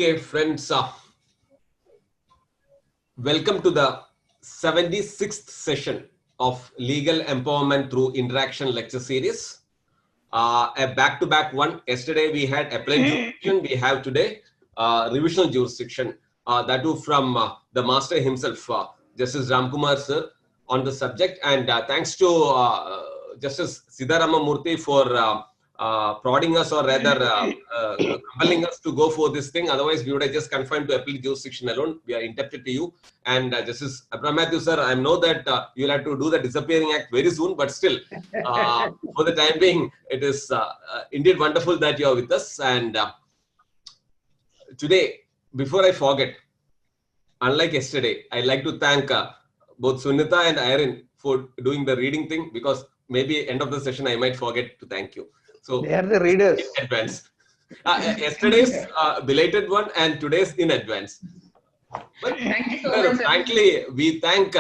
Okay, friends, welcome to the 76th session of Legal Empowerment Through Interaction lecture series. A back-to-back one. Yesterday we had appellate jurisdiction. We have today revisional jurisdiction. That too from the master himself, Justice Ramkumar sir, on the subject. And thanks to Justice Siddharama Murthy for prodding us, or rather compelling us to go for this thing. Otherwise, we would have just confined to appellate jurisdiction alone. We are indebted to you. And Justice Abraham Matthew sir, I know that you'll have to do the disappearing act very soon, but still, for the time being, it is indeed wonderful that you are with us. And today, before I forget, unlike yesterday, I'd like to thank both Sunita and Irene for doing the reading thing, because maybe end of the session I might forget to thank you. So they are the readers. In advance. Yesterday's belated one and today's in advance. But frankly, we thank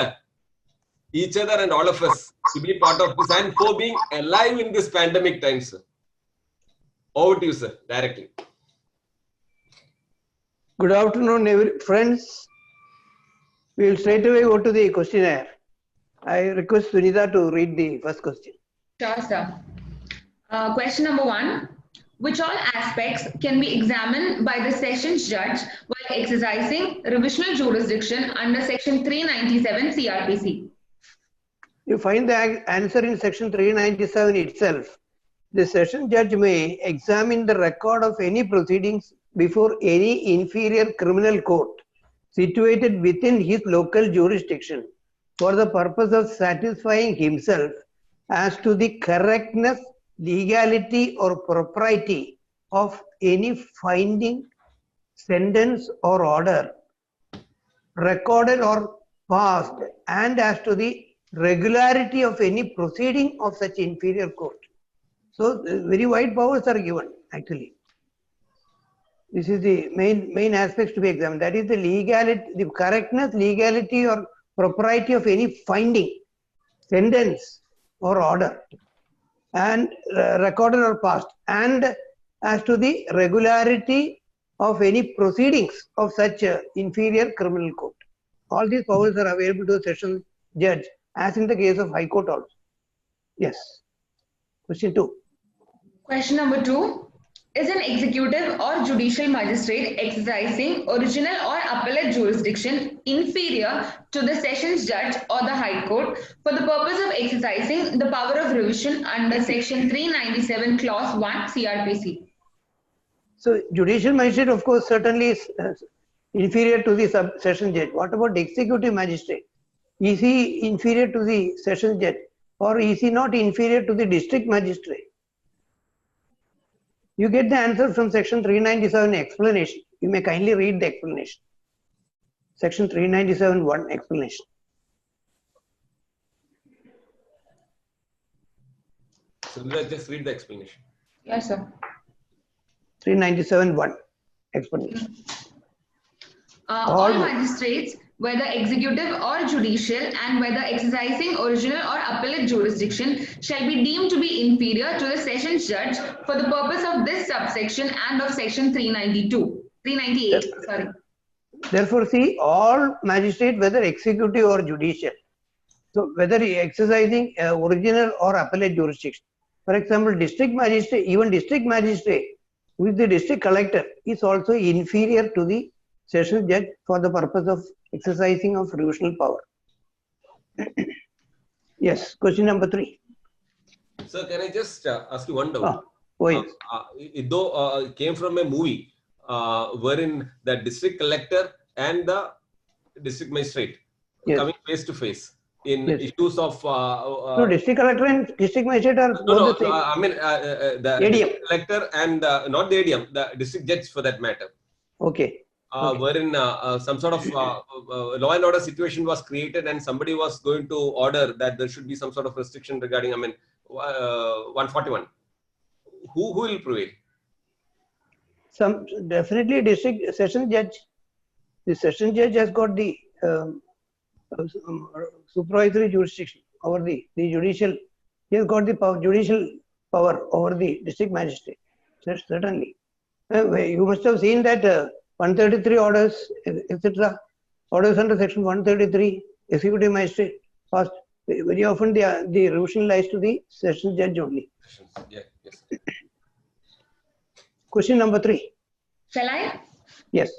each other and all of us to be part of this and for being alive in this pandemic time, sir. Over to you, sir, directly. Good afternoon, friends. We will straight away go to the questionnaire. I request Sunita to read the first question. Sure, sir. Question number 1. Which all aspects can be examined by the sessions judge while exercising revisional jurisdiction under section 397 CRPC? You find the answer in section 397 itself. The session judge may examine the record of any proceedings before any inferior criminal court situated within his local jurisdiction for the purpose of satisfying himself as to the correctness, legality or propriety of any finding, sentence or order, recorded or passed, and as to the regularity of any proceeding of such inferior court. So very wide powers are given actually. This is the main aspects to be examined. That is the legality, the correctness, legality or propriety of any finding, sentence or order, and recorded or passed, and as to the regularity of any proceedings of such inferior criminal court. All these powers are available to a session judge, as in the case of High Court also. Yes. Question 2. Question number 2. Is an executive or judicial magistrate exercising original or appellate jurisdiction inferior to the sessions judge or the High Court for the purpose of exercising the power of revision under section 397 clause 1 CRPC? So judicial magistrate, of course, certainly is inferior to the session judge. What about the executive magistrate? Is he inferior to the session judge, or is he not inferior to the district magistrate? You get the answer from section 397 explanation. You may kindly read the explanation. Section 397(1) explanation. So let's just read the explanation. Yes, sir. 397(1) explanation. All magistrates, whether executive or judicial, and whether exercising original or appellate jurisdiction, shall be deemed to be inferior to the sessions judge for the purpose of this subsection and of section 398. Sorry. Therefore, see, all magistrates, whether executive or judicial, so whether exercising original or appellate jurisdiction. For example, district magistrate, even district magistrate with the district collector is also inferior to the session judge for the purpose of exercising of revisional power. Yes, question number 3. Sir, can I just ask you one doubt? Yes. Though it came from a movie wherein the district collector and the district magistrate coming face to face in issues of... no, district collector and district magistrate are the district collector and not the ADM, the district judge for that matter. Okay. Wherein some sort of law and order situation was created, and somebody was going to order that there should be some sort of restriction regarding, 141. Who will prevail? Definitely district session judge. The session judge has got the supervisory jurisdiction over the judicial. He has got the judicial power over the district magistrate. Certainly. You must have seen that 133 orders, etc. Orders under section 133, executive magistrate passed. Very often the revision lies to the session judge only. Yeah, yes. Question number 3. Shall I? Yes.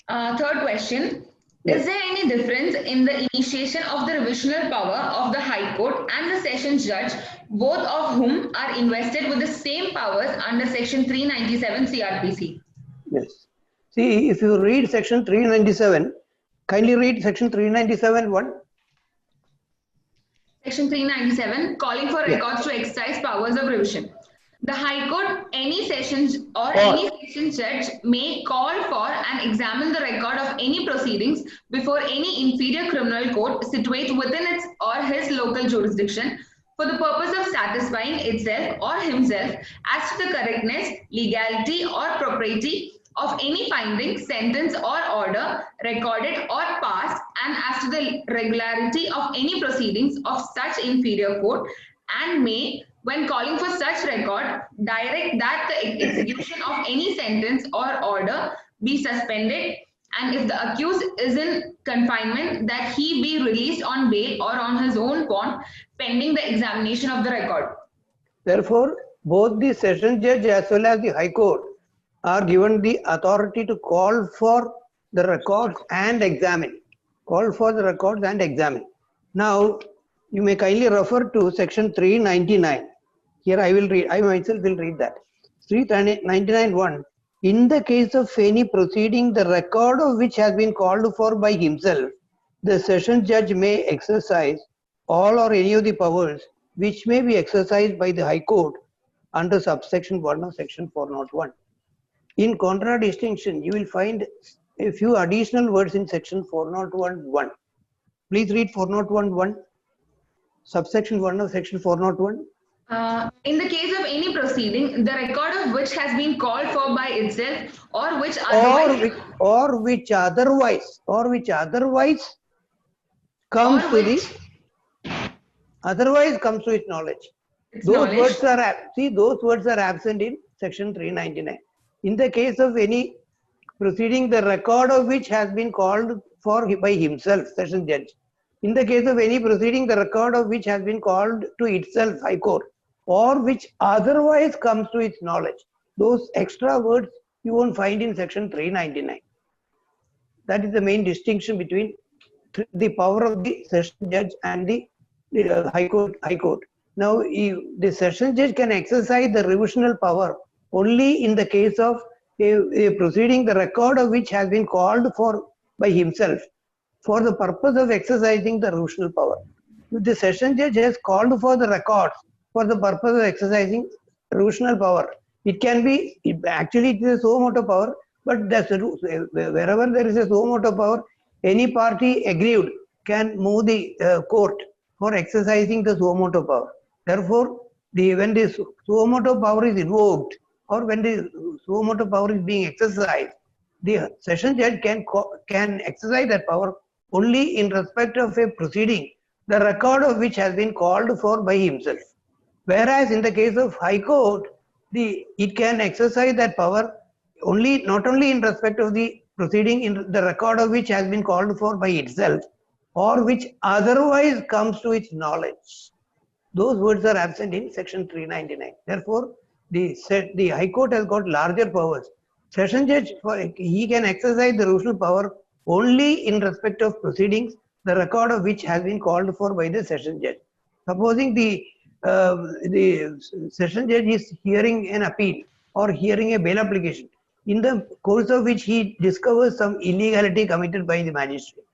Third question. Yes. Is there any difference in the initiation of the revisional power of the High Court and the Sessions Judge, both of whom are invested with the same powers under section 397 CRPC? Yes. See, if you read section 397, kindly read section 397(1). Section 397, calling for records to exercise powers of revision. The High Court, any sessions or any session judge may call for and examine the record of any proceedings before any inferior criminal court situate within its or his local jurisdiction for the purpose of satisfying itself or himself as to the correctness, legality or propriety of any finding, sentence or order recorded or passed, and as to the regularity of any proceedings of such inferior court, and may, when calling for such record, direct that the execution of any sentence or order be suspended, and if the accused is in confinement, that he be released on bail or on his own bond pending the examination of the record. Therefore, both the session judge as well as the High Court are given the authority to call for the records and examine. Call for the records and examine. Now, you may kindly refer to section 399. Here I will read, I myself will read that. 399(1). In the case of any proceeding, the record of which has been called for by himself, the session judge may exercise all or any of the powers which may be exercised by the High Court under subsection 1 of section 401. In contradistinction, you will find a few additional words in section 401(1). Please read 401(1), subsection 1 of section 401. In the case of any proceeding, the record of which has been called for by itself or which otherwise comes to its knowledge. Those words are absent in section 399. In the case of any proceeding, the record of which has been called for by himself, session judge. In the case of any proceeding, the record of which has been called to itself, High Court, or which otherwise comes to its knowledge. Those extra words you won't find in section 399. That is the main distinction between the power of the session judge and the High Court. Now, the session judge can exercise the revisional power only in the case of a proceeding, the record of which has been called for by himself for the purpose of exercising the revisional power. If the session judge has called for the records for the purpose of exercising revisional power, it can be, actually it is a suo motu power, but wherever there is a suo motu power, any party aggrieved can move the court for exercising the suo motu power. Therefore, when the suo motu power is invoked, or when the suo motu power is being exercised, the session judge can exercise that power only in respect of a proceeding, the record of which has been called for by himself. Whereas in the case of High Court, it can exercise that power only, not only in respect of the proceeding, in the record of which has been called for by itself, or which otherwise comes to its knowledge. Those words are absent in section 399. Therefore, the High Court has got larger powers. Session judge, he can exercise the revisional power only in respect of proceedings, the record of which has been called for by the session judge. Supposing the session judge is hearing an appeal or hearing a bail application, in the course of which he discovers some illegality committed by the magistrate,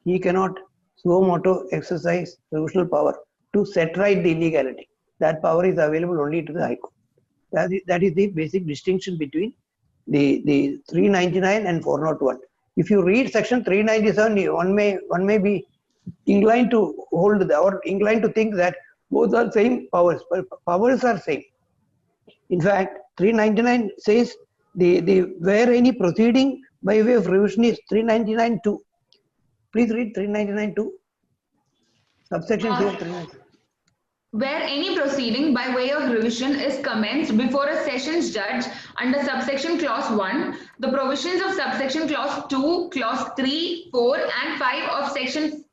he cannot suo motu exercise revisional power to set right the illegality. That power is available only to the High Court. That is the basic distinction between the 399 and 401. If you read section 397, one may be inclined to hold or inclined to think that both are same powers, but powers are same. In fact, 399 says where any proceeding by way of revision is 399(2). Please read 399(2), subsection 2 of 399. where any proceeding by way of revision is commenced before a sessions judge under subsection clause 1, the provisions of subsection clause 2, clause 3, 4 and 5 of section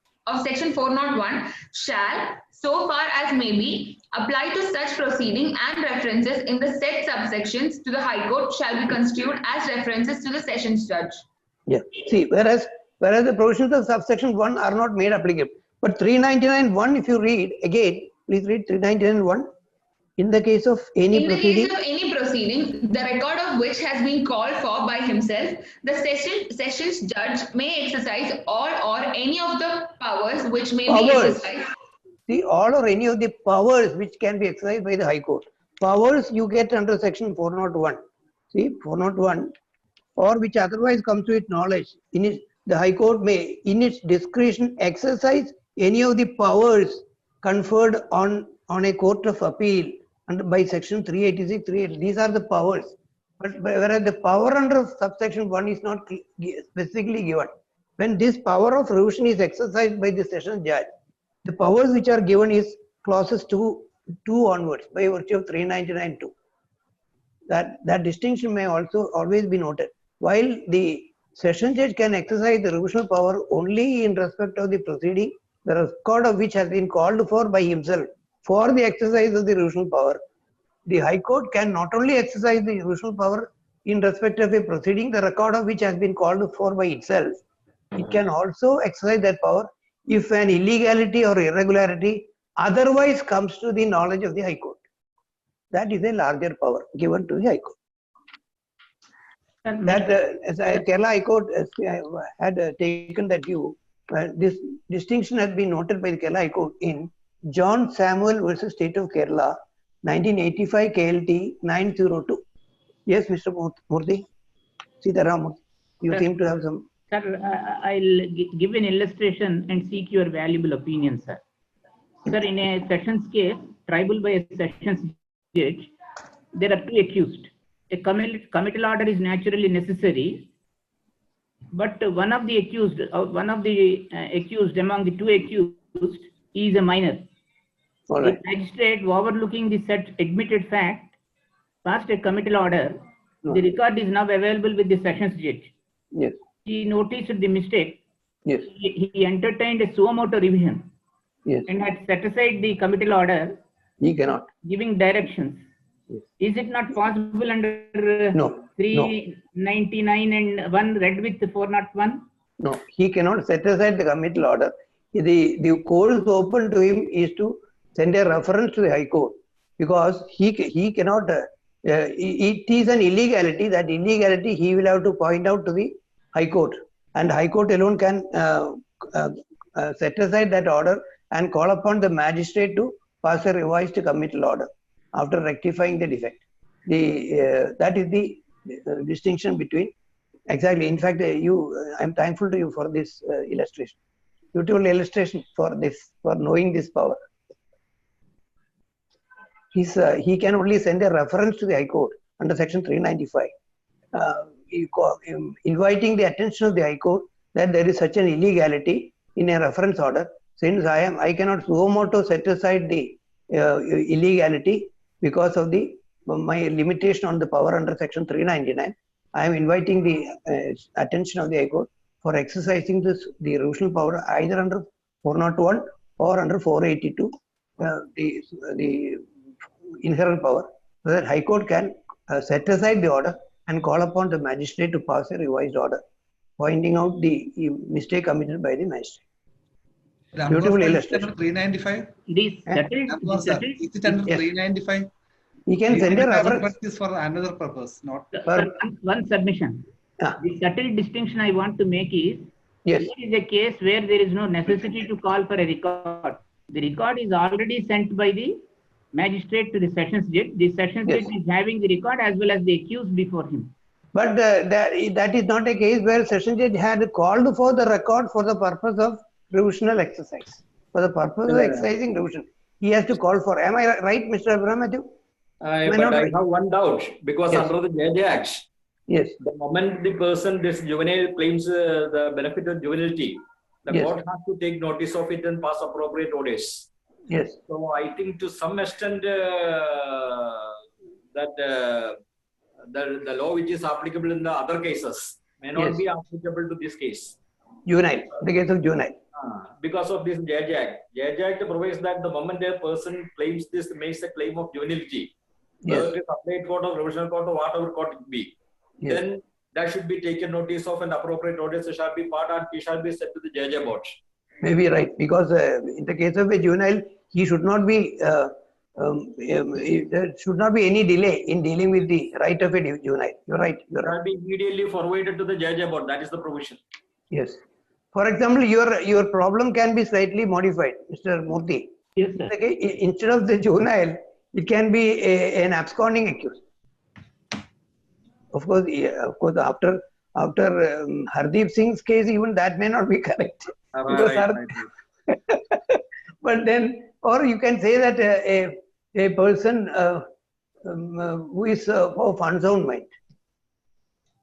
401 shall, so far as may be, apply to such proceeding, and references in the said subsections to the High Court shall be construed as references to the sessions judge. Yeah. See, whereas the provisions of subsection 1 are not made applicable. But 399(1), if you read again, please read 399(1). In the case of any proceeding. In the case of any proceeding, the record of which has been called for by himself, the sessions judge may exercise all or any of the powers which may be exercised. See, all or any of the powers which can be exercised by the High Court. Powers you get under section 401. See, 401, or which otherwise comes to its knowledge, the High Court may, in its discretion, exercise any of the powers conferred on a court of appeal by section 386, 380. These are the powers. But whereas the power under subsection 1 is not specifically given. When this power of revision is exercised by the session judge, the powers which are given is clauses 2 onwards by virtue of 399(2). That distinction may also always be noted. While the session judge can exercise the revisional power only in respect of the proceeding, the record of which has been called for by himself for the exercise of the revisional power, the High Court can not only exercise the revisional power in respect of a proceeding, the record of which has been called for by itself. It can also exercise that power if an illegality or irregularity otherwise comes to the knowledge of the High Court. That is a larger power given to the High Court. That as Kerala High Court had taken that view, this distinction has been noted by the Kerala High Court in John Samuel versus State of Kerala, 1985 KLT 902. Yes, Mr. Murthy. Sitaram, you seem to have some. Sir, I'll give an illustration and seek your valuable opinion, sir. Sir, in a sessions case, tribal by a sessions judge, there are two accused. A committal order is naturally necessary, but one of the accused among the two accused is a minor. Right. The magistrate, overlooking the such admitted fact, passed a committal order. No. The record is now available with the sessions judge. Yes. He noticed the mistake. Yes. He entertained a suo motu revision. Yes. And had set aside the committal order. He cannot. Giving directions. Yes. Is it not possible under 399 and 1 read with 401? No, he cannot set aside the committal order. The course open to him is to send a reference to the High Court, because he cannot. It is an illegality. That illegality he will have to point out to the High Court, and High Court alone can set aside that order and call upon the magistrate to pass a revised committal order after rectifying the defect. That is the distinction between exactly. In fact, I'm thankful to you for this illustration. Beautiful illustration for knowing this power. He can only send a reference to the High Court under section 395, inviting the attention of the High Court that there is such an illegality in a reference order. Since I cannot suo motu set aside the illegality because of my limitation on the power under section 399, I am inviting the attention of the High Court for exercising the revisional power either under 401 or under 482, the inherent power, so that High Court can set aside the order and call upon the magistrate to pass a revised order, pointing out the mistake committed by the magistrate. Beautiful illustration. 395. Is it under 395? He can send a reference. This for another purpose, not one submission. The subtle distinction I want to make is, yes, this is a case where there is no necessity to call for a record. The record is already sent by the magistrate to the sessions judge. The sessions judge is having the record as well as the accused before him. But that is not a case where session judge had called for the record for the purpose of revisional exercise. For the purpose of exercising revision, he has to call for. Am I right, Mr. Abraham Matthew? But I have one doubt, because under the JJ Act, yes, the moment the person, this juvenile, claims the benefit of juvenility, the court has to take notice of it and pass appropriate orders. Yes. So I think to some extent that the law which is applicable in the other cases may not Yes. be applicable to this case. Juvenile. The case of juvenile. Because of this JJ Act. JJ Act provides that the moment a person claims this, makes a claim of juvenility, whether it is appellate court or revisional court or whatever court it be, then that should be taken notice of, and appropriate notice shall be part, and he shall be sent to the JJ board. Maybe right, because in the case of a juvenile, he should not be, there should not be any delay in dealing with the right of a juvenile. You're right. You're right. Shall be immediately forwarded to the JJ board. That is the provision. Yes. For example, your problem can be slightly modified, Mr. Murthy. Yes, sir. Okay, instead of the juvenile, it can be an absconding accused. Of course, after Hardeep Singh's case, even that may not be correct. But then, or you can say that a person who is of unsound mind,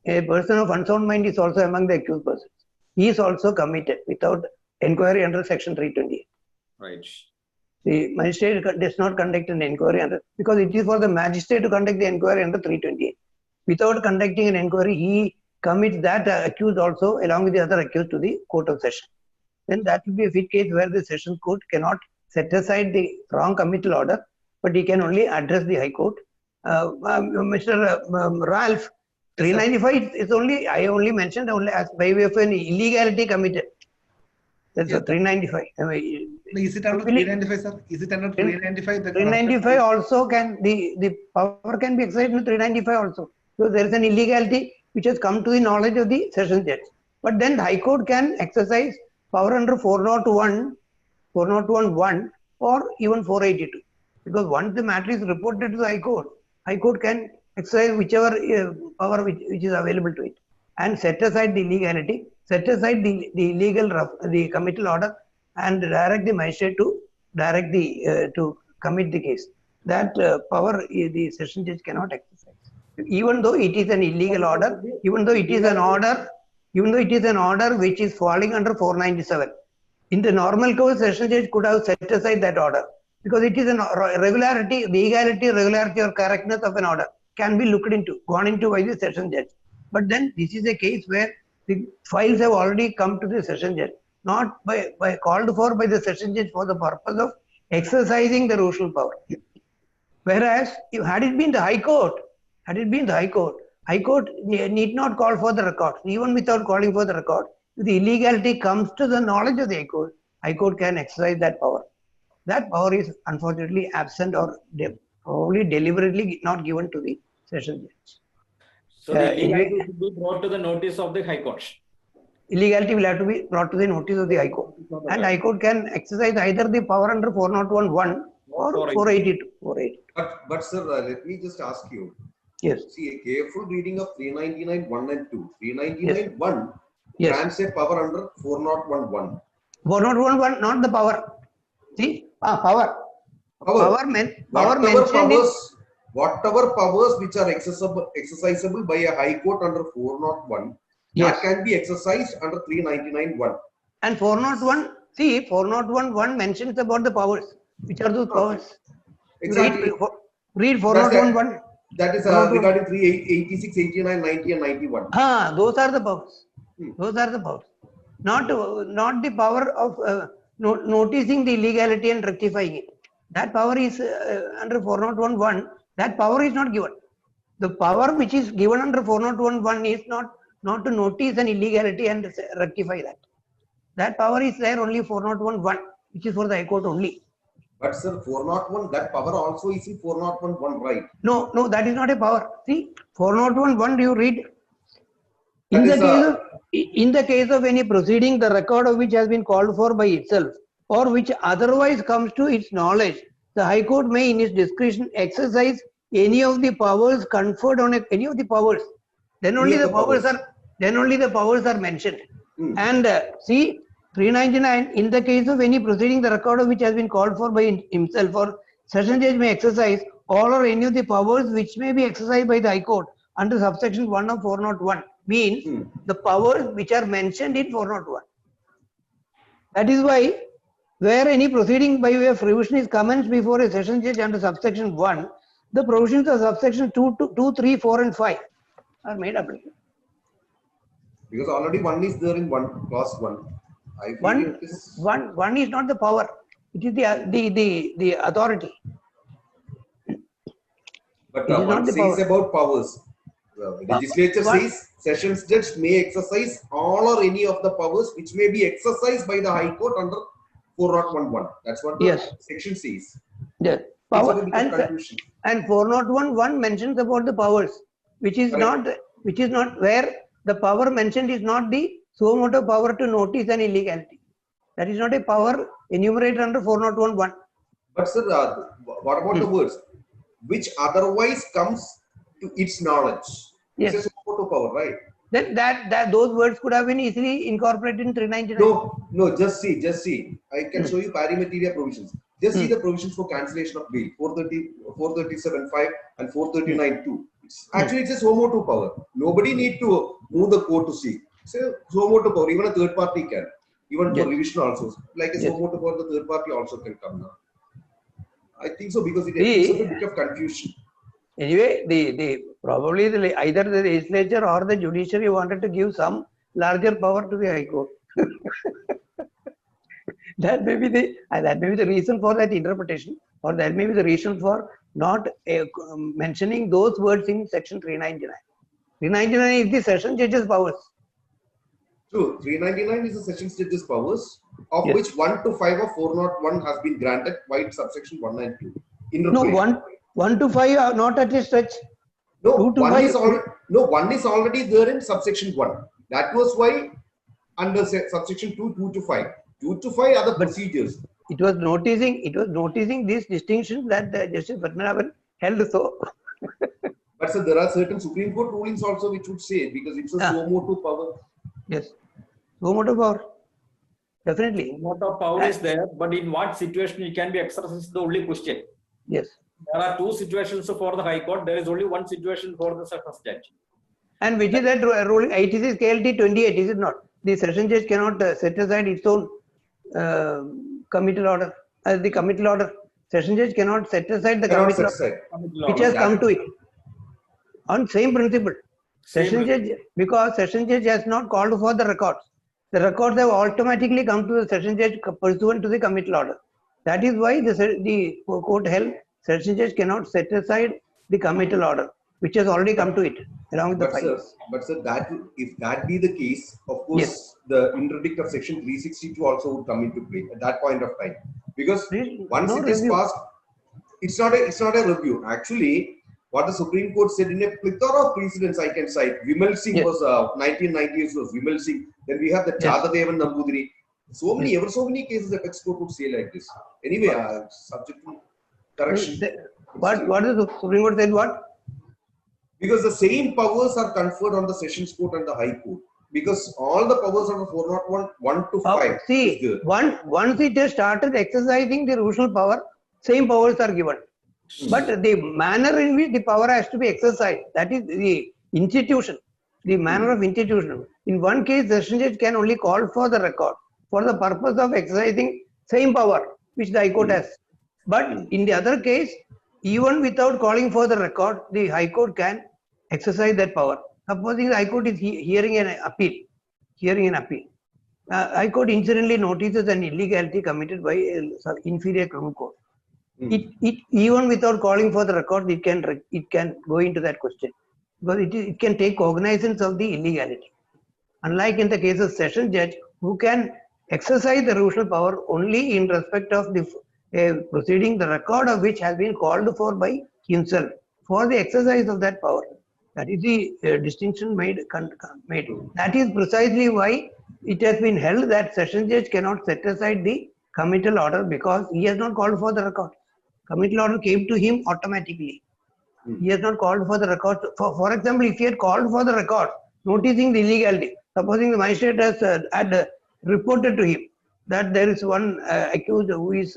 a person of unsound mind is also among the accused persons. He is also committed without inquiry under Section 328. Right. The magistrate does not conduct an inquiry under, because it is for the magistrate to conduct the inquiry under 328. Without conducting an inquiry, he commits that accused also along with the other accused to the court of session. Then that will be a fit case where the session court cannot set aside the wrong committal order, but he can only address the High Court. Mr. Ralph, 395 is only, I only mentioned only as by way of an illegality committed. That's a 395. Is it under 395, sir? Is it under 395? 395 also can, the power can be exercised in 395 also. So there is an illegality which has come to the knowledge of the session judge. But then the High Court can exercise power under 401, 401(1) or even 482. Because once the matter is reported to the High Court can exercise whichever power which is available to it and set aside the legality, set aside the illegal, the committal order, and direct the magistrate to direct the to commit the case. That power the session judge cannot exercise, even though it is an illegal order, even though it is an order, which is falling under 497. In the normal course, session judge could have set aside that order because it is a regularity, legality, regularity or correctness of an order can be looked into, gone into by the session judge. But then this is a case where the files have already come to the session judge, not by called for by the session judge for the purpose of exercising the rutional power. Whereas, had it been the High Court, High Court need not call for the record. Even without calling for the record, if the illegality comes to the knowledge of the High Court can exercise that power. That power is unfortunately absent or probably deliberately not given to the session judge. So the illegality should be brought to the notice of the High Court. Illegality will have to be brought to the notice of the High Court. And High Court can exercise either the power under 401(1) or 482. But sir, let me just ask you. Yes. See, a careful reading of 399(1) and 2. 399(1) yes. grants a power under 401(1). 401(1), not the power. See, power. Power mentioned. Whatever powers which are exercisable by a High Court under 401, yes, that can be exercised under 399(1). And 401, see, 401(1) mentions about the powers. Which are those powers? Exactly. Read 401(1). That is regarding 386, 89, 90 and 91. Those are the powers. Those are the powers. Not the power of noticing the illegality and rectifying it. That power is under 401(1). That power is not given. The power which is given under 401(1) is not to notice an illegality and rectify that. That power is there only 401(1), which is for the High Court only. But sir, 401, that power also is in 401(1), right? No, that is not a power. See, 401(1), you read. In the case of any proceeding, the record of which has been called for by itself, or which otherwise comes to its knowledge, the High Court may, in its discretion, exercise any of the powers conferred on any of the powers. Then only the powers are mentioned. And see, 399, in the case of any proceeding, the record of which has been called for by himself, or session judge may exercise all or any of the powers which may be exercised by the High Court under subsection 1 of 401. Means the powers which are mentioned in 401. That is why where any proceeding by way of revision is commenced before a session judge under subsection 1, the provisions of subsection 2, 3, 4 and 5 are made applicable. Because already one is there in clause 1. I feel One it is. one is not the power, it is the authority. But It is one not the says power. about powers. The legislature What? says sessions judge may exercise all or any of the powers which may be exercised by the High Court under 4011. That's what the Yes. section says. Yes. It's Power a bit of confusion. and 401 mentions about the powers, which is Correct. not where the power mentioned is not the suo motu power to notice an illegality. That is not a power enumerated under 401. But sir, what about the words? Which otherwise comes to its knowledge. Yes. It's a suo motu power, right? Then that those words could have been easily incorporated in 399. No, just see. I can show you pari materia provisions. Just see the provisions for cancellation of bail, 437.5 and 439.2. Actually, it's a suo motu power. Nobody need to move the court to see. It's a suo motu power. Even a third party can. Even for revision also. Like a suo motu power, the third party also can come now. I think so because it is a bit of confusion. Anyway, probably either the legislature or the judiciary wanted to give some larger power to the High Court. That may be the reason for that interpretation, or that may be the reason for not mentioning those words in section 399. 399 is the session judge's powers. True, 399 is the session judge's powers, of which 1 to 5 of 401 has been granted by subsection 192. No, 1 to 5 are not at a stretch. No, 2 to 1 5. is already there in subsection 1. That was why under subsection 2 to 5. 2 to 5 are the procedures. It was noticing this distinction that Justice Padmanabhan held so. But sir, there are certain Supreme Court rulings also which would say, because it's a suo motu power. Yes. Suo motu power. Definitely. Suo motu power is there, but in what situation it can be exercised is the only question. Yes. There are two situations for the High Court. There is only one situation for the sessions judge. And which is that ruling? It is KLT 28, is it not? The session judge cannot set aside its own committal order. The committal order. Session judge cannot set aside the committal order which has come to it. On same principle. Session judge, because session judge has not called for the records. The records have automatically come to the session judge pursuant to the committal order. That is why the court held session judge cannot set aside the committal order, which has already come to it along with the files. But sir, if that be the case, of course, the interdict of section 362 also would come into play at that point of time. Because once it is passed, it's not a review. Actually, what the Supreme Court said in a plethora of precedents I can cite. Vimal Singh was 1990s was Vimal Singh. Then we have the Chadadevan Nambudiri. So many cases the apex court would say like this. Anyway, subject to correction. What the Supreme Court said? What? Because the same powers are conferred on the Sessions Court and the High Court. Because all the powers of the 401, 1 to 5. See, once it has started exercising the revisional power, same powers are given. But the manner in which the power has to be exercised, that is the institution, the manner of institution. In one case, the session judge can only call for the record for the purpose of exercising same power which the High Court has. But in the other case, even without calling for the record, the High Court can exercise that power. Supposing the High Court is hearing an appeal, High Court incidentally notices an illegality committed by an inferior criminal court. It even without calling for the record, it can go into that question because it can take cognizance of the illegality. Unlike in the case of session judge, who can exercise the revisional power only in respect of the proceeding, the record of which has been called for by himself for the exercise of that power. That is the distinction made. That is precisely why it has been held that session judge cannot set aside the committal order because he has not called for the record. Committal order came to him automatically. He has not called for the record. For example, if he had called for the record, noticing the illegality, supposing the magistrate has had reported to him that there is one accused who is,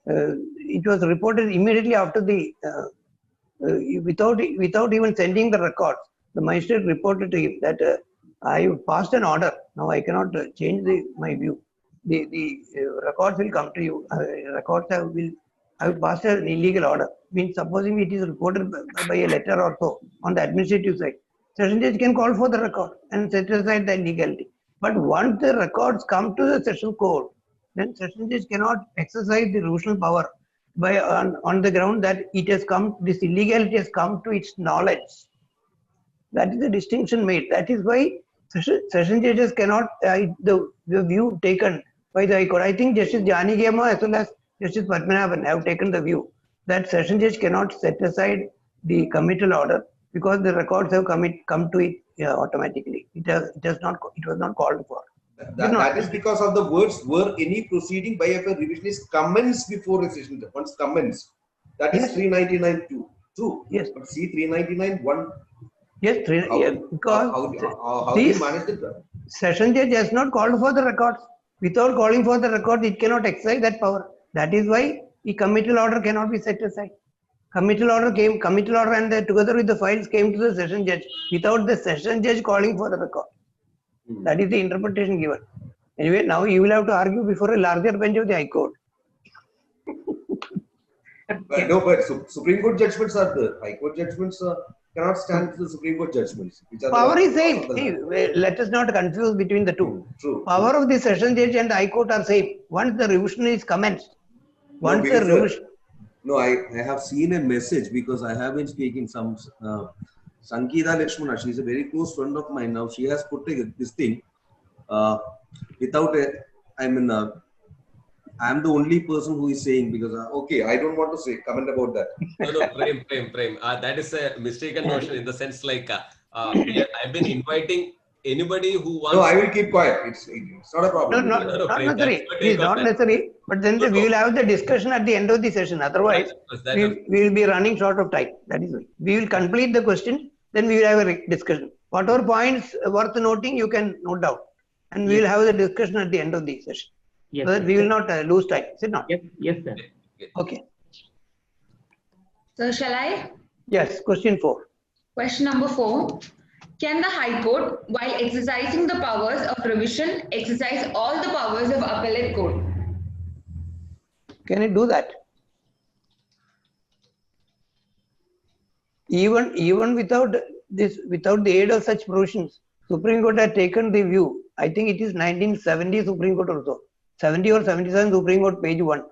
it was reported immediately after the, without even sending the records, the magistrate reported to him that I passed an order. Now I cannot change my view. The records will come to you. Records I have passed an illegal order. Means supposing it is reported by a letter or so on the administrative side, session judge can call for the record and set aside the illegality. But once the records come to the session court, then session judge cannot exercise the revisional power by on the ground that it has come, this illegality has come to its knowledge. That is the distinction made. That is why session judges cannot, the view taken by the High Court. I think Justice Janigama as well as Justice Padmanabhan have taken the view that session judge cannot set aside the committal order because the records have come to it automatically. It was not called for. That is because of the words were any proceeding by a revisionist commenced before a session judge. Once commenced. That is 399(2). True. Yes. But see 399(1). Yes, because how do you manage it? Session judge has not called for the records. Without calling for the records, it cannot exercise that power. That is why the committal order cannot be set aside. Committal order and together with the files came to the session judge without the session judge calling for the record. That is the interpretation given. Anyway, now you will have to argue before a larger bench of the High Court. But Supreme Court judgments are there. High Court judgments cannot stand to the Supreme Court judgments. Power is same. See, let us not confuse between the two. True. Power of the session judge and the High Court are same. Once the revision is commenced, No, I have seen a message because I have been speaking some Sankita Lakshmana. She is a very close friend of mine now. She has put this thing without I'm the only person who is saying because okay, I don't want to say comment about that. No, Prem. That is a mistaken notion in the sense like I've been inviting anybody who wants. No, I will keep quiet. It's not a problem. No, not necessary. It is not necessary. But then we will have the discussion at the end of the session. Otherwise, we will be running short of time. That is why. We will complete the question. Then we will have a discussion. Whatever points worth noting, you can note down, and we will have the discussion at the end of the session. Yes, so that we will not lose time. Is it not? Yes, sir. Okay. So shall I? Yes. Question 4. Question number 4. Can the High Court, while exercising the powers of revision, exercise all the powers of appellate court? Can it do that? Even without the aid of such provisions, Supreme Court had taken the view. I think it is 1970 Supreme Court also. 70 or 77 Supreme Court, page 1.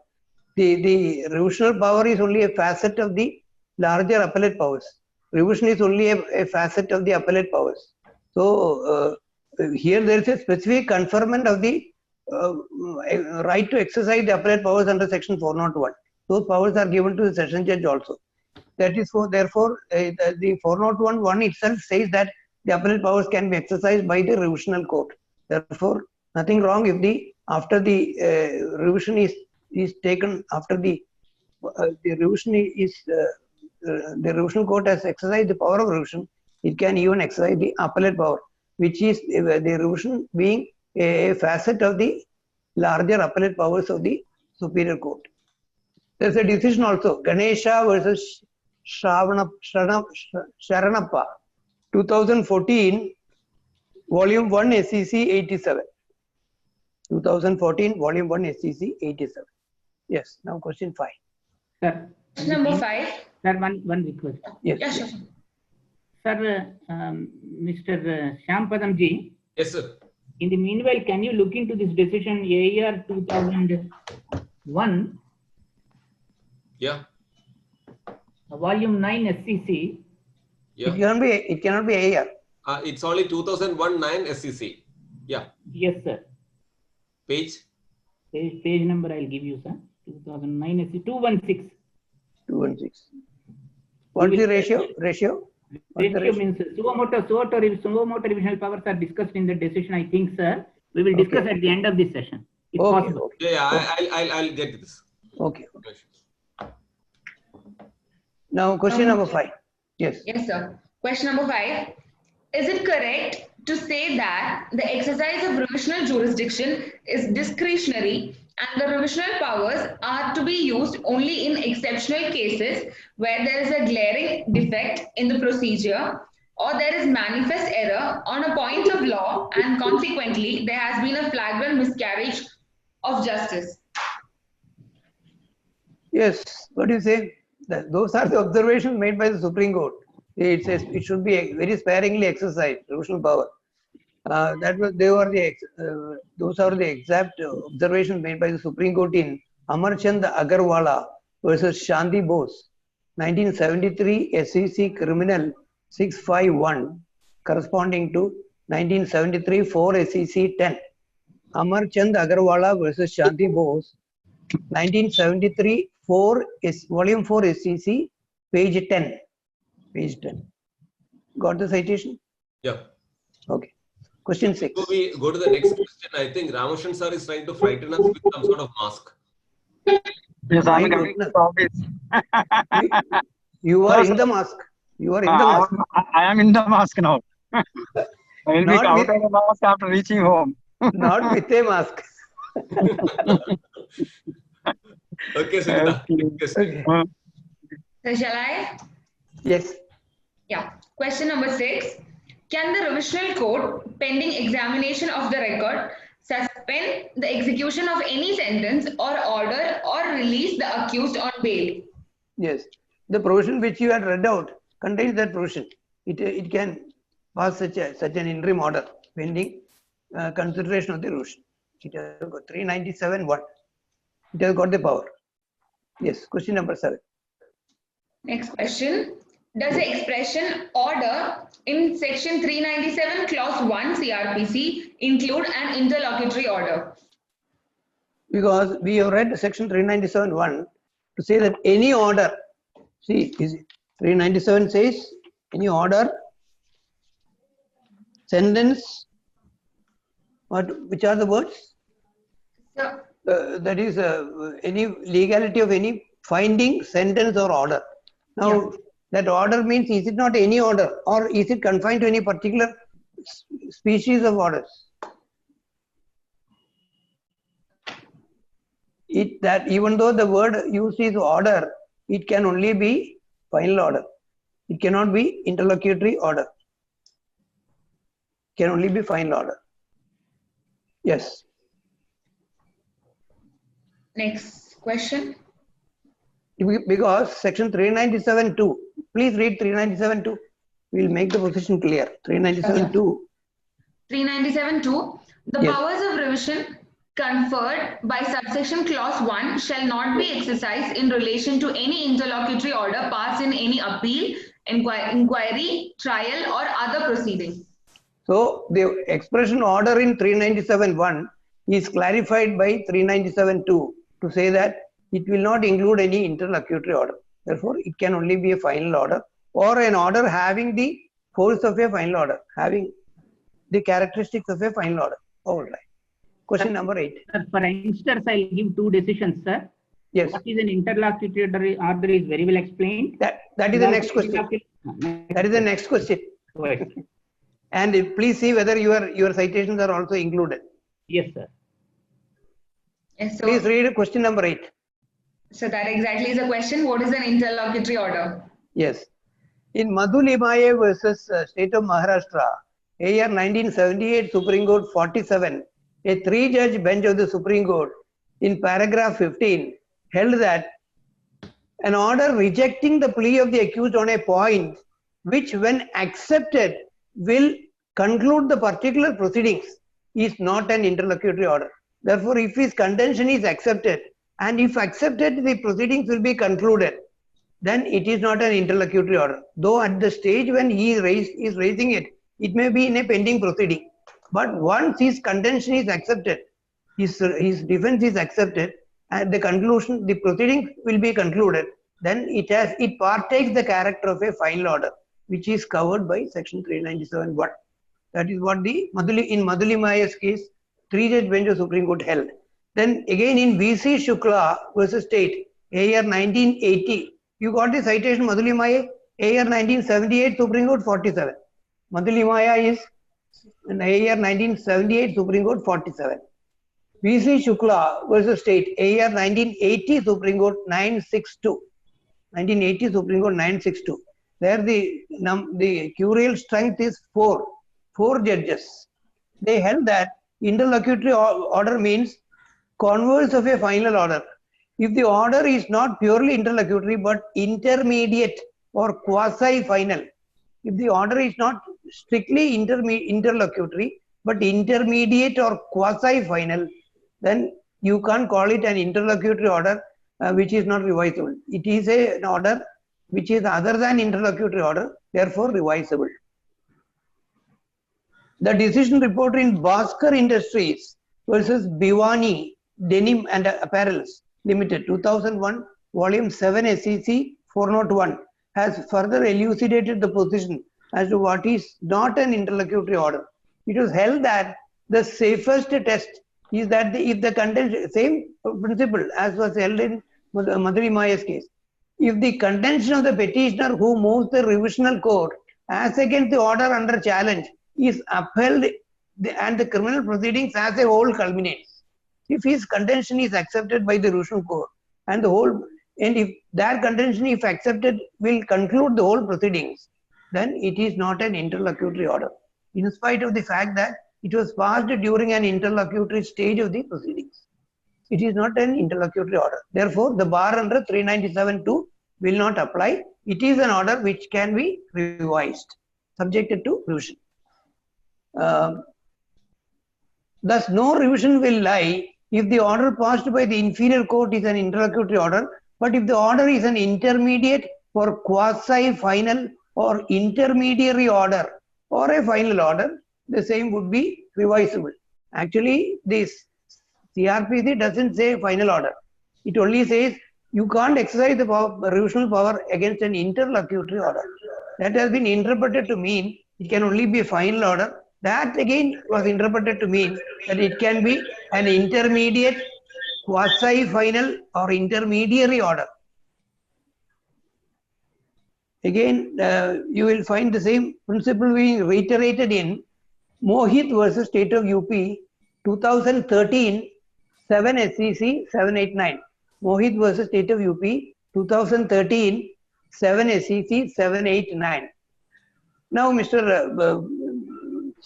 The revisional power is only a facet of the larger appellate powers. Revision is only a facet of the appellate powers. So here there is a specific conferment of the right to exercise the appellate powers under section 401. Those powers are given to the session judge also. That is therefore the 401(1) itself says that the appellate powers can be exercised by the revisional court. Therefore, nothing wrong if after the revision is taken, after the revision is the revisional court has exercised the power of revision, it can even exercise the appellate power, which is the revision being a facet of the larger appellate powers of the superior court. There is a decision also, Ganesha versus Sharanappa, 2014, Volume 1, SEC 87. 2014, Volume 1, SEC 87. Yes, now question 5. Sir. Number 5. Sir, one request. Yes. Yeah, sure. Sir, Mr. Shyampadamji. Yes, sir. In the meanwhile, can you look into this decision AER 2001? Yeah. Volume 9 SCC. Yeah. It cannot be AER. It's only 2001-9 SCC. Yeah. Yes, sir. Page number I'll give you, sir. 2009 SC 216. 216. What is the ratio? Ratio means suo-moto revisional powers are discussed in the decision, I think, sir. We will discuss at the end of this session, if possible. Okay. Yeah, I'll get this. Okay. Now, question number 5. Yes. Yes, sir. Question number 5. Is it correct to say that the exercise of revisional jurisdiction is discretionary and the revisional powers are to be used only in exceptional cases where there is a glaring defect in the procedure or there is manifest error on a point of law and consequently there has been a flagrant miscarriage of justice. Yes, what do you say? Those are the observations made by the Supreme Court. It says it should be very sparingly exercised, revisional power. Those are the exact observations made by the Supreme Court in Amarchand Agarwala versus Shanti Bose, 1973 SEC Criminal 651, corresponding to 1973 4 SEC 10. Amarchand Agarwala versus Shanti Bose, 1973 Volume 4 SEC, page 10. Page 10. Got the citation? Yeah. Okay. Question 6. Before we go to the next question, I think Ramashan sir is trying to frighten us with some sort of mask. Yes, I'm coming to the office. You are in the mask. You are in the mask. I am in the mask now. I will be out of the mask after reaching home. Not with a mask. Okay, Sunita. Okay. So shall I? Yes. Yeah. Question number 6. Can the revisional court, pending examination of the record, suspend the execution of any sentence or order or release the accused on bail? Yes. The provision which you had read out contains that provision. It can pass such an interim order pending consideration of the revision. It has got 397(1). It has got the power. Yes. Question number 7. Next question. Does the expression order in section 397 clause 1 CRPC include an interlocutory order? Because we have read section 397(1) to say that any order, see, 397 says any order, sentence, which are the words? So, That is any legality of any finding, sentence or order. Now, that order means, is it not any order or is it confined to any particular species of orders? That even though the word used is order, it can only be final order. It cannot be interlocutory order. It can only be final order. Yes. next question. Because section 397(2), please read 397(2). We'll make the position clear. 397(2). 397(2). The Yes. powers of revision conferred by subsection clause 1 shall not be exercised in relation to any interlocutory order passed in any appeal, inquiry, trial or other proceeding. So the expression order in 397(1) is clarified by 397(2) to say that it will not include any interlocutory order. Therefore, it can only be a final order or an order having the force of a final order, having the characteristics of a final order. All right. Question number 8. For youngsters, I'll give 2 decisions, sir. Yes. What is an interlocutory order is very well explained. That is the next question. That is the next question. Right. And please see whether your citations are also included. Yes, sir. Yes, so, Please read question number 8. so that exactly is the question. What is an interlocutory order? Yes. In Madhu Limaye versus State of Maharashtra, AR 1978 Supreme Court 47, a 3-judge bench of the Supreme Court in paragraph 15 held that an order rejecting the plea of the accused on a point which when accepted will conclude the particular proceedings is not an interlocutory order. Therefore, if his contention is accepted and if accepted the proceedings will be concluded, then it is not an interlocutory order. Though at the stage when he is raising it, it may be in a pending proceeding. But once his contention is accepted, his defense is accepted, and the conclusion, the proceeding will be concluded, then it partakes the character of a final order, which is covered by section 397(1). That is what in Madhu Limaye's case, 3-judge bench of Supreme Court held. Then again in VC Shukla versus State, AR 1980, you got the citation Madhu Limaye, AR 1978 Supreme Court 47. Madhu Limaye is in AR 1978 Supreme Court 47. VC Shukla versus State, AR 1980 Supreme Court 962. 1980 Supreme Court 962. There the curial strength is four judges. They held that interlocutory order means converse of a final order. If the order is not purely interlocutory but intermediate or quasi-final, if the order is not strictly interlocutory but intermediate or quasi-final, then you can't call it an interlocutory order which is not revisable. It is an order which is other than interlocutory order, therefore revisable. The decision reported in Bhaskar Industries versus Bhiwani Denim and Apparels Limited, 2001, Volume 7 SEC 401, has further elucidated the position as to what is not an interlocutory order. It was held that the safest test is that if the contention, same principle as was held in Madhuri Maya's case, if the contention of the petitioner who moves the revisional court as against the order under challenge is upheld and the criminal proceedings as a whole culminates. If his contention is accepted by the revisional court and if that contention, if accepted, will conclude the whole proceedings, then it is not an interlocutory order, in spite of the fact that it was passed during an interlocutory stage of the proceedings. It is not an interlocutory order. Therefore, the bar under 397(2) will not apply. It is an order which can be revised, subjected to revision. Thus, no revision will lie if the order passed by the inferior court is an interlocutory order, but if the order is an intermediate or quasi-final or intermediary order or a final order, the same would be revisable. Actually, this CRPC doesn't say final order. It only says you can't exercise the revisional power against an interlocutory order. That has been interpreted to mean it can only be a final order. That again was interpreted to mean that it can be an intermediate, quasi-final or intermediary order. Again, you will find the same principle being reiterated in Mohit versus State of UP 2013 7 SEC 789. Mohit versus State of UP 2013 7 SEC 789. Now, Mr.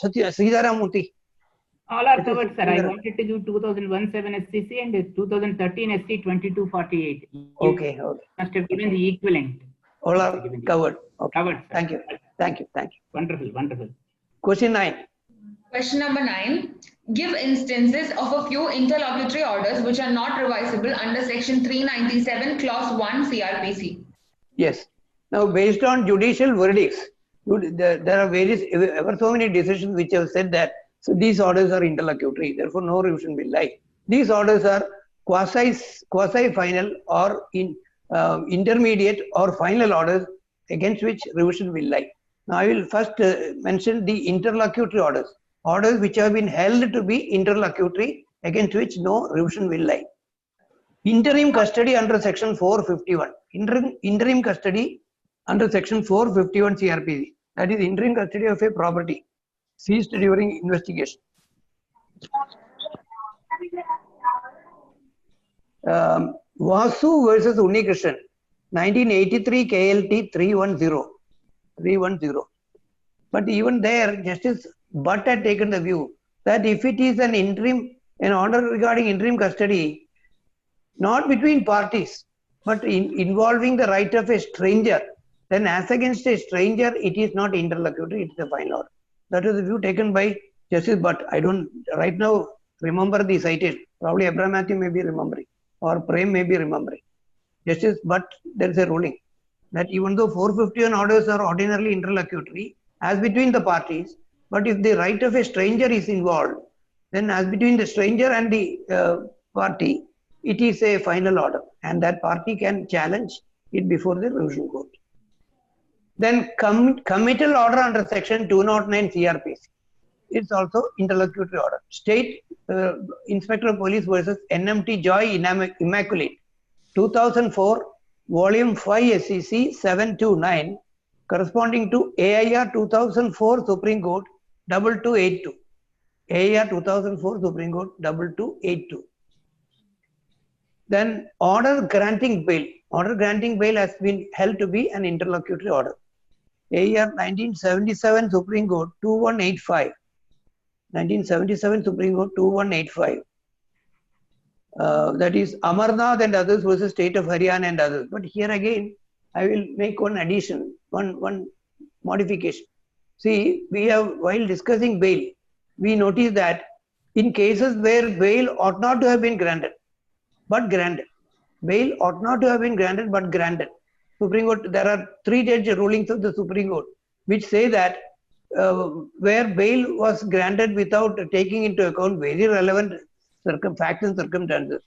Sridharamurthy. All are covered, sir. I wanted to give 2001 7 SCC and 2013 SC 2248. Okay. Must have given the equivalent. All are covered. Okay. Covered. Sir. Thank you. Wonderful. Question 9. Question number 9. Give instances of a few interlocutory orders which are not revisable under section 397 clause 1 CRPC. Yes. Now, based on judicial verdicts, there are ever so many decisions which have said that these orders are interlocutory, therefore no revision will lie. These orders are quasi-final or intermediate or final orders against which revision will lie. Now, I will first mention the interlocutory orders which have been held to be interlocutory, against which no revision will lie. Interim custody under section 451. Interim custody under section 451 CRPC. That is interim custody of a property seized during investigation. Vasu versus Unnikrishnan, 1983 KLT 310. But even there, Justice Butt had taken the view that if it is an order regarding interim custody, not between parties, but involving the right of a stranger, then as against a stranger, it is not interlocutory, it is a final order. That is the view taken by Justice Butt. I don't right now remember the citation. Probably Abraham Matthew may be remembering, or Prem may be remembering. Justice Butt, there is a ruling that even though 451 orders are ordinarily interlocutory, as between the parties, but if the right of a stranger is involved, then as between the stranger and the party, it is a final order, and that party can challenge it before the revision court. Then committal order under section 209 CRPC. It's also interlocutory order. State Inspector of Police versus NMT Joy Immaculate, 2004, Volume 5 SEC 729, corresponding to AIR 2004 Supreme Court 2282. AIR 2004 Supreme Court 2282. Then order granting bail. Order granting bail has been held to be an interlocutory order. AR 1977 Supreme Court 2185. 1977 Supreme Court 2185. That is Amarnath and others versus State of Haryana and others. But here again, I will make one addition, one modification. See, we have, while discussing bail, we notice that in cases where bail ought not to have been granted, but granted. Bail ought not to have been granted, but granted. Supreme Court, there are 3 judge rulings of the Supreme Court which say that where bail was granted without taking into account very relevant facts and circumstances,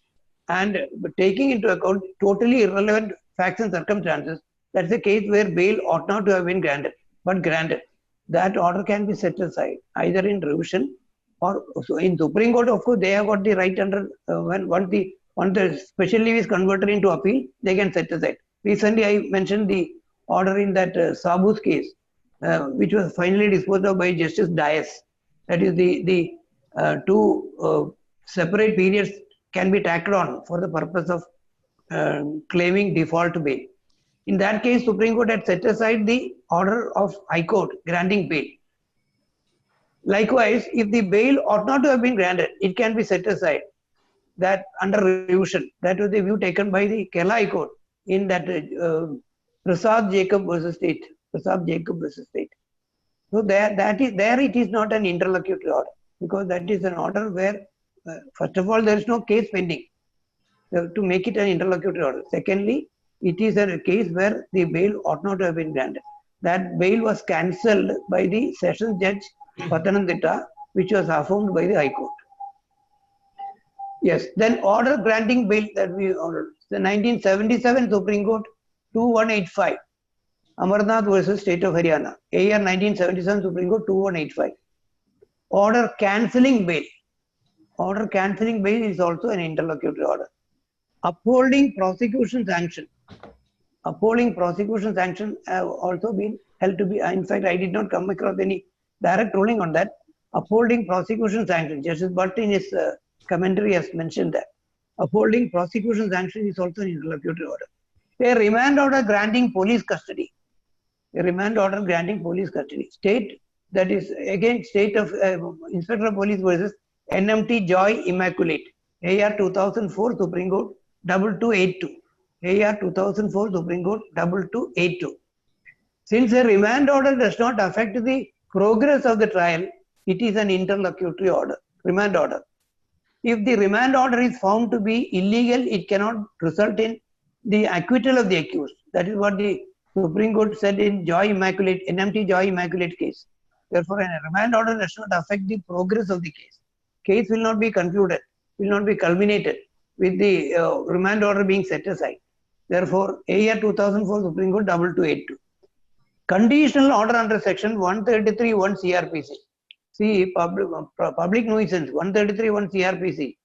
and taking into account totally irrelevant facts and circumstances, that's a case where bail ought not to have been granted, but granted. That order can be set aside either in revision or so in Supreme Court. Of course, they have got the right under once the special leave is converted into appeal, they can set aside. Recently, I mentioned the order in that Sabu's case, which was finally disposed of by Justice Dias. That is the 2 separate periods can be tacked on for the purpose of claiming default bail. In that case, Supreme Court had set aside the order of High Court granting bail. Likewise, if the bail ought not to have been granted, it can be set aside. That under revision. That was the view taken by the Kerala High Court in that Prasad Jacob versus State. Prasad Jacob versus State. So there it is not an interlocutory order, because that is an order where first of all there is no case pending to make it an interlocutory order. Secondly, it is a case where the bail ought not to have been granted. That bail was cancelled by the Sessions Judge Pathanamthitta, which was affirmed by the High Court. Yes, then order granting bail that we ordered. The 1977 Supreme Court 2185, Amarnath versus State of Haryana, AR 1977 Supreme Court 2185. Order cancelling bail. Order cancelling bail is also an interlocutory order. Upholding prosecution sanction. Upholding prosecution sanction have also been held to be, in fact, I did not come across any direct ruling on that. Upholding prosecution sanction. Justice Bhatt in his commentary has mentioned that. Upholding prosecution sanction is also an interlocutory order. A remand order granting police custody. A remand order granting police custody. State, that is again State of Inspector of Police versus NMT Joy Immaculate. AR 2004 Supreme Court 2282. AR 2004 Supreme Court 2282. Since a remand order does not affect the progress of the trial, it is an interlocutory order, remand order. If the remand order is found to be illegal, it cannot result in the acquittal of the accused. That is what the Supreme Court said in Joy Immaculate, NMT Joy Immaculate case. Therefore, a remand order does not affect the progress of the case. Case will not be concluded, will not be culminated with the remand order being set aside. Therefore, AR 2004 Supreme Court 2282. Conditional order under section 133(1) CRPC. See, public nuisance 133(1) CRPC.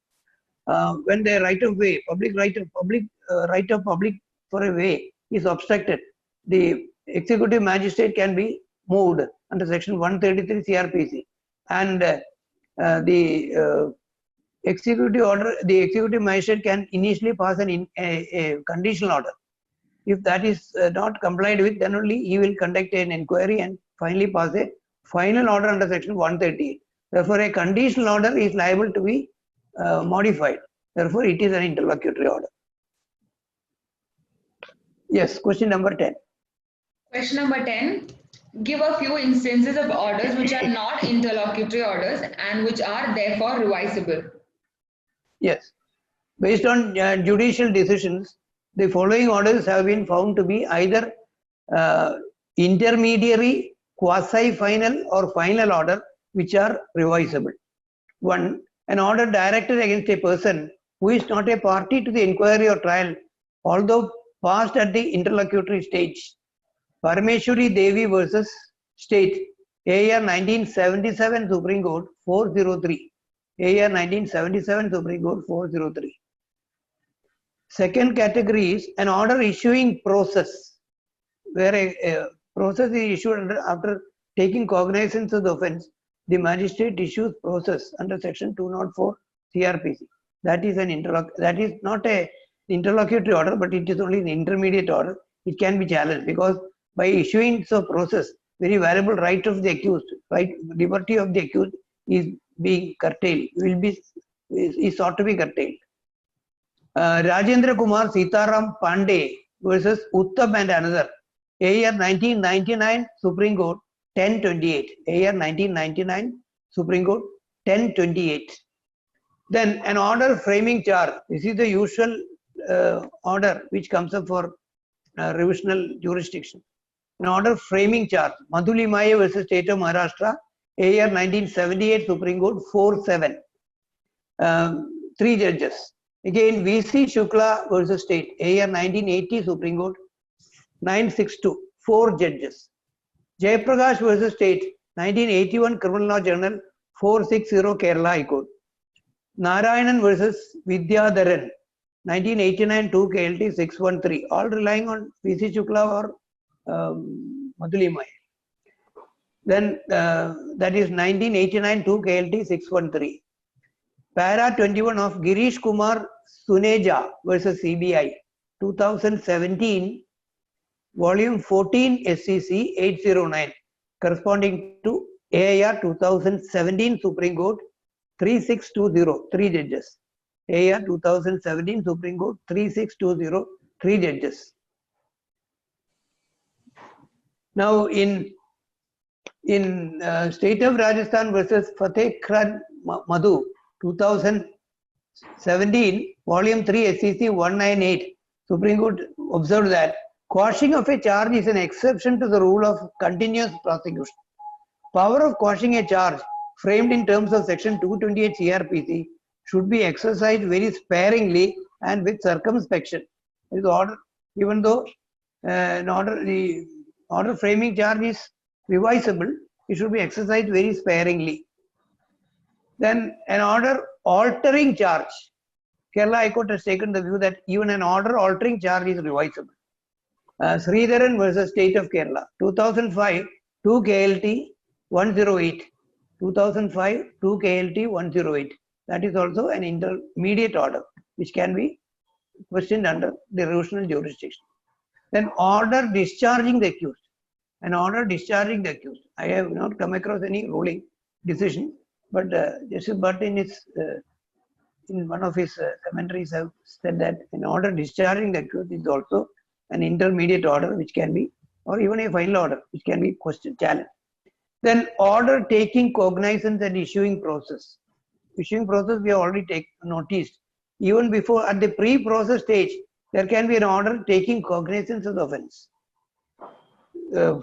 When the right of way, public right of public for a way is obstructed, the executive magistrate can be moved under section 133 CRPC, and the executive order, the executive magistrate can initially pass a conditional order. If that is not complied with, then only he will conduct an inquiry and finally pass a final order under section 138. Therefore, a conditional order is liable to be modified. Therefore, it is an interlocutory order. Yes, question number 10. Question number 10. Give a few instances of orders which are not interlocutory orders and which are therefore revisable. Yes. Based on judicial decisions, the following orders have been found to be either intermediary, quasi-final or final order which are revisable. 1. An order directed against a person who is not a party to the inquiry or trial, although passed at the interlocutory stage. Parameshwari Devi versus State, AR 1977 Supreme Court 403. AR 1977 Supreme Court 403. Second category is an order issuing process, where a process is issued after taking cognizance of the offence. The magistrate issues process under section 204 CRPC. That is not an interlocutory order, but it is only an intermediate order. It can be challenged because by issuance of process, very valuable right of the accused, right, liberty of the accused is being curtailed, is sought to be curtailed. Rajendra Kumar Sitaram Pandey versus Uttam and another. AR 1999 Supreme Court 1028. AR 1999 Supreme Court 1028. Then an order framing charge. This is the usual order which comes up for revisional jurisdiction. An order framing charge. Madhuli Maya versus State of Maharashtra. AR 1978 Supreme Court 47. 3 judges. Again, VC Shukla versus State. AR 1980 Supreme Court 962. 4 judges. Jayaprakash versus State. 1981 Criminal Law Journal 460 Kerala High Court. Narayanan versus Vidyadharan. 1989 2 KLT 613. All relying on VC Shukla or Madhuli Maya. Then that is 1989 2 KLT 613. Para 21 of Girish Kumar Suneja versus CBI 2017 volume 14 SCC 809 corresponding to AIR 2017 Supreme Court 3620 3 judges. AIR 2017 Supreme Court 3620 3 judges. Now in State of Rajasthan versus Fateh Khan Madhu 2017 volume 3 SCC 198 Supreme Court observed that quashing of a charge is an exception to the rule of continuous prosecution. Power of quashing a charge framed in terms of section 228 CRPC should be exercised very sparingly and with circumspection. This order, even though the order framing charge is revisable, it should be exercised very sparingly. Then an order altering charge. Kerala High Court has taken the view that even an order altering charge is revisable. Sridharan versus State of Kerala, 2005, 2 KLT 108. 2005, 2 KLT 108. That is also an intermediate order which can be questioned under the revisional jurisdiction. Then order discharging the accused. An order discharging the accused. I have not come across any ruling decision, but Justice Bhatt in one of his commentaries have said that an order discharging the accused is also an intermediate order which can be, or even a final order which can be questioned, challenged. Then order taking cognizance and issuing process. Issuing process we have already noticed. Even before, at the pre-process stage, there can be an order taking cognizance of the offence.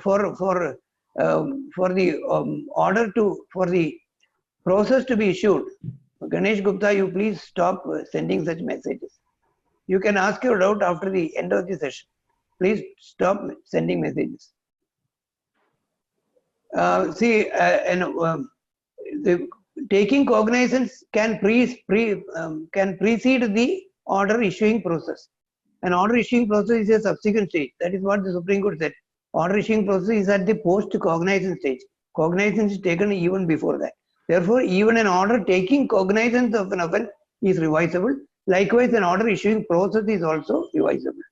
For the process to be issued. Ganesh Gupta, you please stop sending such messages. You can ask your doubt after the end of the session. Please stop sending messages. The taking cognizance can precede the order issuing process. An order issuing process is a subsequent stage. That is what the Supreme Court said. Order issuing process is at the post-cognizance stage. Cognizance is taken even before that. Therefore, even an order taking cognizance of an offence is revisable. Likewise, an order issuing process is also revisable.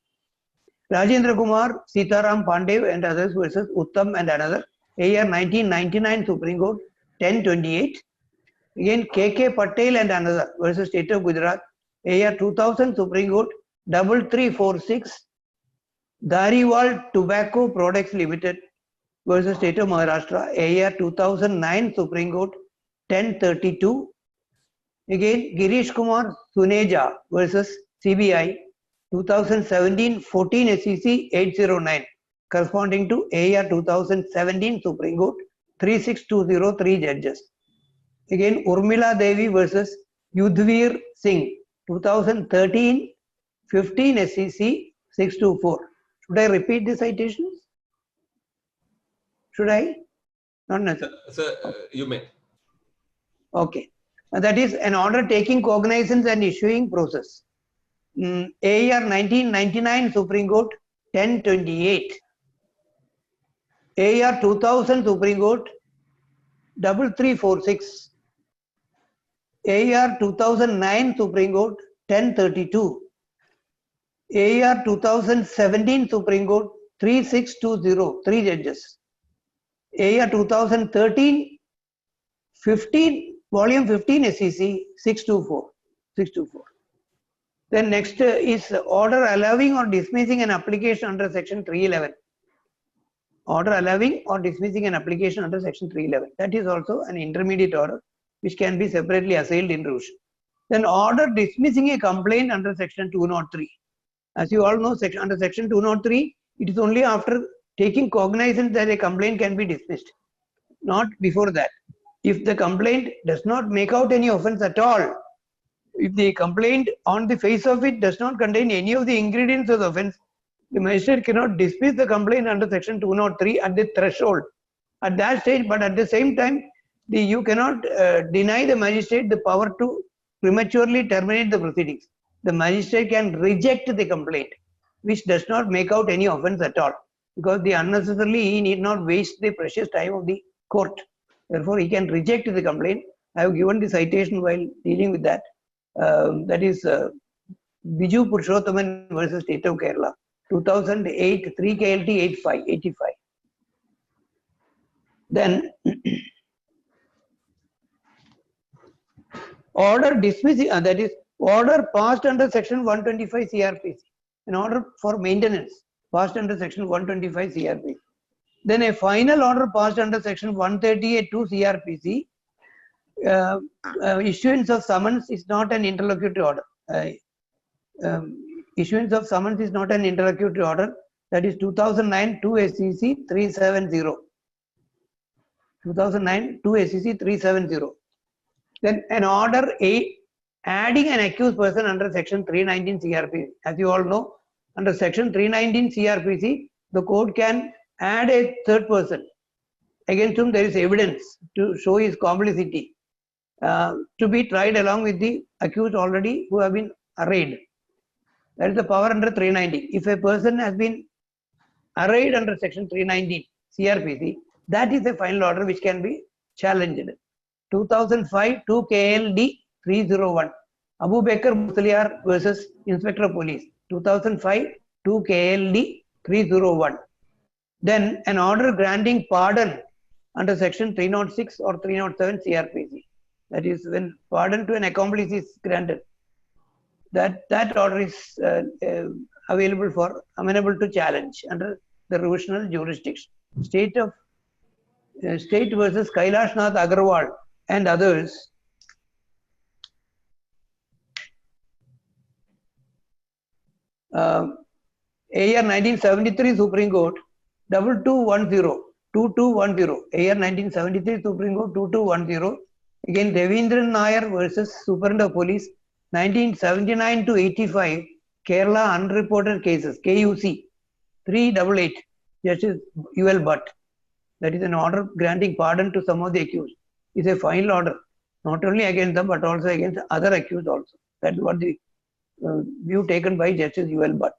Rajendra Kumar, Sitaram Pandey and others versus Uttam and another. AR 1999 Supreme Court 1028. Again, KK Patel and another versus State of Gujarat. AR 2000 Supreme Court 3346. Dhariwal Tobacco Products Limited versus State of Maharashtra. AR 2009 Supreme Court 1032. Again, Girish Kumar Suneja versus CBI 2017 14 SEC 809 corresponding to AR 2017 Supreme Court 36203 judges. Again, Urmila Devi versus Yudhvir Singh 2013 15 SEC 624. Should I repeat the citations? Should I? Not necessarily. Sir, you may. Okay. That is an order taking cognizance and issuing process. AR 1999 Supreme Court 1028. AR 2000 Supreme Court 3346. AR 2009 Supreme Court 1032. AR 2017 Supreme Court 3620, 3 judges. A year 2013, 15, volume 15 SEC 624. Then next is order allowing or dismissing an application under section 311. Order allowing or dismissing an application under section 311. That is also an intermediate order which can be separately assailed in revision. Then order dismissing a complaint under section 203. As you all know, under section 203, it is only after taking cognizance that a complaint can be dismissed, not before that. If the complaint does not make out any offense at all, if the complaint on the face of it does not contain any of the ingredients of the offense, the magistrate cannot dismiss the complaint under section 203 at the threshold. At that stage, but at the same time, you cannot deny the magistrate the power to prematurely terminate the proceedings. The magistrate can reject the complaint, which does not make out any offense at all, because unnecessarily he need not waste the precious time of the court. Therefore, he can reject the complaint. I have given the citation while dealing with that. That is Biju Purushothaman versus State of Kerala, 2008, 3 KLT 85. Then order dismissing, that is order passed under section 125 CRPC, an order for maintenance passed under section 125 CRPC. Then a final order passed under section 138 2 CRPC. Issuance of summons is not an interlocutory order. Issuance of summons is not an interlocutory order. That is 2009 2 SEC 370. 2009 2 SEC 370. Then an order adding an accused person under section 319 CRPC. As you all know, under section 319 CRPC, the court can add a third person against whom there is evidence to show his complicity, to be tried along with the accused already who have been arraigned. That is the power under 390. If a person has been arraigned under section 319 CRPC, that is a final order which can be challenged. 2005 2 KLD 301. Abu Bakr Musliar versus Inspector of Police. 2005 2 KLD 301. Then an order granting pardon under section 306 or 307 CRPC. That is when pardon to an accomplice is granted. That order is available for amenable to challenge under the revisional jurisdiction. State versus Kailash Nath Agarwal and others. AR 1973 Supreme Court 2210. AR 1973 Supreme Court 2210. Again Ravindran Nair versus Superintendent of Police 1979 to 85. Kerala Unreported Cases KUC 388. Justice UL Butt. That is an order granting pardon to some of the accused. It's a final order, not only against them but also against other accused also. That's what the view taken by Justice UL Butt.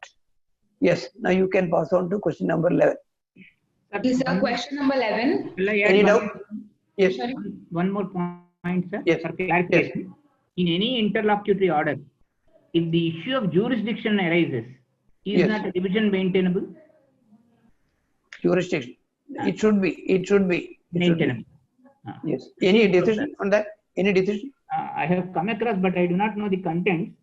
Yes, now you can pass on to question number 11. Is question number 11? Any doubt? Yes. One more point, sir. Yes. For clarification. Yes. In any interlocutory order, if the issue of jurisdiction arises, is not a division maintainable? Jurisdiction. It should be. Maintainable. Yes. Any decision on that? Any decision? I have come across, but I do not know the content.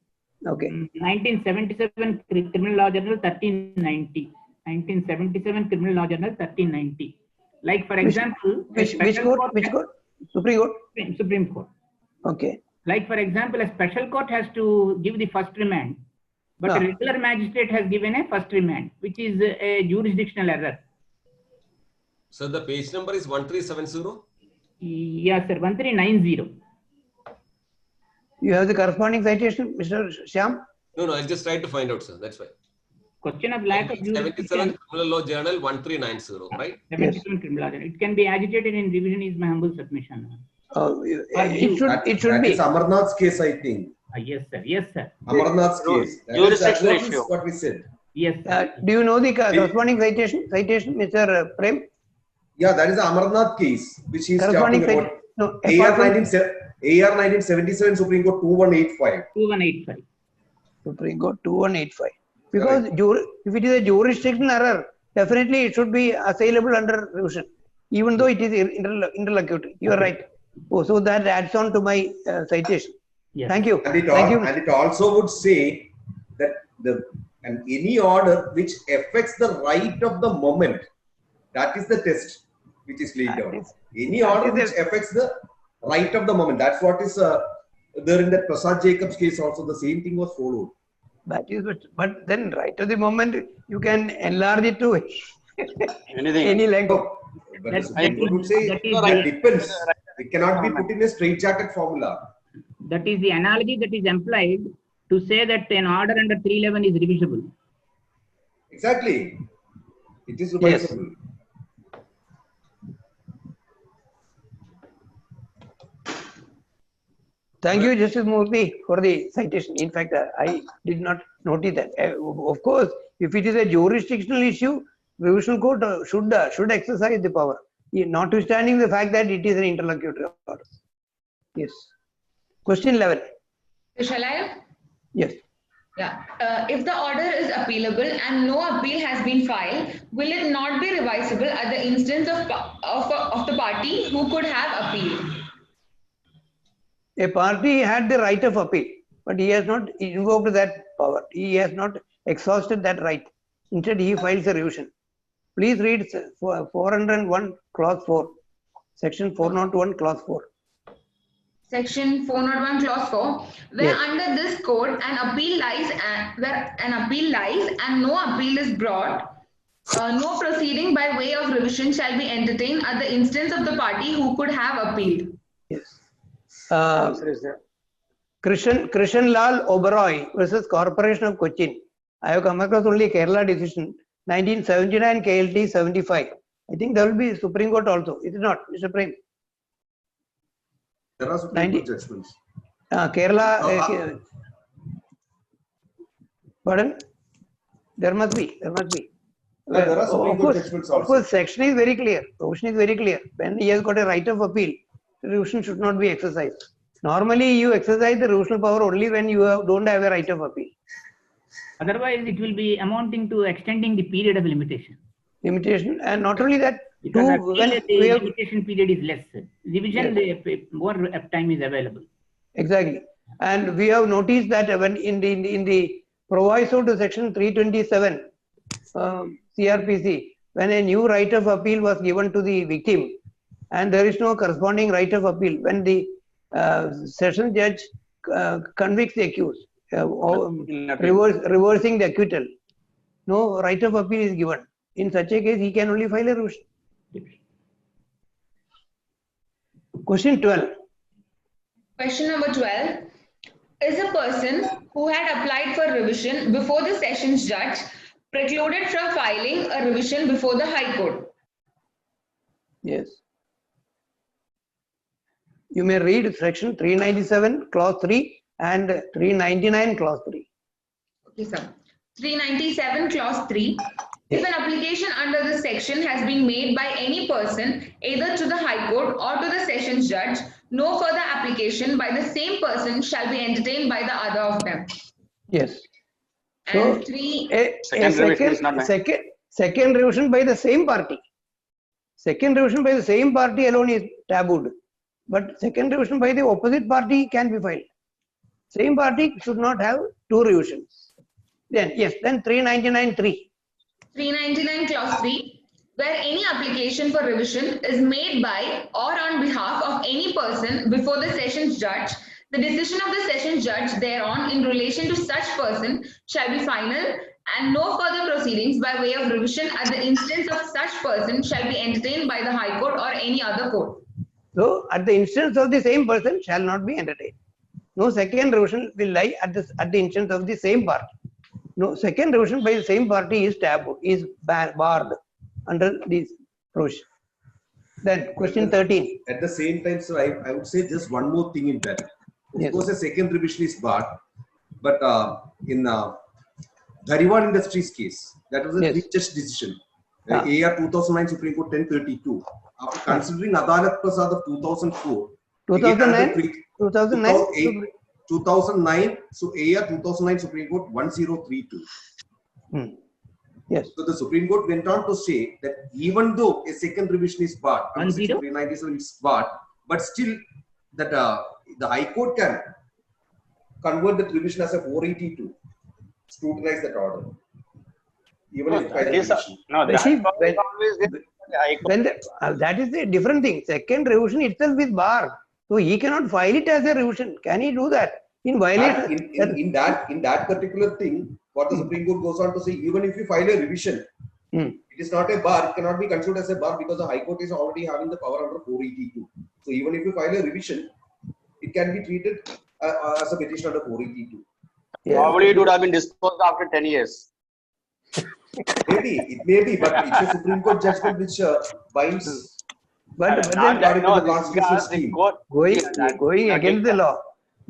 Okay. 1977 Criminal Law Journal 1390. 1977 Criminal Law Journal 1390. Like for example, which court? Which court? Supreme Court. Supreme Court. Okay. Like for example, a special court has to give the first remand, but a regular magistrate has given a first remand, which is a jurisdictional error. So the page number is 1370? Yes, sir, 1390. You have the corresponding citation, Mr. Shyam? No, I'll just try to find out, sir. That's why. Question of lack of 77 Criminal Law Journal 1390, right? 77 Criminal Law Journal. It can be agitated in revision is my humble submission. It should that be. Is Amarnath's case, I think. Yes, sir. Yes, sir. Amarnath's case. Jurisdiction issue. What we said. Yes. Do you know the corresponding citation? Citation, Mr. Prem? Yeah, that is the Amarnath case, which he is talking about. No, AR 1977 Supreme Court 2185. 2185. Supreme Court 2185. Because if it is a jurisdiction error, definitely it should be assailable under revision, even though it is interlocutory. You are right. Oh, so that adds on to my citation. Yes. Thank you. And Thank you. it also would say that any order which affects the right of the moment, that is the test which is laid down. Any order which affects the right of the moment, that's what is there in that Prasad Jacobs case also, the same thing was followed. That is, but then right of the moment you can enlarge it to Anything. any length. No, but the Supreme Court would say that depends. It cannot be put in a straitjacket formula. That is the analogy that is implied to say that an order under 311 is revisable. Exactly. It is revisable. Yes. Thank you, Justice Murthy, for the citation. In fact, I did not notice that. Of course, if it is a jurisdictional issue, revisional court should exercise the power, notwithstanding the fact that it is an interlocutory order. Yes. Question 11. Shall I? Yes. Yeah. If the order is appealable and no appeal has been filed, will it not be revisable at the instance of the party who could have appealed? A party had the right of appeal, but he has not invoked that power. He has not exhausted that right. Instead, he files a revision. Please read 401 clause 4, section 401 clause 4. Section 401 clause 4, where Yes. under this code an appeal lies and no appeal is brought, no proceeding by way of revision shall be entertained at the instance of the party who could have appealed. Yes. Krishan Lal Oberoi versus Corporation of Cochin. I have come across only Kerala decision 1979 KLT 75. I think there will be Supreme Court also. Is it not, Mr. Prem? There are Supreme Court judgments. Kerala. Pardon? There must be. There must be. There are Supreme Court judgments also. Of course, section is very clear. Provision is very clear. When he has got a right of appeal, the revision should not be exercised. Normally, you exercise the revisional power only when you don't have a right of appeal. Otherwise, it will be amounting to extending the period of limitation. Limitation, and not only that, because the limitation period is less. Revision, yes, the more time is available. Exactly, and we have noticed that when in the proviso to section 327 CRPC, when a new right of appeal was given to the victim, and there is no corresponding right of appeal, when the session judge convicts the accused, reversing the acquittal, no right of appeal is given. In such a case, he can only file a revision. Question 12. Question number 12. Is a person who had applied for revision before the sessions judge precluded from filing a revision before the High Court? Yes. You may read section 397 clause 3 and 399 clause 3. Okay, sir. 397 clause 3. If an application under this section has been made by any person, either to the High Court or to the Sessions Judge, no further application by the same person shall be entertained by the other of them. Yes. And so, second revision by the same party. Second revision by the same party alone is tabooed. But second revision by the opposite party can be filed. Same party should not have two revisions. Then, yes, then 399(3). 399 clause 3, where any application for revision is made by or on behalf of any person before the sessions judge, the decision of the sessions judge thereon in relation to such person shall be final, and no further proceedings by way of revision at the instance of such person shall be entertained by the High Court or any other court. So, at the instance of the same person shall not be entertained. No second revision will lie at the instance of the same party. No, second revision by the same party is taboo, is barred under this provision. Then question 13. At the same time, so I would say just one more thing in that. Of course, a second revision is barred, but in Dhariwal Industries case, that was a three-judge decision. AR 2009 Supreme Court 1032. After considering Adalat Prasad of 2004, 2009, so AR 2009 Supreme Court 1032. Yes. So the Supreme Court went on to say that even though a second revision is barred, under Section 397 is barred, but still that the High Court can convert that revision as a 482, scrutinize that order. Even if by the revision. That is a different thing. Second revision itself is barred. So he cannot file it as a revision. Can he do that? In violation. In that particular thing, what the Supreme Court goes on to say, even if you file a revision, it is not a bar, it cannot be considered as a bar because the High Court is already having the power under 482. So even if you file a revision, it can be treated as a petition under 482. Yeah. Probably it would have been disposed after 10 years. It may be, but it's a Supreme Court judgment which binds. But going against the law.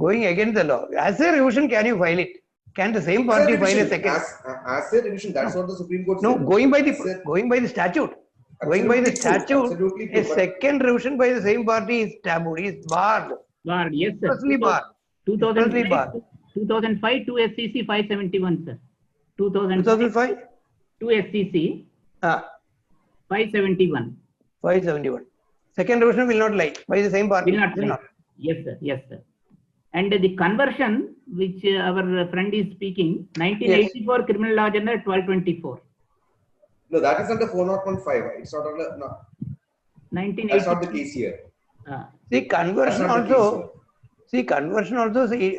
Going against the law. As a revision, can you file it? Can the same party file a second? As a revision, that's what the Supreme Court said. No, going by the statute. Going by the statute, a second revision by the same party is taboo, is barred. Barred, yes, sir. Totally barred. 2005, 2 SCC 571, sir. 2005? 2 SCC 571. 571. Second revision will not lie by the same party. Will not. Yes, sir. Yes, sir. And the conversion, which our friend is speaking, 1984 Criminal Law Journal 1224. No, that is under 4015. It's not under. No. 1984. That's not the case here. See, conversion also. See, conversion also. See,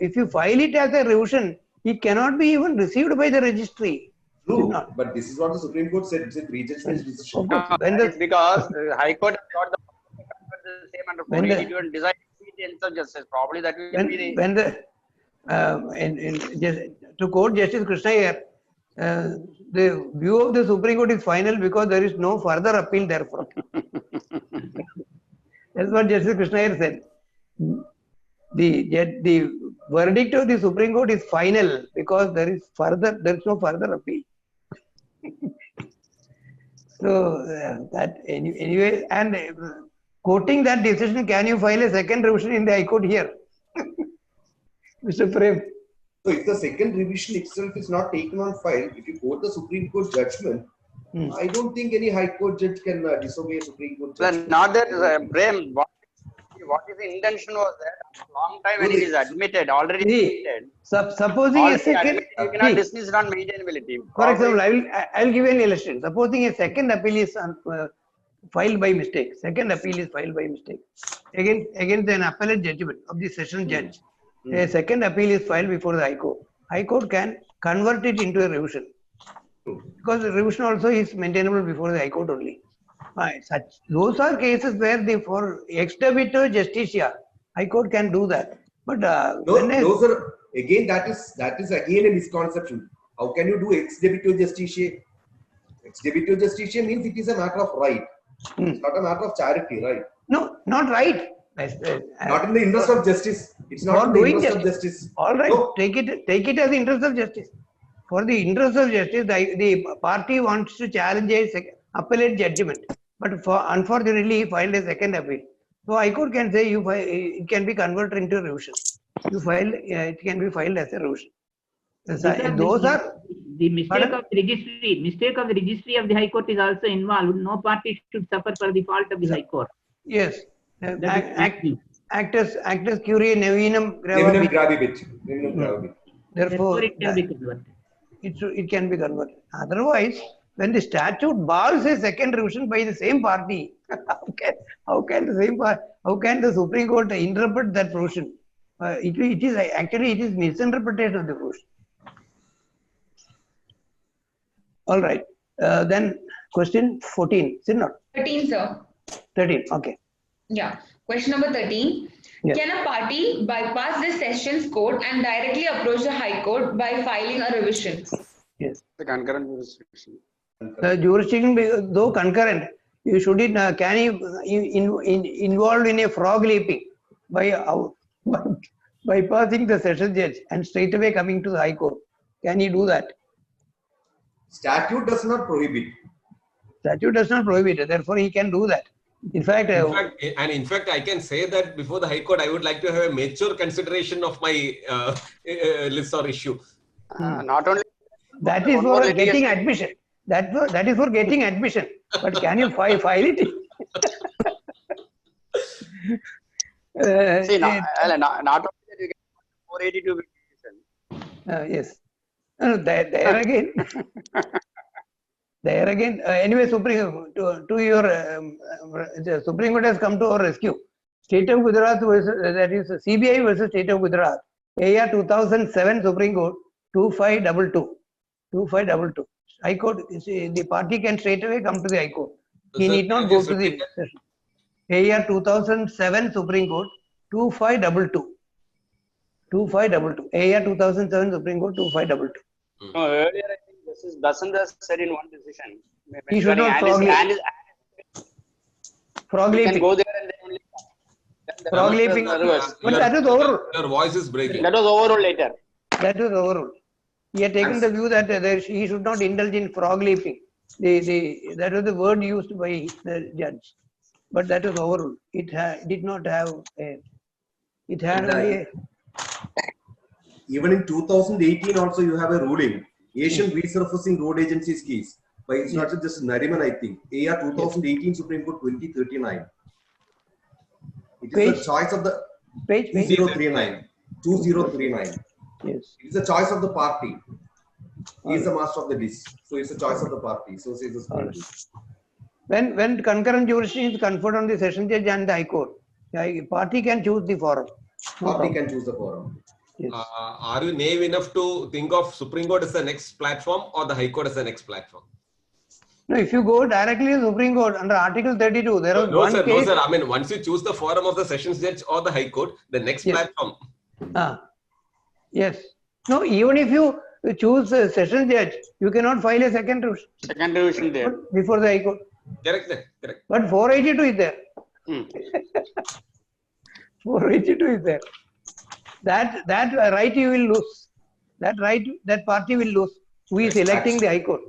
if you file it as a revision, it cannot be even received by the registry. True, but this is what the Supreme Court said. It's a three-judge decision. Because High Court has got the same under 482 and decided of justice. Probably that will be to quote Justice Krishna here, the view of the Supreme Court is final because there is no further appeal therefore. That's what Justice Krishna here said. The verdict of the Supreme Court is final because there is no further appeal. So that anyway, and quoting that decision, can you file a second revision in the High Court here? Mr. Prem. So if the second revision itself is not taken on file, if you quote the Supreme Court judgment, I don't think any High Court judge can disobey a Supreme Court judgment. Not that, Prem, what is the intention was that long time when it is admitted, already admitted. Supposing a second, you cannot dismiss it on maintainability. For example, I will give you an illustration. Supposing a second appeal is filed by mistake. Second appeal is filed by mistake against an appellate judgment of the session judge. A second appeal is filed before the High Court. High Court can convert it into a revision because the revision also is maintainable before the High Court only. Those are cases where for ex debito justitia, High Court can do that. But those are again that is again a misconception. How can you do ex debito justitia? Ex debito justitia means it is a matter of right. It's not a matter of charity, right? No, not right. Not in the interest of justice. It's not in the interest of justice. All right, no. Take it as the interest of justice. For the interest of justice, the party wants to challenge a appellate judgment, but unfortunately, he filed a second appeal. So High Court can say it can be converted into a revision. It can be filed as a revision. Those are the mistake of the registry. Mistake of the registry of the High Court is also involved. No party should suffer for the fault of the High Court. Yes. Actus curiae nevinam gravabit. Therefore, it can be converted. It can be converted. Otherwise, when the statute bars a second revision by the same party, how can the Supreme Court interpret that provision? It is misinterpretation of the provision. All right. Then question 14. Is it not? 13, sir. 13. Okay. Yeah. Question number 13. Yes. Can a party bypass the sessions court and directly approach the High Court by filing a revision? Yes. The concurrent jurisdiction. Jurisdiction, though concurrent, you should can you involved in a frog leaping by bypassing the session judge and straight away coming to the High Court. Can he do that? Statute does not prohibit. Statute does not prohibit it. Therefore, he can do that. In fact, I can say that before the High Court, I would like to have a mature consideration of my list or issue. Not only That is for getting admission. That is for getting admission. But can you file it? See, not only that you get 482 petition. Yes. There again. There again. Anyway, Supreme the Supreme Court has come to our rescue. State of Gujarat versus, that is CBI versus State of Gujarat. AR 2007 Supreme Court 2522. 2522. High Court, the party can straight away come to the High Court. He need not go to the session. AR 2007 Supreme Court 2522. 2522. AR 2007 Supreme Court 2522. No, earlier I think this is Basanta said in one decision. He should not frog leap. Frog leaping. Can go there and then only frog leaping. But that was overruled. Your voice is breaking. That was overruled later. That was overruled. He had taken the view that he should not indulge in frog leaping. That was the word used by the judge. But that was overruled. It did not have a. It had a. Even in 2018 also you have a ruling. Asian Resurfacing Road Agency's case. But it's not just Nariman, I think. AR 2018 Supreme Court 2039. It is the choice of the 2039. 2039. Yes. It is the choice of the party. He is the master of the disk. So it's the choice of the party. So says the Supreme Court. When concurrent jurisdiction is conferred on the session judge and the High Court, the party can choose the forum. Party can choose the forum. Yes. Are you naive enough to think of Supreme Court as the next platform or the High Court as the next platform? No, if you go directly to Supreme Court under Article 32, there is one case. No, sir. I mean, once you choose the forum of the Sessions Judge or the High Court, the next platform. Yes. No, even if you choose a Sessions Judge, you cannot file a second revision. Second revision there. Before the High Court. Correct. But 482 is there. 482 is there. That right you will lose. That party will lose. Who is electing the High Court?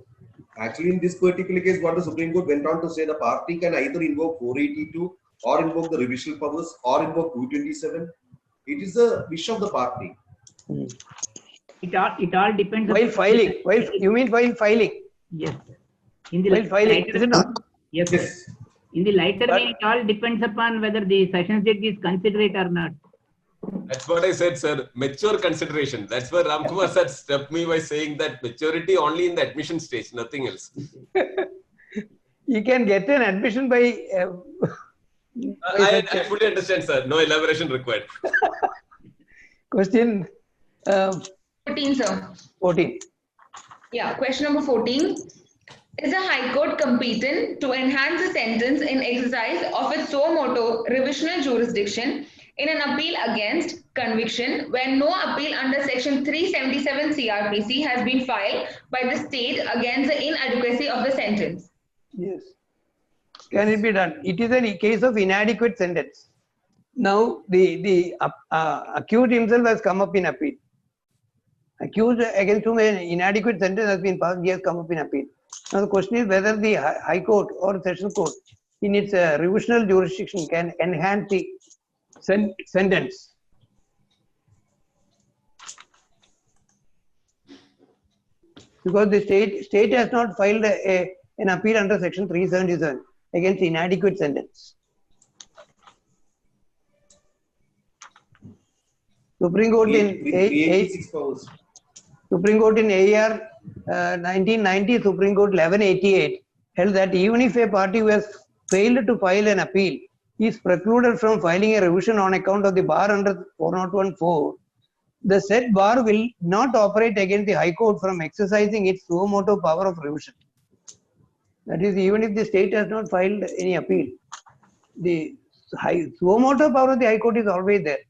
Actually, in this particular case, what the Supreme Court went on to say, the party can either invoke 482 or invoke the revisional powers or invoke 227. It is the wish of the party. It all depends. While filing. You mean while filing? Yes. In the while filing, lighter, is it not? Yes. In the lighter way, it all depends upon whether the Sessions Judge is considerate or not. That's what I said, sir. Mature consideration. That's where Ramkumar sir stepped me by saying that maturity only in the admission stage, nothing else. You can get an admission by. I fully understand, sir. No elaboration required. Question 14, sir. 14. Yeah, question number 14. Is the High Court competent to enhance the sentence in exercise of its suo motu revisional jurisdiction in an appeal against conviction when no appeal under section 377 CRPC has been filed by the state against the inadequacy of the sentence? Yes. Can it be done? It is a case of inadequate sentence. Now the accused himself has come up in appeal. Accused against whom an inadequate sentence has been passed, he has come up in appeal. Now the question is whether the High Court or Sessions Court in its revisional jurisdiction can enhance the sentence. Because the state has not filed an appeal under section 377 against inadequate sentence. Supreme Court Supreme Court in AR 1990, Supreme Court 1188 held that even if a party who has failed to file an appeal is precluded from filing a revision on account of the bar under 401(4), the said bar will not operate against the High Court from exercising its suo motu power of revision. That is, even if the state has not filed any appeal, the suo motu power of the High Court is always there.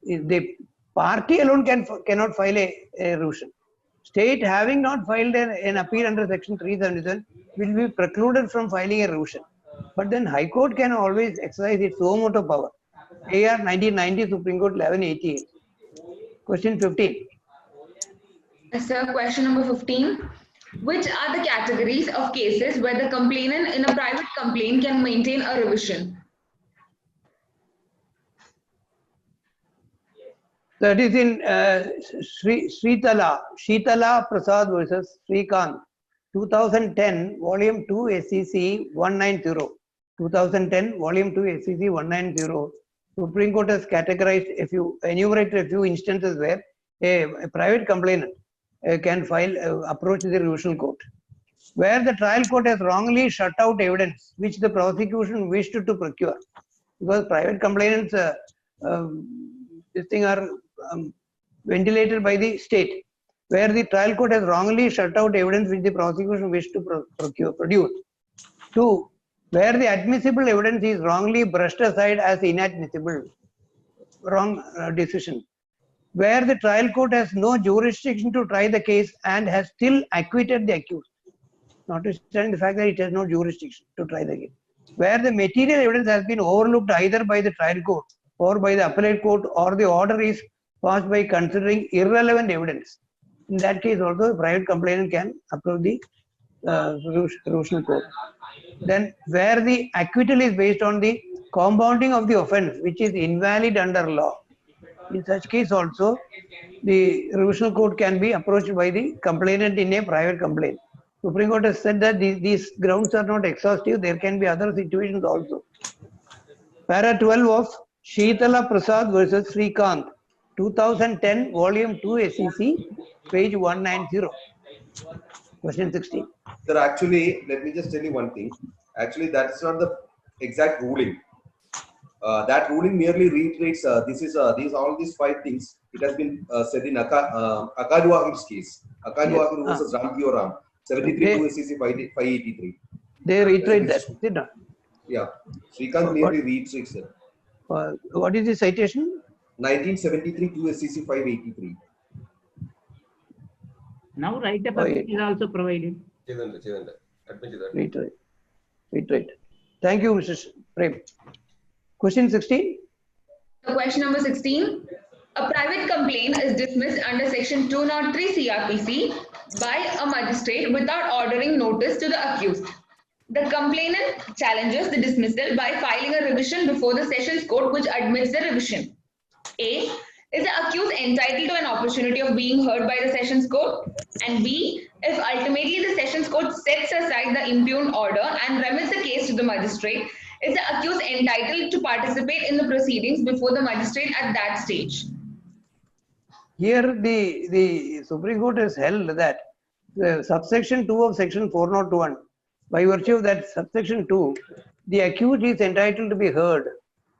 The party alone cannot file a revision. State having not filed an appeal under section 377 will be precluded from filing a revision. But then High Court can always exercise its suo motu power. AR 1990, Supreme Court 1188. Question 15. Yes, sir. Question number 15. Which are the categories of cases where the complainant in a private complaint can maintain a revision? That is in Shitala Prasad versus Srikant, 2010, Volume 2, SEC 190. 2010, Volume 2, SEC 190. Supreme Court has categorized enumerated a few instances where a private complainant can approach the revisional court, where the trial court has wrongly shut out evidence which the prosecution wished to procure, because private complainants this thing are ventilated by the state, where the trial court has wrongly shut out evidence which the prosecution wished to produce. 2, where the admissible evidence is wrongly brushed aside as inadmissible, wrong decision, where the trial court has no jurisdiction to try the case and has still acquitted the accused, notwithstanding the fact that it has no jurisdiction to try the case, where the material evidence has been overlooked either by the trial court or by the appellate court, or the order is passed by considering irrelevant evidence. In that case also, the private complainant can approach the revisional court. Then where the acquittal is based on the compounding of the offence which is invalid under law, in such case also the revisional court can be approached by the complainant in a private complaint. Supreme Court has said that these grounds are not exhaustive. There can be other situations also. Para 12 of Shitala Prasad versus Srikant, 2010, Volume 2, SEC, page 190. Question 16. Sir, actually, let me just tell you one thing. Actually, that's not the exact ruling. That ruling merely reiterates all these 5 things. It has been said in Akaduahir's case. Akaduahir versus Ramgioram, 73 SEC 583. They reiterate that, did not? Yeah. Srikant merely reiterates it. What is the citation? 1973 2 SEC 583. Now write-up is also provided. Reiterate. Thank you, Mr. Prem. Question 16. Question number 16. A private complaint is dismissed under section 203 CRPC by a magistrate without ordering notice to the accused. The complainant challenges the dismissal by filing a revision before the sessions court which admits the revision. A. Is the accused entitled to an opportunity of being heard by the sessions court? And B. If ultimately the sessions court sets aside the impugned order and remits the case to the magistrate, is the accused entitled to participate in the proceedings before the magistrate at that stage? Here the Supreme Court has held that the subsection 2 of section 401, by virtue of that subsection 2, the accused is entitled to be heard,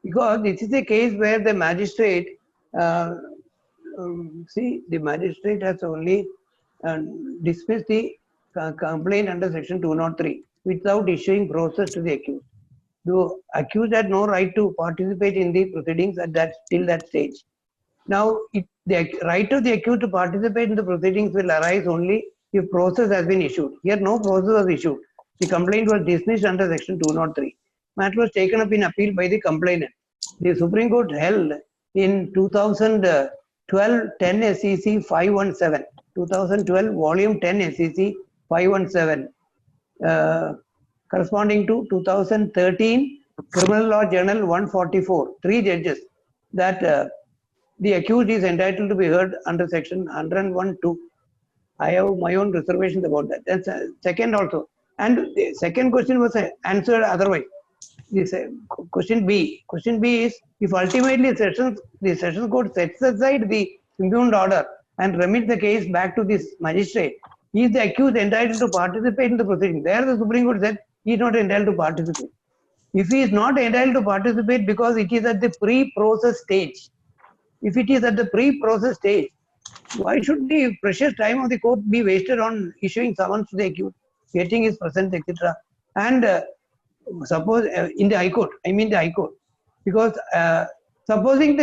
because this is a case where the magistrate, the magistrate has only dismissed the complaint under section 203 without issuing process to the accused. The accused had no right to participate in the proceedings at till that stage. Now, the right of the accused to participate in the proceedings will arise only if process has been issued. Here, no process was issued. The complaint was dismissed under section 203. Matter was taken up in appeal by the complainant. The Supreme Court held in 2012 10 SEC 517, 2012 volume 10 SEC 517, corresponding to 2013 Criminal Law Journal 144, 3 judges, that the accused is entitled to be heard under section 101(2). I have my own reservations about that. That's second also. And the second question was answered otherwise. This question B. Question B is, if ultimately the sessions court sets aside the impugned order and remits the case back to this magistrate, is the accused entitled to participate in the proceeding? There the Supreme Court said he is not entitled to participate. If he is not entitled to participate because it is at the pre-process stage, if it is at the pre-process stage, why should the precious time of the court be wasted on issuing summons to the accused, getting his presence, etc.? And suppose in the High Court, because supposing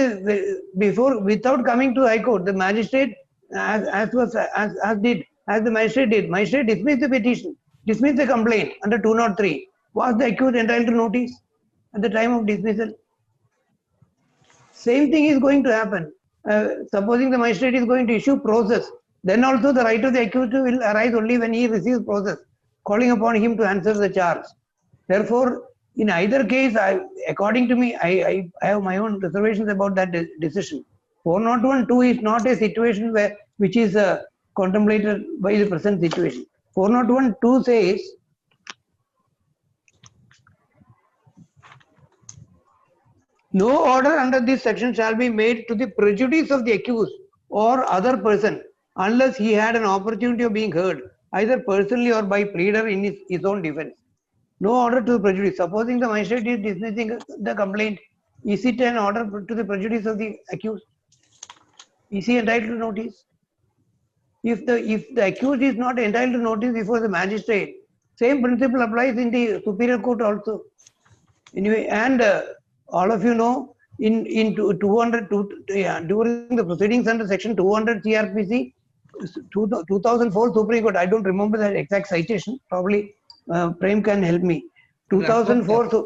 without coming to the High Court, the magistrate, as the magistrate dismissed the petition, dismissed the complaint under 203. Was the accused entitled to notice at the time of dismissal? Same thing is going to happen. Supposing the magistrate is going to issue process, then also the right of the accused will arise only when he receives process, calling upon him to answer the charge. Therefore, in either case, according to me, I have my own reservations about that decision. 401(2) is not a situation which is contemplated by the present situation. 401(2) says, no order under this section shall be made to the prejudice of the accused or other person unless he had an opportunity of being heard, either personally or by pleader in his own defense. No order to the prejudice. Supposing the magistrate is dismissing the complaint, is it an order to the prejudice of the accused? Is he entitled to notice? If the accused is not entitled to notice before the magistrate, same principle applies in the superior court also. Anyway, and all of you know, in 200 during the proceedings under section 200 CRPC, 2004 Supreme Court, I don't remember the exact citation, probably Prem can help me. 2004.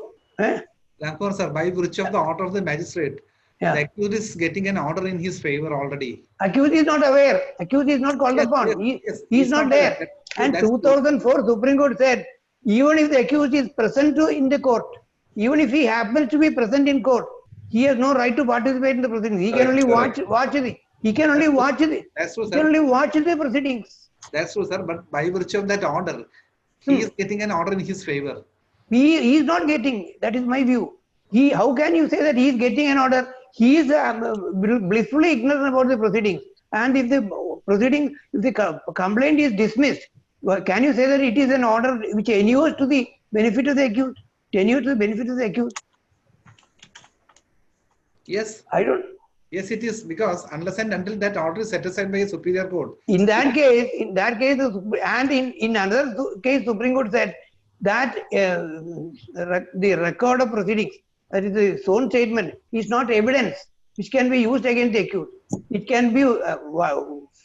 Therefore, sir, by virtue of the order of the magistrate, the accused is getting an order in his favor already. Accused is not aware. Accused is not called upon. He is not there. And 2004 Supreme Court said, even if the accused is present in the court, even if he happens to be present in court, he has no right to participate in the proceedings. He can only watch the. He can only watch the. That's true, he sir. can only watch the proceedings. That's true, sir. But by virtue of that order, he is getting an order in his favor. He is not getting. That is my view. How can you say that he is getting an order? He is blissfully ignorant about the proceedings. And if the complaint is dismissed, can you say that it is an order which inures to the benefit of the accused? Tenure to the benefit of the accused? Yes. I don't. Yes, it is, because unless and until that order is set aside by a superior court. In that case, and in another case, Supreme Court said that the record of proceedings, that is the sworn statement, is not evidence which can be used against the accused. It can be,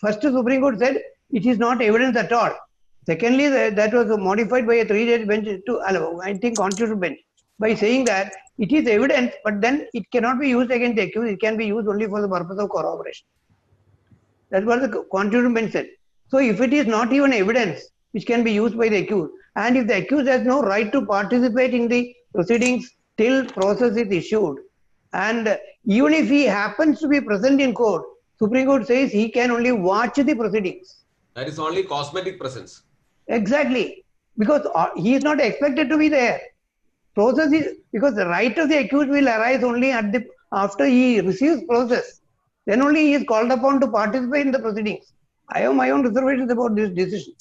first Supreme Court said it is not evidence at all. Secondly, that was modified by a 3-judge bench to, I think, constitutional bench, by saying that it is evidence, but then it cannot be used against the accused. It can be used only for the purpose of corroboration. That's what the constitutional bench said. So if it is not even evidence which can be used by the accused, and if the accused has no right to participate in the proceedings till process is issued, and even if he happens to be present in court, Supreme Court says he can only watch the proceedings. That is only cosmetic presence. Exactly, because he is not expected to be there. Process is, because the right of the accused will arise only after he receives process. Then only he is called upon to participate in the proceedings. I have my own reservations about this decision.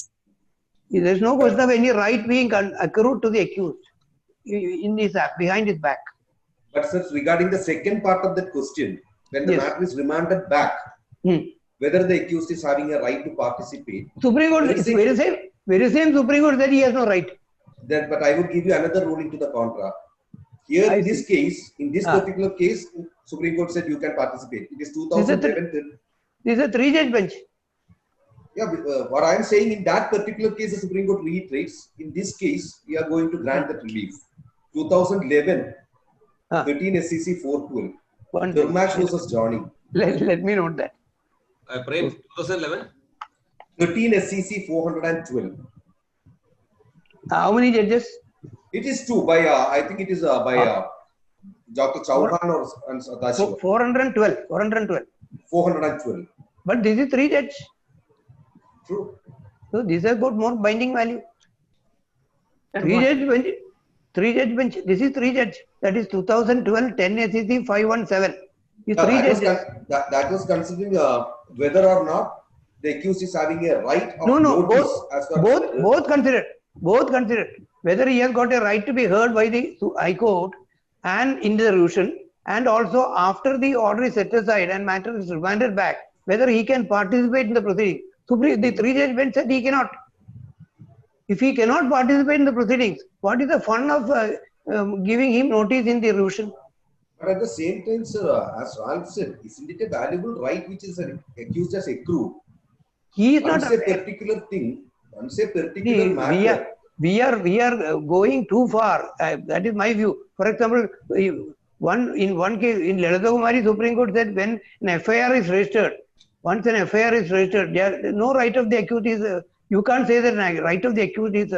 There is no question of any right being accrued to the accused in his behind his back. But sir, regarding the second part of that question, when the matter is remanded back, whether the accused is having a right to participate. Supreme Court, very same Supreme Court said he has no right. That, but I would give you another ruling to the contra. Here, in this case, in this particular case, Supreme Court said you can participate. It is 2011. This is a 3-judge bench. Yeah, what I am saying, in that particular case, the Supreme Court reiterates. In this case, we are going to grant that relief. 2011, 13 SCC 412. Durmash versus Johnny. Let me note that. Prem, 2011. 13 SCC 412. How many judges? It is 2 by, I think it is by Dr. Chauhan or Sadashiva. 412. 412. 412. But this is 3-judge. True. So this has got more binding value. 3-judge bench. 3-judge bench. This is 3-judge. That is 2012 10 SCC 517. That was considering whether or not the accused is having a right of notice. Both considered. Both considered. Whether he has got a right to be heard by the High Court and in the resolution, and also after the order is set aside and matter is remanded back, whether he can participate in the proceeding. The 3-judge bench said he cannot. If he cannot participate in the proceedings, what is the fun of giving him notice in the resolution? But at the same time, sir, as Ralph said, isn't it a valuable right which is accused as accrued? He is not a particular thing. Once a particular matter. We are going too far. That is my view. For example, in one case, in Lalita Kumari, Supreme Court said when an FIR is registered, once an FIR is registered, there no right of the accused is. You can't say that right of the accused is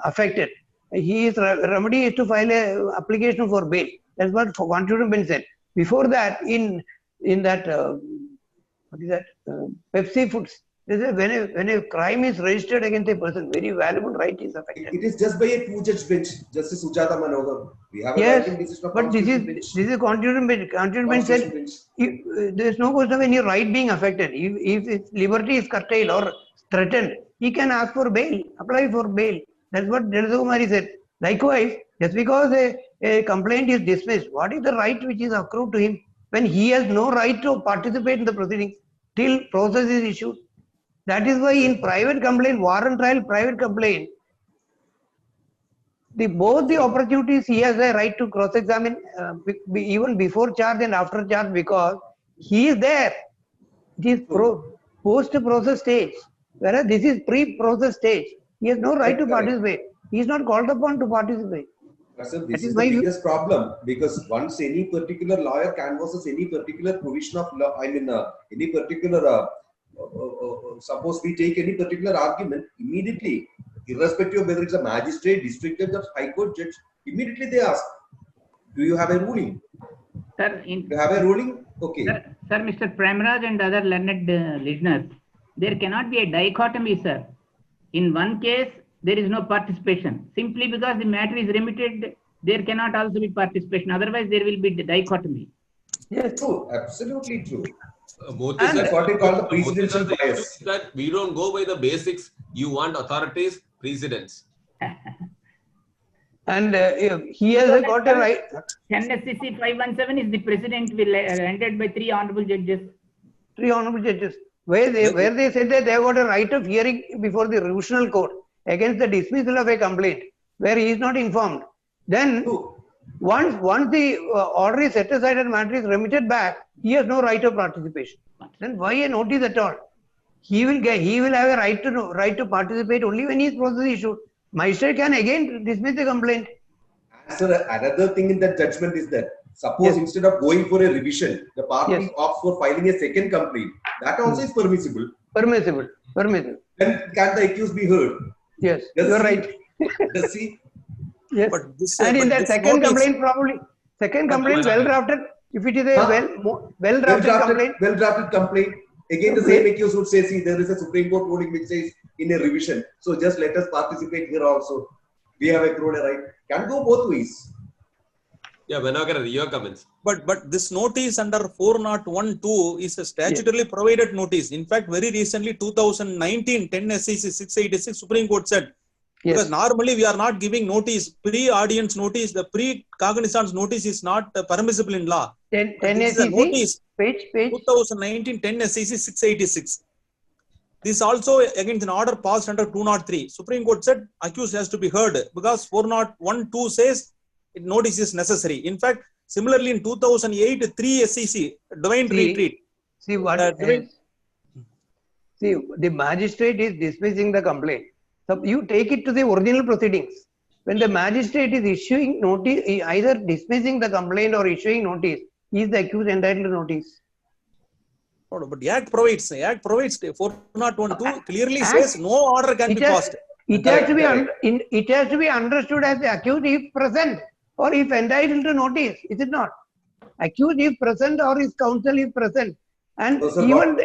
affected. His remedy is to file an application for bail. That's what constitutional bench said. Before that, in in that, what is that, Pepsi Foods. They say when a crime is registered against a person, very valuable right is affected. It is just by a two-judge bench, Justice Sujata Manohar. We have a Yes, binding decision of but this Constitutional is constitutional bench. Constitutional bench said there is no question of any right being affected. If liberty is curtailed or threatened, he can ask for bail, apply for bail. That's what Jalsa Kumari said. Likewise, just because a complaint is dismissed, what is the right which is accrued to him when he has no right to participate in the proceedings till process is issued? That is why in private complaint, warrant trial, private complaint, both the opportunities he has a right to cross-examine even before charge and after charge, because he is there. It is post-process stage, whereas this is pre-process stage. He has no right to participate. He is not called upon to participate. Sir, this is the biggest problem, because once any particular lawyer canvasses any particular provision of law, any particular, suppose we take any particular argument, immediately, irrespective of whether it's a magistrate, district judge, or high court judge, immediately they ask, do you have a ruling? Sir, do you have a ruling? Okay. Sir, Mr. Premraj and other learned listeners, there cannot be a dichotomy, sir. In one case, there is no participation. Simply because the matter is remitted, there cannot also be participation. Otherwise, there will be the dichotomy. Yes, true. Absolutely true. That's what we call the presidential bias. That we don't go by the basics. You want authorities, precedents. And he has got a right. 10 SCC 517 is the president will rendered by 3 honorable judges. 3 honorable judges. Where they said that they have got a right of hearing before the revisional court against the dismissal of a complaint where he is not informed. Then once the order is set aside and matter is remitted back, he has no right of participation. Then why a notice at all? He will have a right to participate only when his process is issued. Magistrate can again dismiss the complaint. Sir, another thing in that judgment is that suppose instead of going for a revision, the party opts for filing a second complaint. That also is permissible. Permissible. Then can the accused be heard? Yes, you are right. Does he? Yes. But this, and in that second complaint, well drafted. If it is a well drafted complaint. Again, the same accused would say, see, there is a Supreme Court ruling which says in a revision. So just let us participate here also. We have accrued a right. Can go both ways. Yeah, Manohar, your comments. But this notice under 401(2) is a statutorily provided notice. In fact, very recently, 2019, 10 SEC 686, Supreme Court said, because normally we are not giving notice, pre-audience notice, the pre-cognizance notice is not permissible in law. 10 SEC, notice, page. 2019, 10 SEC 686. This also against an order passed under 203. Supreme Court said accused has to be heard because 401(2) says notice is necessary. In fact, similarly in 2008, 3 SEC, divine retreat. See what? See, the magistrate is dismissing the complaint. So you take it to the original proceedings. When the magistrate is issuing notice, either dismissing the complaint or issuing notice, is the accused entitled to notice? But the Act provides 401(2) clearly says no order can be passed. It has to be understood as the accused if present or if entitled to notice. Is it not? Accused if present or his counsel is present. And even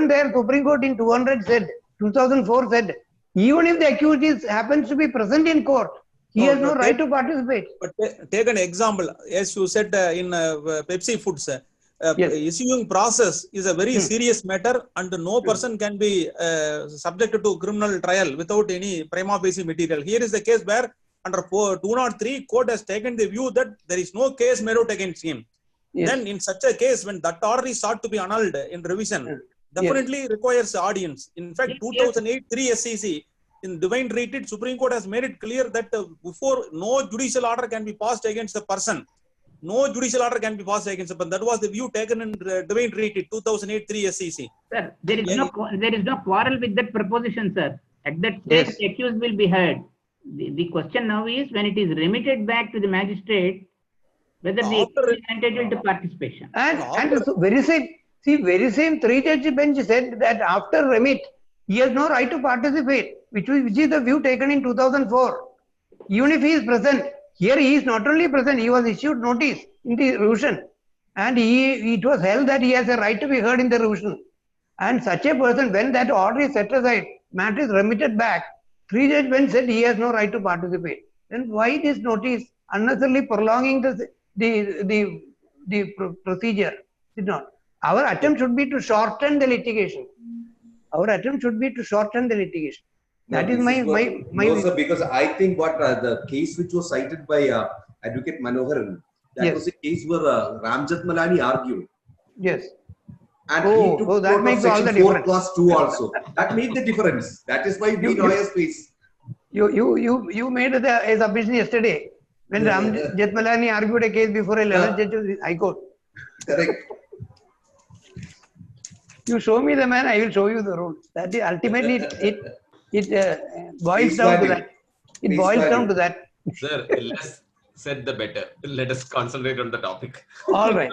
there Supreme Court in 2004 said, even if the accused happens to be present in court, he has no right to participate. But take an example, as you said in Pepsi Foods, issuing process is a very serious matter and no person can be subjected to criminal trial without any prima facie material. Here is the case where under 203, court has taken the view that there is no case made out against him. Then in such a case, when that order is sought to be annulled in revision, definitely requires audience. In fact, 2008, 3 SEC, in divine retreat, Supreme Court has made it clear that before no judicial order can be passed against the person, no judicial order can be passed against the person. That was the view taken in divine retreat, 2008, 3 SEC. Sir, there is no quarrel with that proposition, sir. At that stage, the accused will be heard. The question now is when it is remitted back to the magistrate, whether the accused is entitled to participation. And so very same three-judge bench said that after remit, he has no right to participate, which is the view taken in 2004. Even if he is present, here he is not only present, he was issued notice in the revision. and it was held that he has a right to be heard in the revision. And such a person, when that order is set aside, matter is remitted back, 3-judge bench said he has no right to participate. Then why this notice unnecessarily prolonging the procedure? Did not. Our attempt should be to shorten the litigation. Our attempt should be to shorten the litigation. That is my no, sir, because I think what the case which was cited by Advocate Manoharan, that was a case where Ramjat Malani argued. Yes. And he took that makes all the difference. 4+2 also. That made the difference. That is why we lawyers face. You made a submission yesterday when Ramjat Malani argued a case before a 11th judge of the High Court. Correct. You show me the man, I will show you the rule. That is ultimately it boils down to that. It boils down to that. Sir, less said the better. Let us concentrate on the topic. All right.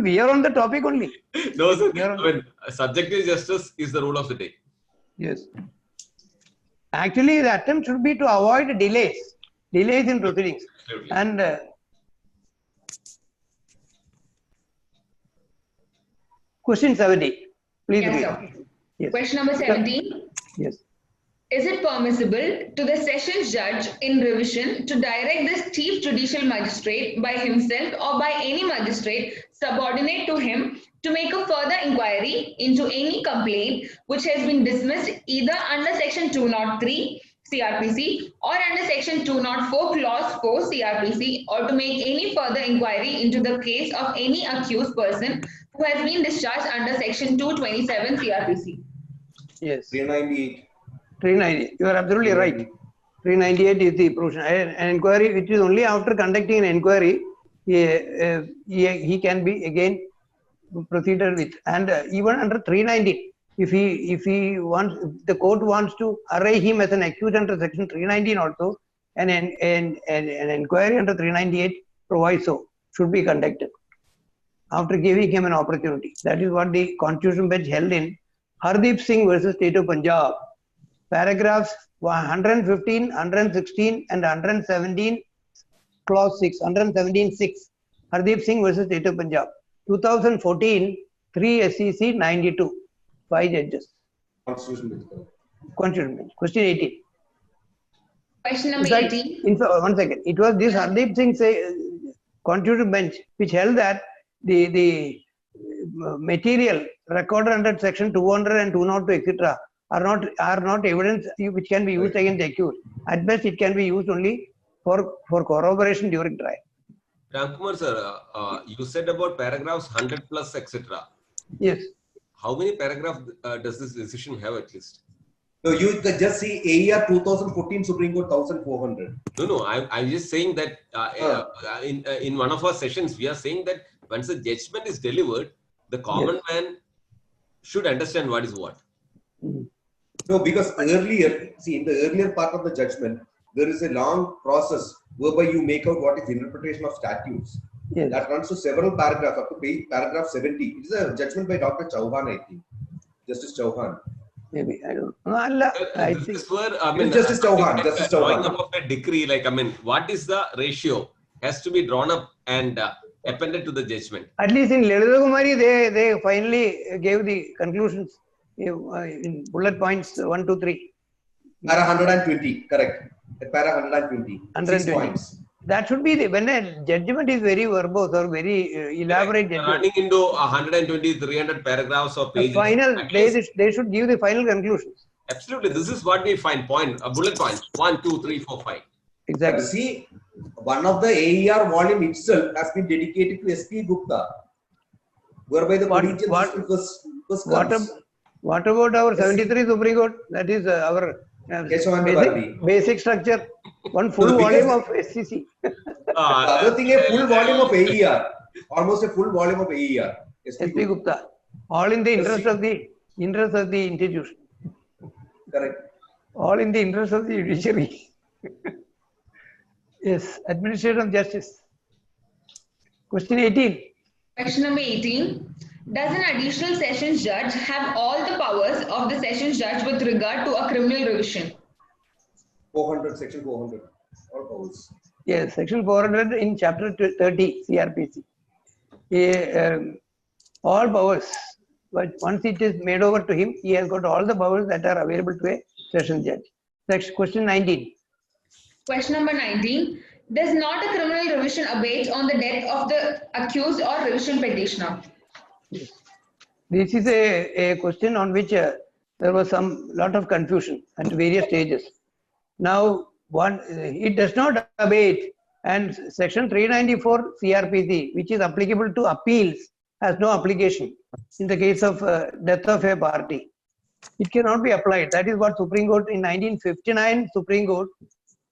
We are on the topic only. No, sir. I mean, subjective justice is the rule of the day. Yes. Actually, the attempt should be to avoid delays in proceedings. Absolutely. And question 70. Please read. Yes. Question number 17. Yes. Is it permissible to the sessions judge in revision to direct the chief judicial magistrate by himself or by any magistrate subordinate to him to make a further inquiry into any complaint which has been dismissed either under section 203 CRPC or under section 204 clause 4 CRPC, or to make any further inquiry into the case of any accused person who has been discharged under section 227 CRPC? Yes. 398. 398. You are absolutely right. 398 is the provision. An inquiry which is only after conducting an inquiry, he can be again proceeded with. And even under 390, if the court wants to array him as an accused under section 319 also, an inquiry under 398 proviso should be conducted after giving him an opportunity. That is what the Constitution bench held in Hardeep Singh versus State of Punjab. Paragraphs 115, 116 and 117 clause 6, 117.6. Hardeep Singh versus State of Punjab. 2014, 3 SEC 92. 5 judges. Constitution bench. Question 18. Question number 18. One second. It was this Hardeep Singh Constitution bench which held that the material recorded under section 200 and 202 etc. are not evidence which can be used against the accused. At best, it can be used only for corroboration during trial. Ramkumar sir, you said about paragraphs 100 plus etc. Yes. How many paragraphs does this decision have at least? No, you just see AR 2014 Supreme Court 1400. No, I'm just saying that in one of our sessions, we are saying that once a judgment is delivered, the common man should understand what is what. No, because earlier, see, in the earlier part of the judgment, there is a long process whereby you make out what is the interpretation of statutes. Yes. That runs to several paragraphs, up to paragraph 70. It is a judgment by Dr. Chauhan, I think. Justice Chauhan. Maybe, I don't know. I think. Justice Chauhan. Justice Drawing Chauhan. up of a decree, what is the ratio has to be drawn up and appended to the judgment. At least in Lalita Kumari, they finally gave the conclusions in bullet points 1, 2, 3. Para 120, correct. Para 120. 120. Points. That should be when a judgment is very verbose or very elaborate. Running into 120, 300 paragraphs or pages. Final, they should give the final conclusions. Absolutely. This is what we find. Bullet points. 1, 2, 3, 4, 5. Exactly. See, one of the AER volume itself has been dedicated to SP Gupta, whereby the collegial was what about our 73 Supreme Court? That is our basic structure. One full volume of SCC. The other thing, a full volume of AER. Almost a full volume of AER. SP Gupta. All in the interest of the institution. Correct. All in the interest of the judiciary. Yes, administration of justice. Question 18. Question number 18. Does an additional sessions judge have all the powers of the sessions judge with regard to a criminal revision? 400, section 400. All powers. Yes, section 400 in chapter 30 CRPC. all powers. But once it is made over to him, he has got all the powers that are available to a session judge. Next, question 19. Question number 19. Does not a criminal revision abate on the death of the accused or revision petitioner? Yes. This is a question on which there was some lot of confusion at various stages. Now, it does not abate, and section 394 CRPC, which is applicable to appeals, has no application in the case of death of a party. It cannot be applied. That is what Supreme Court in 1959, Supreme Court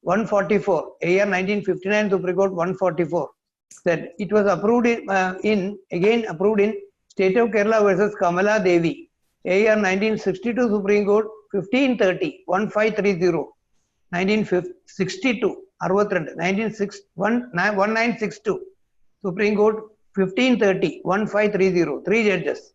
144, AR 1959, Supreme Court 144 said. It was approved again approved in State of Kerala versus Kamala Devi, AR 1962, Supreme Court 1530, 1530, 1962, 1962, Supreme Court 1530, 1530, 3 judges.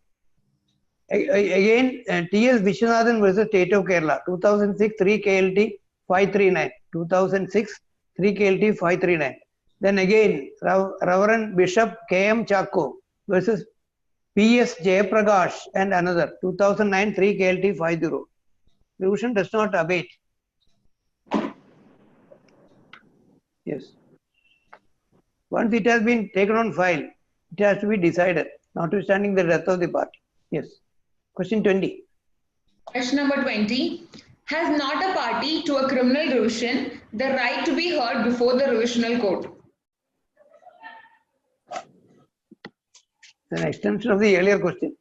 Again, T.S. Vishwanathan versus State of Kerala, 2006, 3 KLT 539, 2006, 3 KLT 539. Then again, Reverend Bishop K.M. Chakko versus P.S. Jayaprakash and another, 2009, 3 KLT 50. Revision does not abate. Yes. Once it has been taken on file, it has to be decided, notwithstanding the death of the party. Yes. Question 20. Question number 20. Has not a party to a criminal revision the right to be heard before the revisional court? An extension of the earlier question.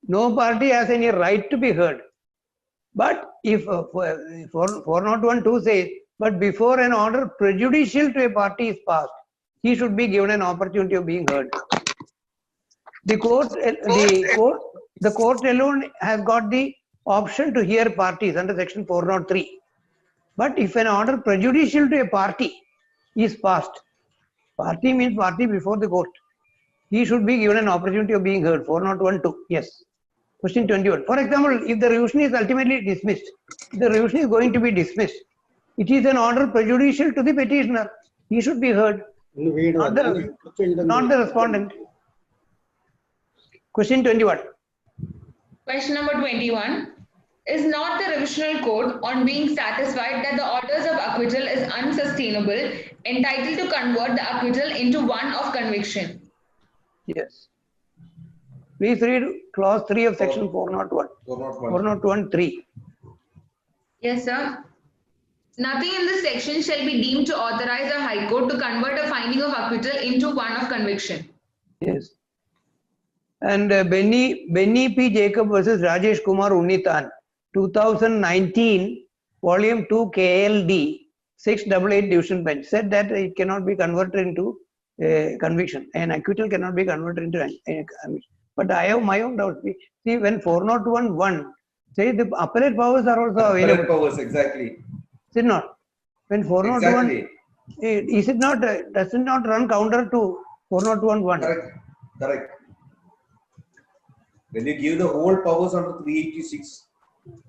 No party has any right to be heard. But if 401(2) says, but before an order prejudicial to a party is passed, he should be given an opportunity of being heard. The court alone has got the option to hear parties under section 403. But if an order prejudicial to a party is passed, party means party before the court, he should be given an opportunity of being heard. 401(2). Yes. Question 21. For example, if the revision is ultimately dismissed, the revision is going to be dismissed, it is an order prejudicial to the petitioner. He should be heard, not the respondent. Question 21. Question number 21. Is not the revisional court, on being satisfied that the orders of acquittal is unsustainable, entitled to convert the acquittal into one of conviction? Yes. Please read clause 3 of section 401. 401(3). Yes, sir. Nothing in this section shall be deemed to authorize a High Court to convert a finding of acquittal into one of conviction. Yes. And Benny P. Jacob versus Rajesh Kumar Unitan, 2019, volume 2 KLD, 688 division bench, said that it cannot be converted into a conviction. An acquittal cannot be converted into a conviction. But I have my own doubts. See, when 401(1) says the appellate powers are also available. Appellate powers, exactly. Is it not? When 401, is it not, does it not run counter to 401(1)? Correct. Correct. When you give the whole powers under 386.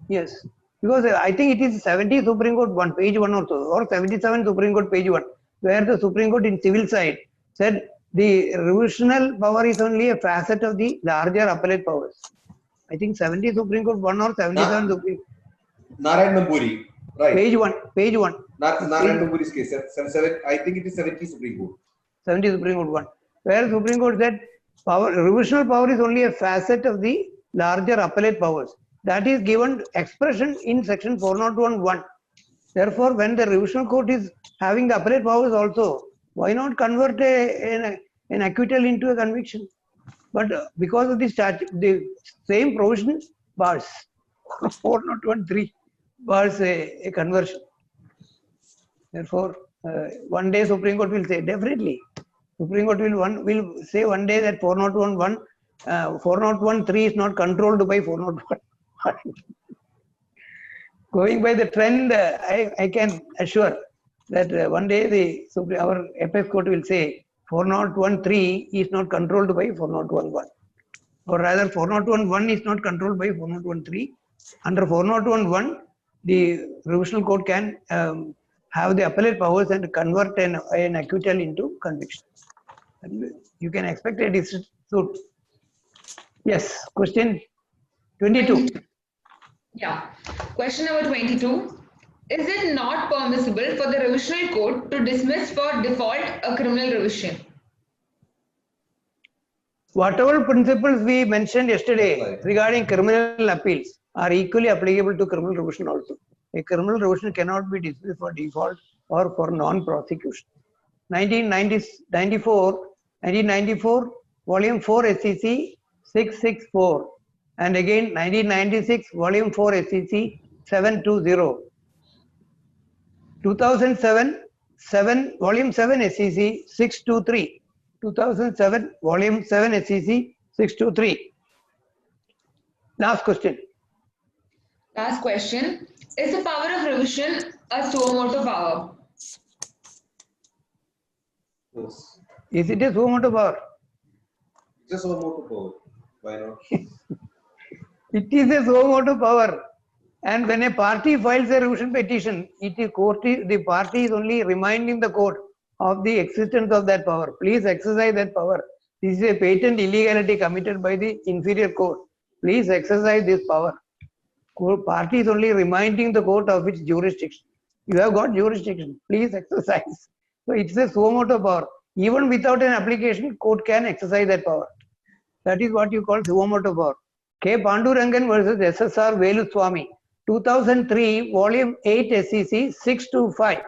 Yes. Because I think it is 70 Supreme Court 1, page 1 or so, or 77 Supreme Court page 1, where the Supreme Court in civil side said the revisional power is only a facet of the larger appellate powers. I think 70 Supreme Court 1 or 77 Supreme Court. Narayan Namburi, right. Page 1. Narayan Namburi's case, I think it is 70 Supreme Court. 70 Supreme Court 1. Where Supreme Court said revisional power is only a facet of the larger appellate powers. That is given expression in section 401(1). Therefore, when the revisional court is having the appellate powers also, why not convert an acquittal into a conviction? But because of the statute, the same provision bars 401(3) bars a conversion. Therefore, one day Supreme Court will say, definitely, Supreme Court will say one day that 401(1), 401(3) is not controlled by 401. Going by the trend, I can assure that one day our apex court will say 401(3) is not controlled by 401(1), or rather 401(1) is not controlled by 401(3). Under 401(1), the revisional court can have the appellate powers and convert an acquittal into conviction. You can expect a district suit. Yes, question 22. Yeah. Question number 22. Is it not permissible for the revisional court to dismiss for default a criminal revision? Whatever principles we mentioned yesterday regarding criminal appeals are equally applicable to criminal revision also. A criminal revision cannot be dismissed for default or for non-prosecution. 1994, Volume 4 SEC 664, and again 1996, Volume 4 SEC 720. 2007, Volume 7 SEC 623. 2007, Volume 7 SEC 623. Last question. Last question. Is the power of revision a suo motu power? Yes. Is it a suo motu power? It's a suo motu power. Why not? It is a suo motu power. And when a party files a revision petition, the party is only reminding the court of the existence of that power. Please exercise that power. This is a patent illegality committed by the inferior court. Please exercise this power. Party is only reminding the court of its jurisdiction. You have got jurisdiction. Please exercise. So it's a suo motu power. Even without an application, court can exercise that power. That is what you call suo motu power. K. Pandurangan versus SSR Veluswamy. 2003, Volume 8 SEC 625.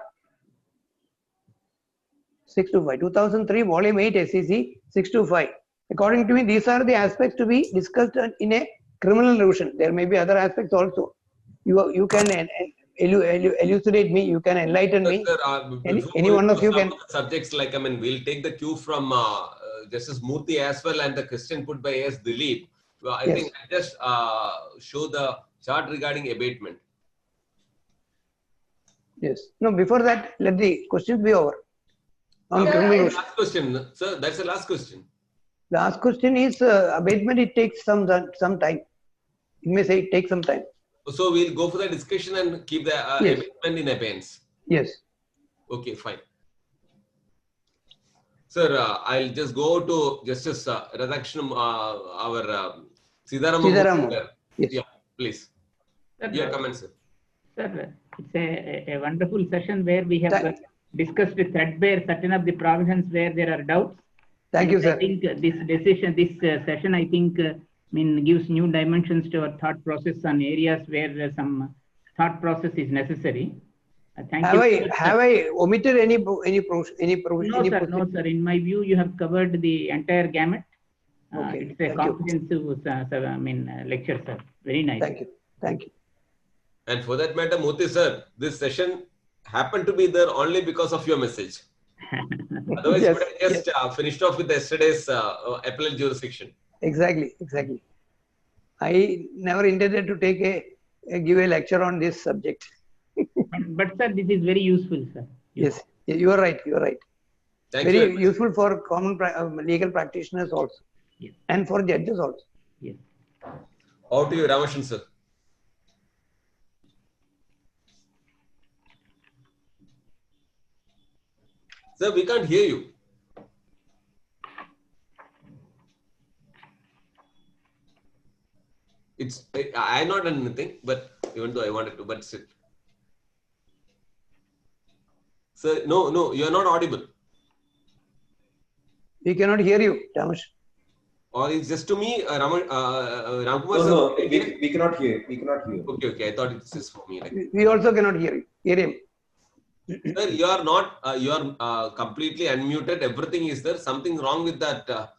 2003, Volume 8 SEC 625. According to me, these are the aspects to be discussed in a criminal revision. There may be other aspects also. You can elucidate me, you can enlighten me. Sir, any one of you can. Subjects like, we'll take the cue from Justice Murthy as well, and the question put by S. Dilip. I think I just show the chart regarding abatement. Yes. No, before that, let the questions be over. On criminal last question, sir. That's the last question. Last question is abatement. It takes some time. It may say it takes some time. So we'll go for the discussion and keep the abatement in abeyance. Yes. Okay, fine. Sir, I'll just go to Justice Radhakrishnan, our Sitharam. Yes. Yeah, please. Sir, your comments, sir. Sir, it's a wonderful session where we have discussed threadbare certain of the provisions where there are doubts. Thank you, sir. I think this session, I think, gives new dimensions to our thought process on areas where some thought process is necessary. Thank you. Have I omitted any provision? No, sir. No, sir. In my view, you have covered the entire gamut. Okay. It's a comprehensive lecture, sir. Very nice. Thank you. Thank you. And for that matter, Murthy sir, this session happened to be there only because of your message. Otherwise, you would have just finished off with yesterday's appellate jurisdiction. Exactly. I never intended to give a lecture on this subject. But sir, this is very useful, sir. Yes, you are right. Thank very you. Useful for common legal practitioners also, and for judges also. Yes. Over to you, Ramashan sir. Sir, we can't hear you. I'm not done anything, but even though I wanted to, but still. Sir, no, you are not audible. We cannot hear you, Ramesh. Or it's just to me, Ramkumar sir? No, we cannot hear. We cannot hear. Okay. I thought it's just for me. We also cannot hear him. Sir, you are not. You are completely unmuted. Everything is there. Something wrong with that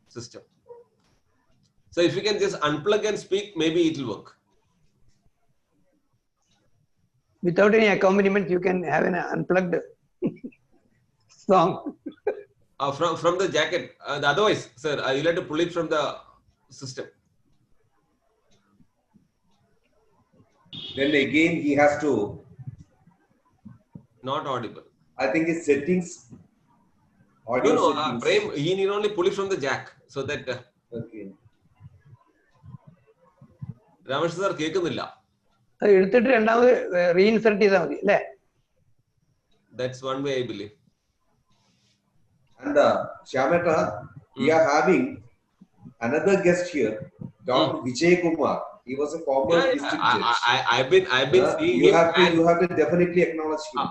system. So if you can just unplug and speak, maybe it will work. Without any accompaniment, you can have an unplugged song. From the jacket. Otherwise, sir, you'll have to pull it from the system. Then again, he has to. Not audible. I think his settings. Audio settings. Prem, he need only pull it from the jack so that. Okay. Ramesh sir, കേൾക്കുന്നില്ല. എടുത്തിട്ട് രണ്ടാമത് റീഇൻസർട്ട് ചെയ്താൽ മതി അല്ലേ? That's one way I believe. And Shyamata, we are having another guest here, Dr. Vijay Kumar. He was a former district judge. I've been seeing you him. You have to definitely acknowledge him.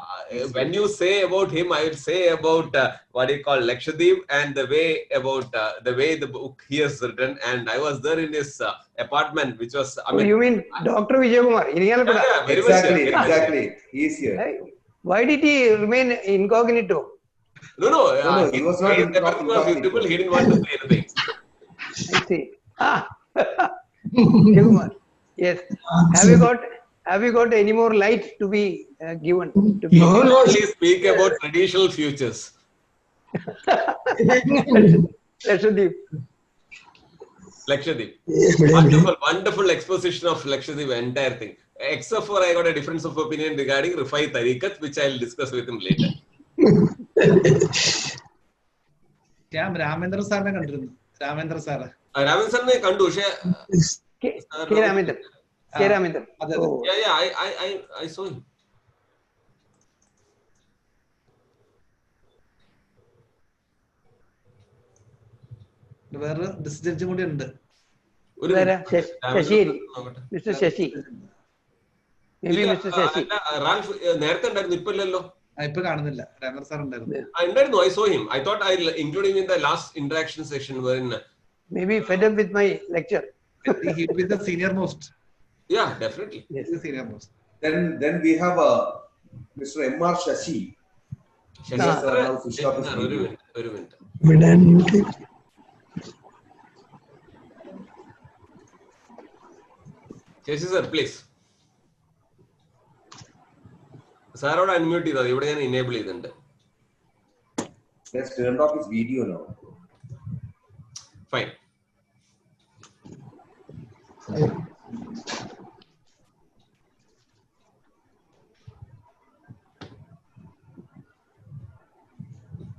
When you say about him, I would say about what you call Lakshadweep and the way about the way the book he has written. And I was there in his apartment, which was. I mean, you mean Dr. Vijay Kumar? Yeah, very exactly, much, exactly. He is here. Why did he remain incognito? No, he was not everything was visible. He didn't want to say anything. I see. Vijay Kumar. Yes. Have you got any more light to be given? To be only speak about traditional futures. Lakshadweep. Wonderful exposition of Lakshadweep, entire thing. Except for I got a difference of opinion regarding Rifai Tariqat, which I'll discuss with him later. Ramendra sir kandirunnu. Ramendra sir. Ramendra sir ne kandu. K. Ramendra. K. Ramendra. Oh. Yeah, I saw him. Where this judge കൂടി ഉണ്ട്. Shashi. Mr. Shashi. Maybe Mr. Shashi. Ralph നേരത്തെ ഉണ്ടായിരുന്നു ഇപ്പോ ഇല്ലല്ലോ. ഇപ്പോ കാണുന്നില്ല. Ramar sir ഉണ്ടായിരുന്നു. ഉണ്ടായിരുന്നു. I saw him. I thought I'll include him in the last interaction session wherein. Maybe fed up with my lecture. He will be the senior most. Yeah, definitely. Yes. The senior most. Then we have Mr. M.R. Shashi. Shashi sir now switch off his video. ഒരു minute. Shashi sir, please. സാറോട് unmute ചെയ്താൽ ഇവിടെ ഞാൻ enable ചെയ്തിട്ടുണ്ട്. Let's turn off his video now. Fine.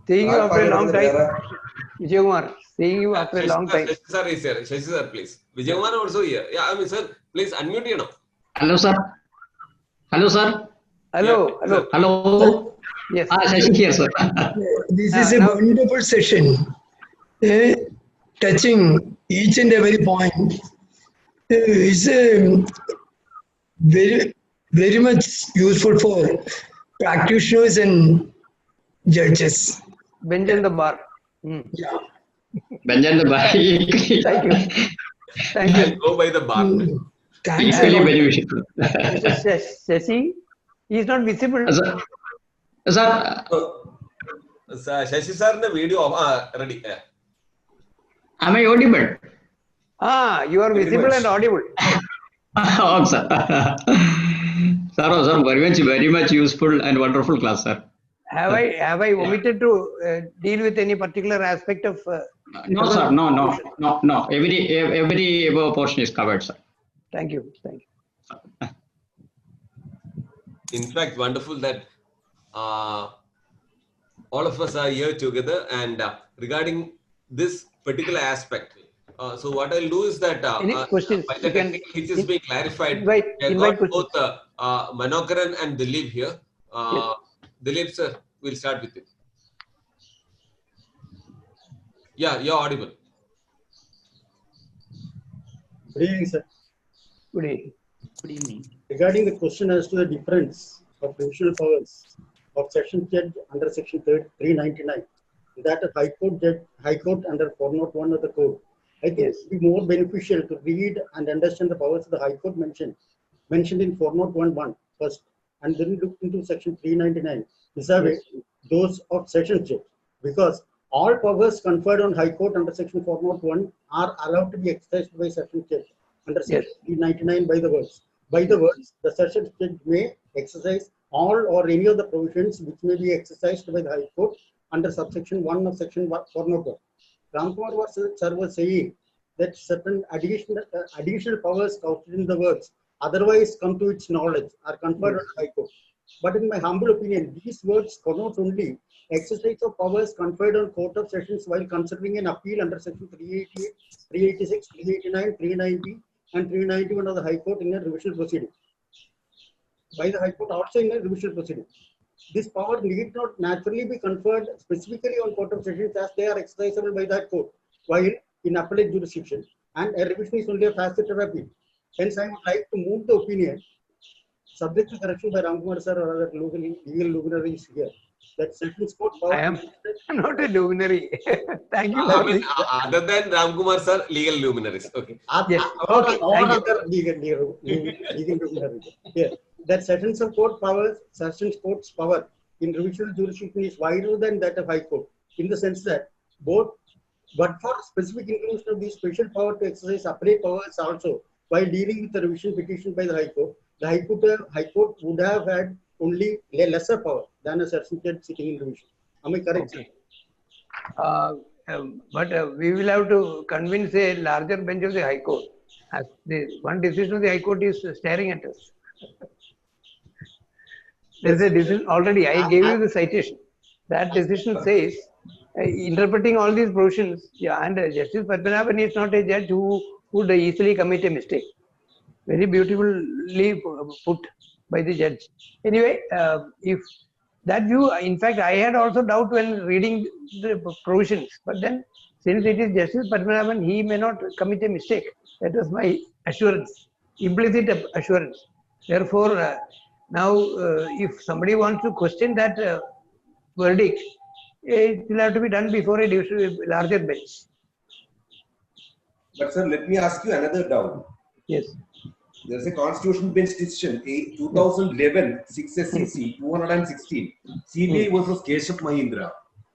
Seeing you after a long time, Vijay Kumar. Seeing you after a long time. Shashi sir is here. Shashi sir, please. Vijay Kumar also here. Yeah, I mean, sir, please unmute you now. Hello, sir. Hello, sir. Hello. Yeah, Hello. Hello. Yes. Shashi here, sir. This is a wonderful session, touching each and every point. It's very much useful for practitioners and judges. Bench in the bar. Yeah. Bench in the bar. Thank you. Thank you. Go by the bar. Thanks. Equally beneficial. Mr. Shashi, he is not visible. Sir. Shashi sir, the video ready. Am I audible? You are visible and audible. Oh, sir. Sir, very much useful and wonderful class, sir. Have I omitted to deal with any particular aspect of? No, sir. No. Every portion is covered, sir. Thank you. In fact, wonderful that all of us are here together, and regarding this particular aspect. So what I'll do is that by the technical which is being clarified, invite both Manokaran and Dilip here. Yes. Dilip sir, we'll start with you. Yeah, you're audible. Good evening, sir. Good evening. Good evening. Regarding the question as to the difference of provisional powers of section judge under section 399, that a high court under 401 of the code, I think it would be more beneficial to read and understand the powers of the high court mentioned in 401(1) first, and then look into section 399 vis-a-vis those of section judge, because all powers conferred on high court under section 401 are allowed to be exercised by section judge under section 399 by the words. By the words, the session judge may exercise all or any of the provisions which may be exercised by the High Court under subsection 1 of section 401. Ramkumar sir was saying that certain additional powers couched in the words otherwise come to its knowledge are conferred on the High Court. But in my humble opinion, these words connote only exercise of powers conferred on Court of Sessions while considering an appeal under section 388, 386, 389, 390, and 391 of the High Court in a revisional proceeding. By the High Court also in a revisional proceeding. this power need not naturally be conferred specifically on Court of Sessions as they are exercisable by that court, while in appellate jurisdiction, and a revision is only a facet of appeal. Hence, I would like to move the opinion, subject to correction by Ramkumar sir or other legal luminaries here, that Sessions Court power. I am not a luminary. Thank you. Other than Ramkumar sir, legal luminaries. Okay. Yes. Okay. Other legal luminaries. Yeah. That Sessions Court's power in revisional jurisdiction is wider than that of High Court, in the sense that both, but for specific inclusion of the special power to exercise appellate powers also, while dealing with the revision petition by the High Court would have had only a lesser power than a session judge sitting in revision. Am I correct? Okay. But we will have to convince a larger bench of the High Court. As the one decision of the High Court is staring at us. There is a decision already. I gave you the citation. That decision says, interpreting all these provisions, and Justice Padmanabhan is not a judge who would easily commit a mistake. Very beautifully put by the judge. Anyway, if that view, in fact, I had also doubt when reading the provisions. But then, since it is Justice Padmanabhan, he may not commit a mistake. That was my assurance, implicit assurance. Therefore, now, if somebody wants to question that verdict, it will have to be done before a larger bench. But sir, let me ask you another doubt. Yes. There is a constitutional bench decision, 2011 6 SCC 216, CBI versus Keshav Mahindra.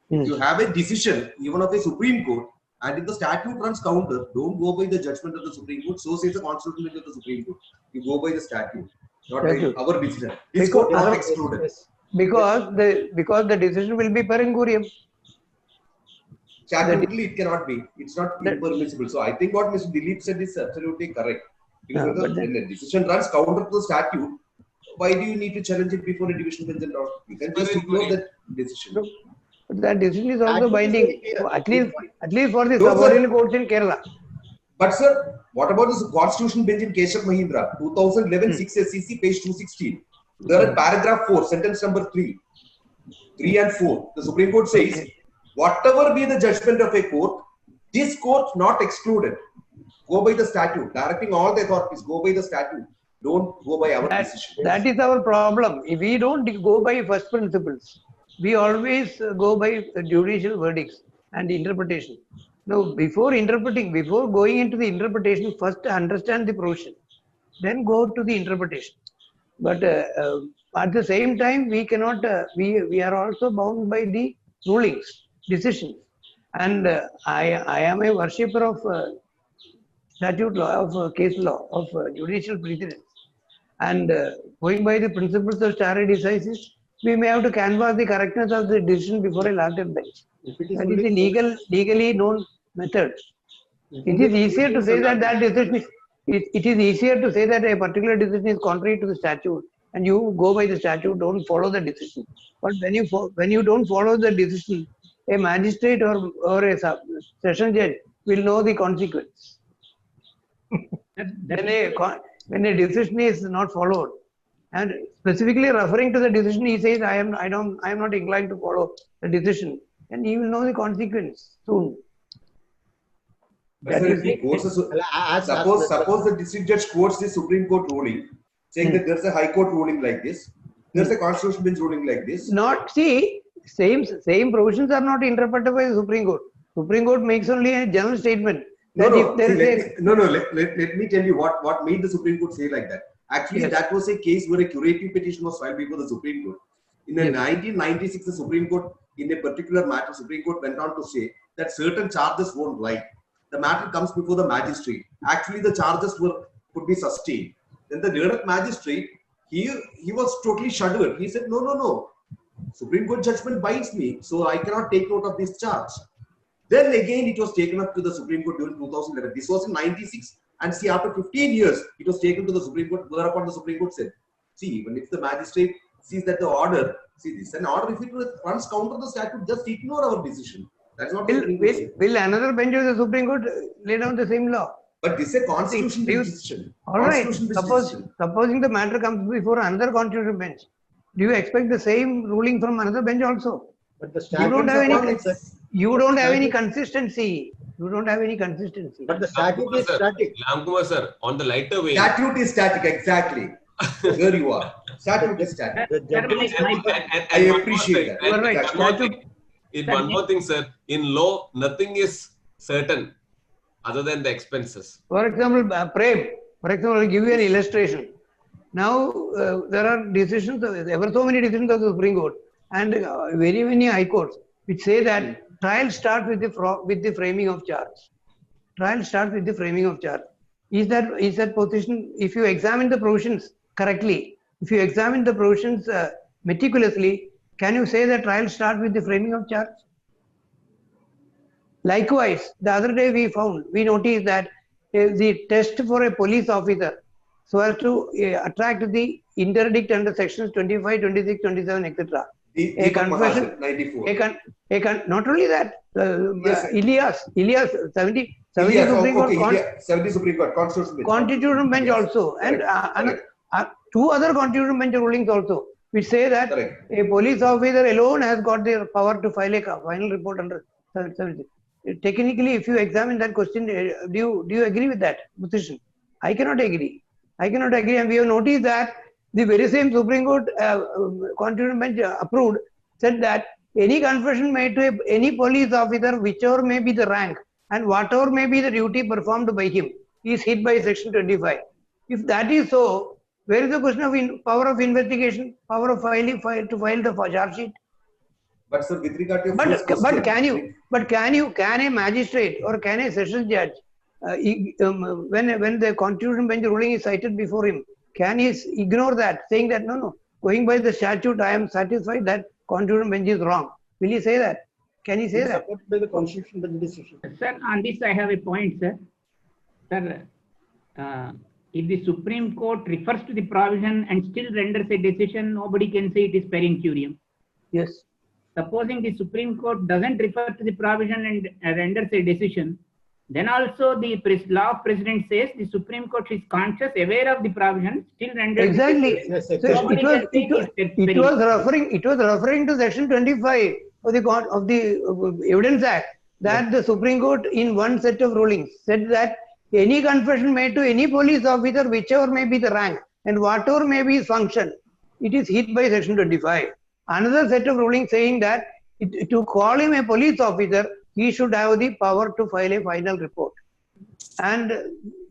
You have a decision, even of the Supreme Court, and if the statute runs counter, don't go by the judgment of the Supreme Court. So says the constitutional bench of the Supreme Court. You go by the statute, not by our decision. This court is not excluded. Because the decision will be per incuriam. Statutorily, it cannot be. It's not impermissible. So I think what Mr. Dilip said is absolutely correct. Because when the decision runs counter to the statute, why do you need to challenge it before a division bench and all? You can just ignore that decision. But that decision is also binding, at least for the subordinate courts in Kerala. But sir, what about this constitutional bench in Keshav Mahindra, 2011 6 SCC, page 216? There are paragraph 4, sentence number 3 and 4. The Supreme Court says, whatever be the judgment of a court, this court not excluded. Go by the statute. Directing all the authorities, go by the statute. Don't go by our decision. That is our problem. If we don't go by first principles, we always go by judicial verdicts and interpretation. Now, before going into the interpretation, first understand the provision, then go to the interpretation. But at the same time, we cannot. We are also bound by the rulings, decisions, and I am a worshipper of statute law, of case law, of judicial precedents, and going by the principles of stare decisis, we may have to canvass the correctness of the decision before a larger bench. That is the legally known method. It is easier to say that decision is. It is easier to say that a particular decision is contrary to the statute, and you go by the statute, don't follow the decision. But when you don't follow the decision, a magistrate or a session judge will know the consequence. When a decision is not followed, and specifically referring to the decision, he says, I am not inclined to follow the decision, and he will know the consequence soon. Suppose the district judge quotes the Supreme Court ruling, saying that there's a High Court ruling like this, there's a constitutional bench ruling like this. Same provisions are not interpreted by the Supreme Court. Supreme Court makes only a general statement. Let me tell you what made the Supreme Court say like that. Actually, that was a case where a curative petition was filed before the Supreme Court. In 1996, the Supreme Court, in a particular matter, Supreme Court went on to say that certain charges won't lie. The matter comes before the magistrate. Actually, the charges could be sustained. Then the direct magistrate, he was totally shuddered. He said, no. Supreme Court judgment binds me, so I cannot take note of this charge. Then again, it was taken up to the Supreme Court during 2011. This was in 96. And see, after 15 years, it was taken to the Supreme Court, whereupon the Supreme Court said, see, even if the magistrate sees that the order, see, this is an order, if it runs counter the statute, just ignore our decision. That's not will another bench of the Supreme Court lay down the same law? But this is a constitutional decision. All right. Supposing the matter comes before another constitutional bench, Do you expect the same ruling from another bench also? But the You don't have any. You don't have any statute- consistency. You don't have any consistency. But the statute is static. Lamkumar sir, on the lighter vein. Statute is static, exactly. There you are. Statute is static. I appreciate that. You are right. One more thing, sir. In law, nothing is certain other than the expenses. For example, Prem, for example, I'll give you an illustration. Now, there are decisions, ever so many decisions of the Supreme Court and very many high courts which say that trial starts with the framing of charge. Trial starts with the framing of charge. Is that position, if you examine the provisions correctly, if you examine the provisions meticulously, can you say that trial starts with the framing of charge? Likewise, the other day we noticed that the test for a police officer so as to attract the interdict under sections 25, 26, 27, etc. A confession, 94. Not only that, Yes, Ilias 70 Supreme Court, Constitutional Bench also, and two other Constitutional Bench rulings also, which say that a police officer alone has got the power to file a final report under 76. Technically, if you examine that question, do you agree with that position? I cannot agree. And we have noticed that the very same Supreme Court Constitutional Bench approved, said that any confession made to any police officer, whichever may be the rank and whatever may be the duty performed by him, is hit by section 25. If that is so, where is the question of power of investigation, power of to file the charge sheet? But sir, with regard to your can a magistrate or can a sessions judge, when the Constitutional Bench ruling is cited before him, can he ignore that, saying that no, going by the statute, I am satisfied that Constitutional Bench is wrong? Will he say that? Can he say that? By the Constitutional Bench decision. Sir, on this I have a point, sir. Sir, if the Supreme Court refers to the provision and still renders a decision, nobody can say it is per incuriam. Yes. Supposing the Supreme Court doesn't refer to the provision and renders a decision, then also the law of precedent says the Supreme Court is conscious, aware of the provision, still renders. Exactly. It was referring to section 25 of the Evidence Act, that the Supreme Court in one set of rulings said that any confession made to any police officer, whichever may be the rank and whatever may be his function, it is hit by section 25. Another set of rulings saying that to call him a police officer, he should have the power to file a final report. And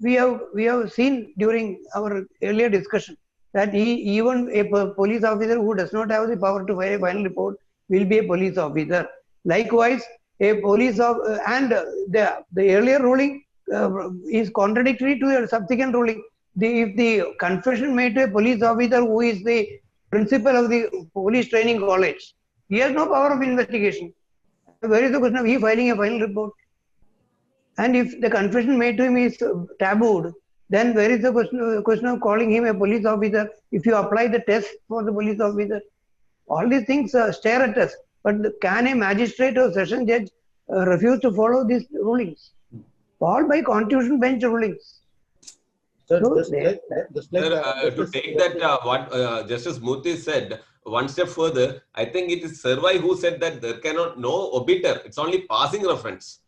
we have seen during our earlier discussion that even a police officer who does not have the power to file a final report will be a police officer. Likewise, a police and the earlier ruling is contradictory to the subsequent ruling. If the confession made to a police officer who is the principal of the police training college, he has no power of investigation. Where is the question of he filing a final report? And if the confession made to him is tabooed, then where is the question of calling him a police officer if you apply the test for the police officer? All these things stare at us. But can a magistrate or session judge refuse to follow these rulings? All by Constitutional Bench rulings. Sir, to take that what Justice Murthy said one step further, I think it is Servai who said that there cannot no obiter. It's only passing reference.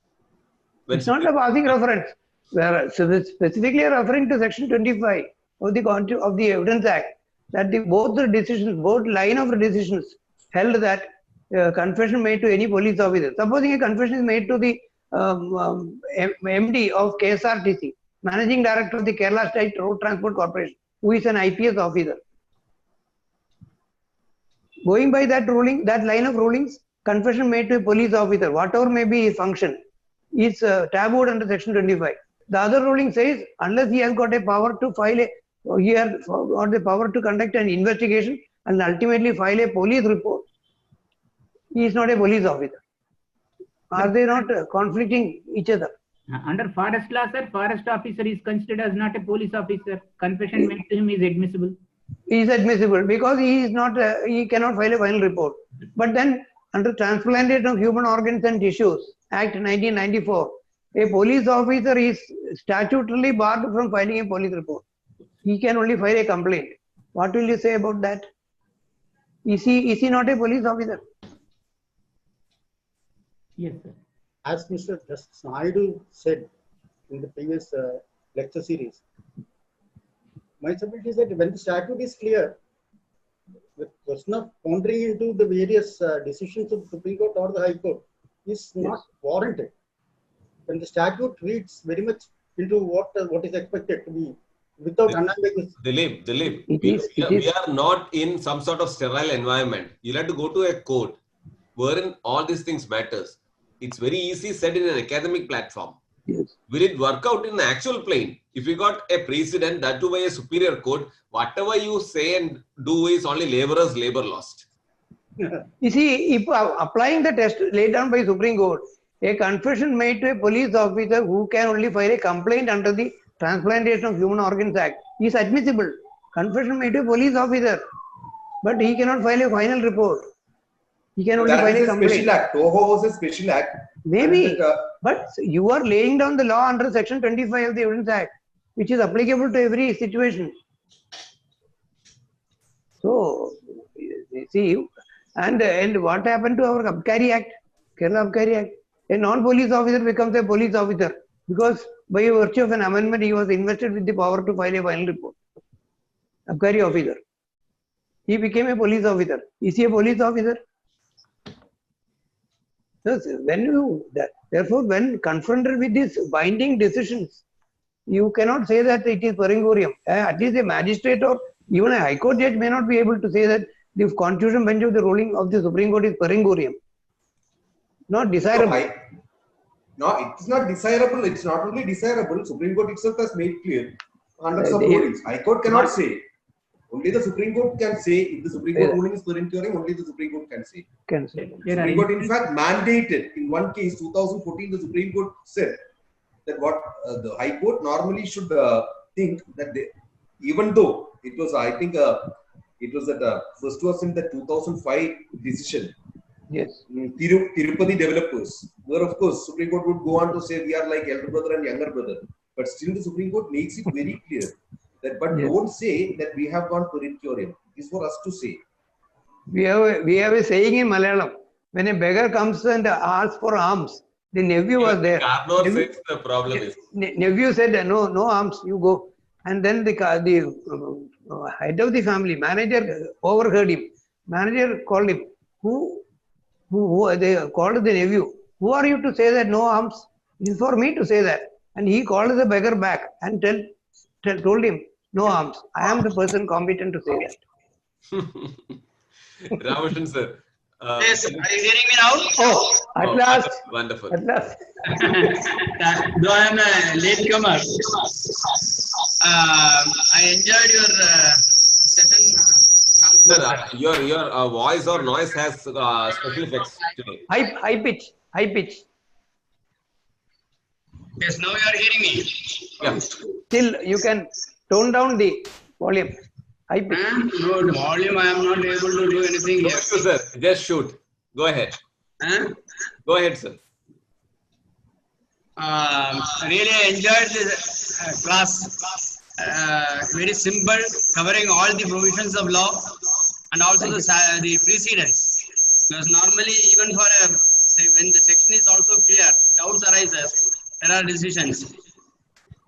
It's not a passing reference. We are specifically referring to section 25 of the Evidence Act, that both line of decisions held that confession made to any police officer. Supposing a confession is made to the MD of KSRTC, Managing Director of the Kerala State Road Transport Corporation, who is an IPS officer. Going by that ruling, that line of rulings, confession made to a police officer, whatever may be his function, is tabooed under section 25. The other ruling says, unless he has got a power to file he has got the power to conduct an investigation and ultimately file a police report, he is not a police officer. Are they not conflicting each other? Under forest law, sir, forest officer is considered as not a police officer. Confession made to him is admissible. He is admissible because he is not. He cannot file a final report. But then, under Transplantation of Human Organs and Tissues Act 1994, a police officer is statutorily barred from filing a police report. He can only file a complaint. What will you say about that? Is he not a police officer? Yes, sir. As Mr. Justice Naidu said in the previous lecture series, my submission is that when the statute is clear, the question of pondering into the various decisions of the Supreme Court or the High Court is not warranted. When the statute reads very much into what is expected to be without unambiguous. Dilip, we are not in some sort of sterile environment. You'll have to go to a court wherein all these things matters. It's very easy said in an academic platform. Yes. Will it work out in the actual plane? If you got a precedent, that too by a superior court, whatever you say and do is only laborers labor lost. You see, if applying the test laid down by Supreme Court, a confession made to a police officer who can only file a complaint under the Transplantation of Human Organs Act is admissible. Confession made to a police officer, but he cannot file a final report. He can only file a complaint. Special act. Toho was a special act. Maybe, but you are laying down the law under Section 25 of the Evidence Act, which is applicable to every situation. So, see, and what happened to our Abkari Act, Kerala Abkari Act? A non-police officer becomes a police officer because by virtue of an amendment, he was invested with the power to file a final report. Abkari officer. He became a police officer. Is he a police officer? Yes, therefore, when confronted with these binding decisions, you cannot say that it is peringorium. At least a magistrate or even a high court judge may not be able to say that the constitutional bench of the ruling of the Supreme Court is peringorium. Not desirable. No, it's not desirable. It's not only desirable. Supreme Court itself has made clear hundreds of rulings. High Court cannot say. Only the Supreme Court can say. If the Supreme Court ruling is peringorium, only the Supreme Court can say. Supreme Court, in fact, mandated in one case, 2014, the Supreme Court said that what the High Court normally should think that they, even though it was, I think, it was that first was in the 2005 decision. Yes. Tirupati developers, where of course Supreme Court would go on to say we are like elder brother and younger brother, but still the Supreme Court makes it very clear that, but don't say that we have gone peringorium. It is for us to say. We have a saying in Malayalam: when a beggar comes and asks for alms, the nephew was there. Carnor says the problem is. Nephew said, no alms, you go. And then the head of the family, manager, overheard him. Manager called him. They called the nephew. Who are you to say that no alms? It is for me to say that. And he called the beggar back and told him, no alms. I am the person competent to say that. Ramakrishnan sir. Yes, are you hearing me now? Oh, at last. Wonderful. At last. Though I am a latecomer, I enjoyed your session. Sir, your voice or noise has special effects today. High pitch. Yes, now you are hearing me. Yeah. Still, you can tone down the volume. High pitch. No, the volume I am not able to do anything here. Sir, just shoot. Go ahead. Go ahead, sir. Really enjoyed this class. Very simple, covering all the provisions of law and also the precedents. Because normally, even for when the section is also clear, doubts arises, there are decisions.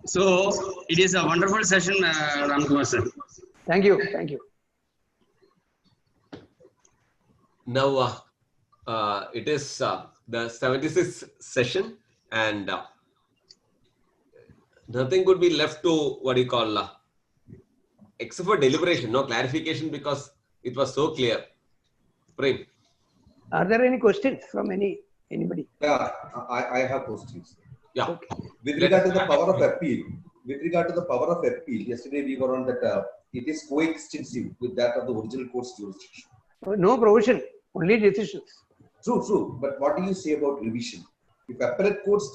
So it is a wonderful session, Ramkumar sir. Thank you. Now, it is the 76th session, and nothing could be left to what you call except for deliberation, no clarification, because it was so clear. Prem. Are there any questions from anybody? Yeah, I have questions. Yeah. Okay. With regard to the power of appeal, yesterday we were on that it is coextensive with that of the original court's jurisdiction. No provision, only decisions. True. But what do you say about revision? If appellate court's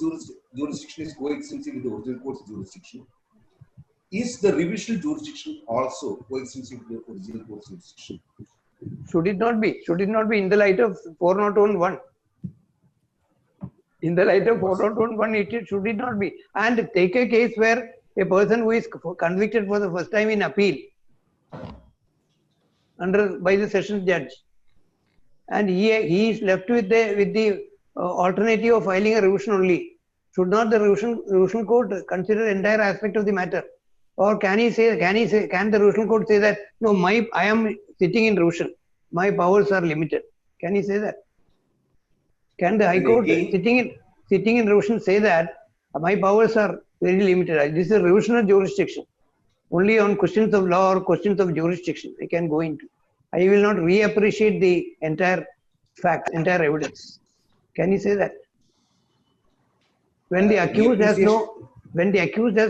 jurisdiction is coextensive with the original court's jurisdiction, is the revisional jurisdiction also coextensive with the original court's jurisdiction? Should it not be? Should it not be in the light of 401(1)? In the light of 401(1), should it not be? And take a case where a person who is convicted for the first time in appeal, by the sessions judge, and he is left with the alternative of filing a revision only. Should not the revision court consider entire aspect of the matter, or can the revision court say that no, I am sitting in revision, my powers are limited? Can he say that? Can the High Court sitting in revision say that my powers are very limited? This is a revisional jurisdiction. Only on questions of law or questions of jurisdiction I can go into. I will not reappreciate the entire facts, entire evidence. Can he say that? When the accused has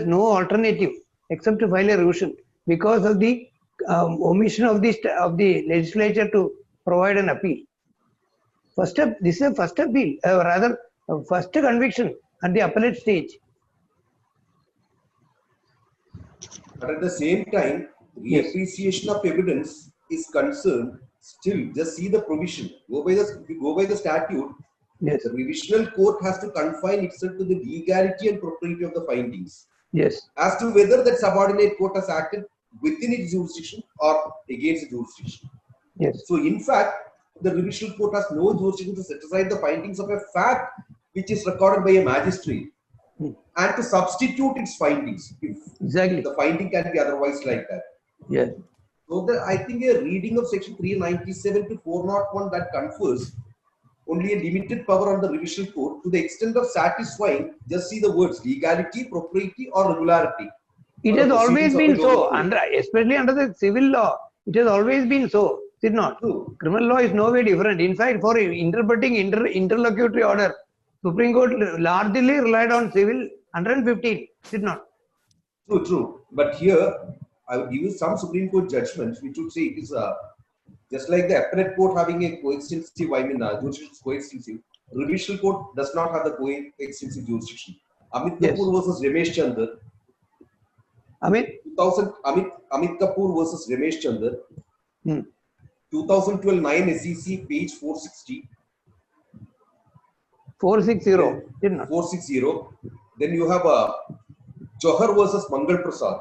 no alternative except to file a revision because of the omission of the legislature to provide an appeal. This is a first appeal, first conviction at the appellate stage. But at the same time, reappreciation of evidence is concerned. Still, just see the provision. Go by the statute. Yes. The revisional court has to confine itself to the legality and propriety of the findings. Yes. As to whether that subordinate court has acted within its jurisdiction or against its jurisdiction. Yes. So, in fact, the revisional court has no jurisdiction to set aside the findings of a fact which is recorded by a magistrate and to substitute its findings if the finding can be otherwise like that. Yes. So, I think a reading of section 397 to 401 that confers only a limited power on the revisional court to the extent of satisfying, just see the words legality, propriety, or regularity. It has always been so, especially under the civil law. It has always been so, is it not? True. Criminal law is no way different. In fact, for interpreting interlocutory order, Supreme Court largely relied on civil 115, is it not? True. But here, I would give you some Supreme Court judgments which would say it is just like the appellate court having a coextensive, jurisdiction is coextensive. Revisional court does not have the coextensive jurisdiction. Amit Kapoor versus Ramesh Chandra. Amit Kapoor versus Ramesh Chandra. 2012 9 SEC page 460. 460. 460. Then you have Johar versus Mangal Prasad.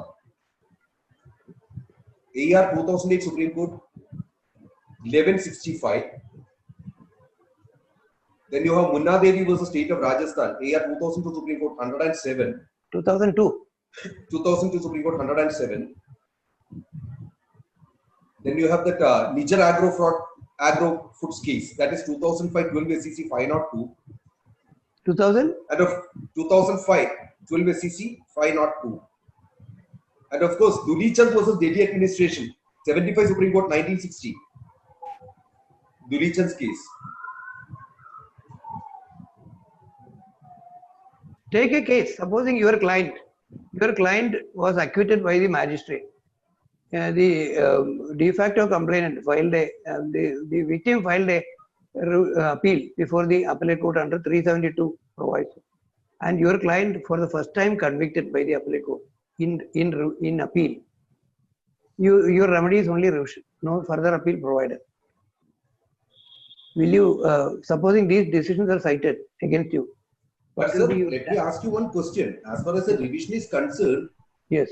AR 2008 Supreme Court 1165. Then you have Munna Devi versus State of Rajasthan. AR 2002 Supreme Court 107. 2002. 2002 Supreme Court 107. Then you have that Niger Agro Foods case. That is 2005 12 SEC 502. 2000? And of 2005 12 SEC 502. And of course, Duli Chand versus Delhi Administration 75 Supreme Court 1960. Duli Chand's case. Take a case. Supposing your client was acquitted by the magistrate. The de facto complainant filed the victim filed a appeal before the appellate court under 372 proviso, and your client for the first time convicted by the appellate court in appeal. Your remedy is only revision, no further appeal provided. Will you, supposing these decisions are cited against you? But sir, let me ask you one question. As far as the revision is concerned, yes,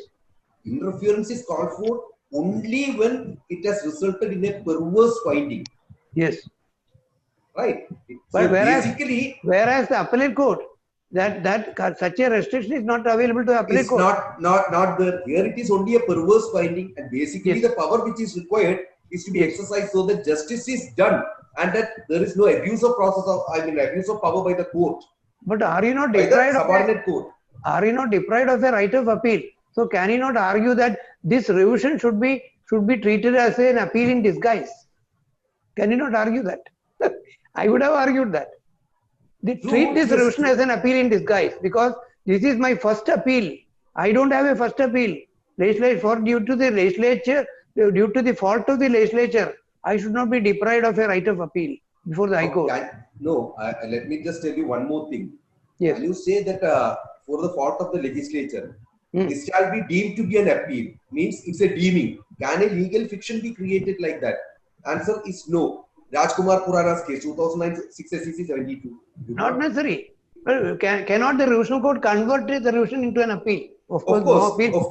interference is called for only when it has resulted in a perverse finding. Yes. Right. But so whereas the appellate court, that such a restriction is not available to appellate court. Not there. Here it is only a perverse finding, and basically the power which is required is to be exercised so that justice is done and that there is no abuse of abuse of power by the court. But are you not deprived of subordinate court? Are you not deprived of a right of appeal? So can you not argue that this revision should be treated as an appeal in disguise? Can you not argue that? I would have argued that. Treat this revision as an appeal in disguise because this is my first appeal. I don't have a first appeal. Due to the fault of the legislature, I should not be deprived of a right of appeal before the High Court. Let me just tell you one more thing. Yes. When you say that for the fault of the legislature, this shall be deemed to be an appeal, means it's a deeming. Can a legal fiction be created like that? Answer is no. Rajkumar Purana's case, 2009 6 SEC 72. Not necessary. Cannot the revisional court convert the revision into an appeal? Of course, no appeal. Of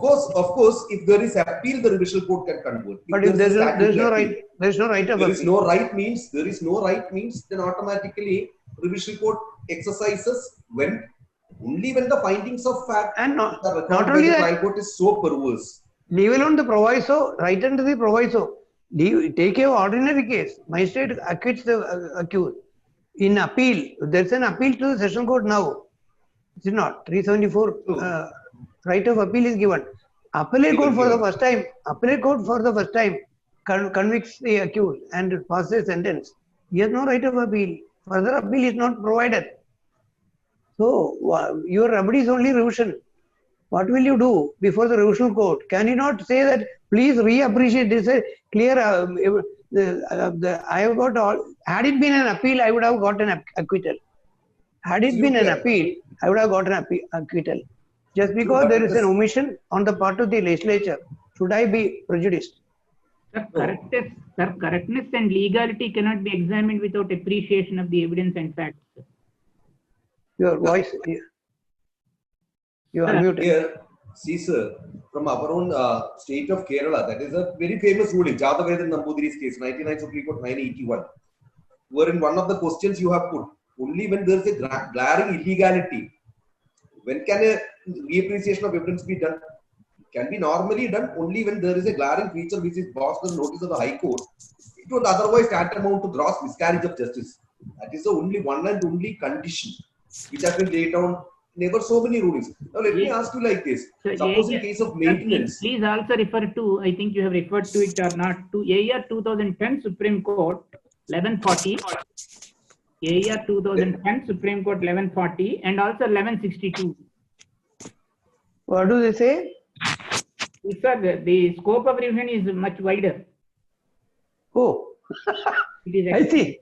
course, if there is appeal, the revisional court can convert. But if there is no right, there is no right of appeal. There is no right means then automatically revisional court exercises only when the findings of fact and not only the trial court is so perverse. Leave alone the proviso, right under the proviso. Take your ordinary case. Magistrate acquits the accused. In appeal, there is an appeal to the session court now. Is it not? 374 right of appeal is given. Appellate court for the first time convicts the accused and passes sentence. He has no right of appeal. Further appeal is not provided. So your remedy is only revision. What will you do before the revisional court? Can you not say that please reappreciate this? Clear. I have got all. Had it been an appeal, I would have got an acquittal. Had it been an appeal, I would have got an acquittal. Just because there is an omission on the part of the legislature, should I be prejudiced? Sir, correctness and legality cannot be examined without appreciation of the evidence and facts. Your voice. You are muted. Here, see, sir, from our own state of Kerala, that is a very famous ruling, Jadavedan Nambudiri's case, 99 Supreme Court 981, where in one of the questions you have put, only when there is a glaring illegality, when can a reappreciation of evidence be done? Can be normally done only when there is a glaring feature which is brought to the notice of the High Court. It would otherwise tantamount to gross miscarriage of justice. That is the only one and only condition which has been laid down. Never so many rulings. Now let me ask you like this. So suppose in case of maintenance. Please also refer to, I think you have referred to it or not, to AR 2010 Supreme Court 1140. AR 2010 Supreme Court 1140 and also 1162. What do they say? Sir, the scope of revision is much wider. Oh, I see.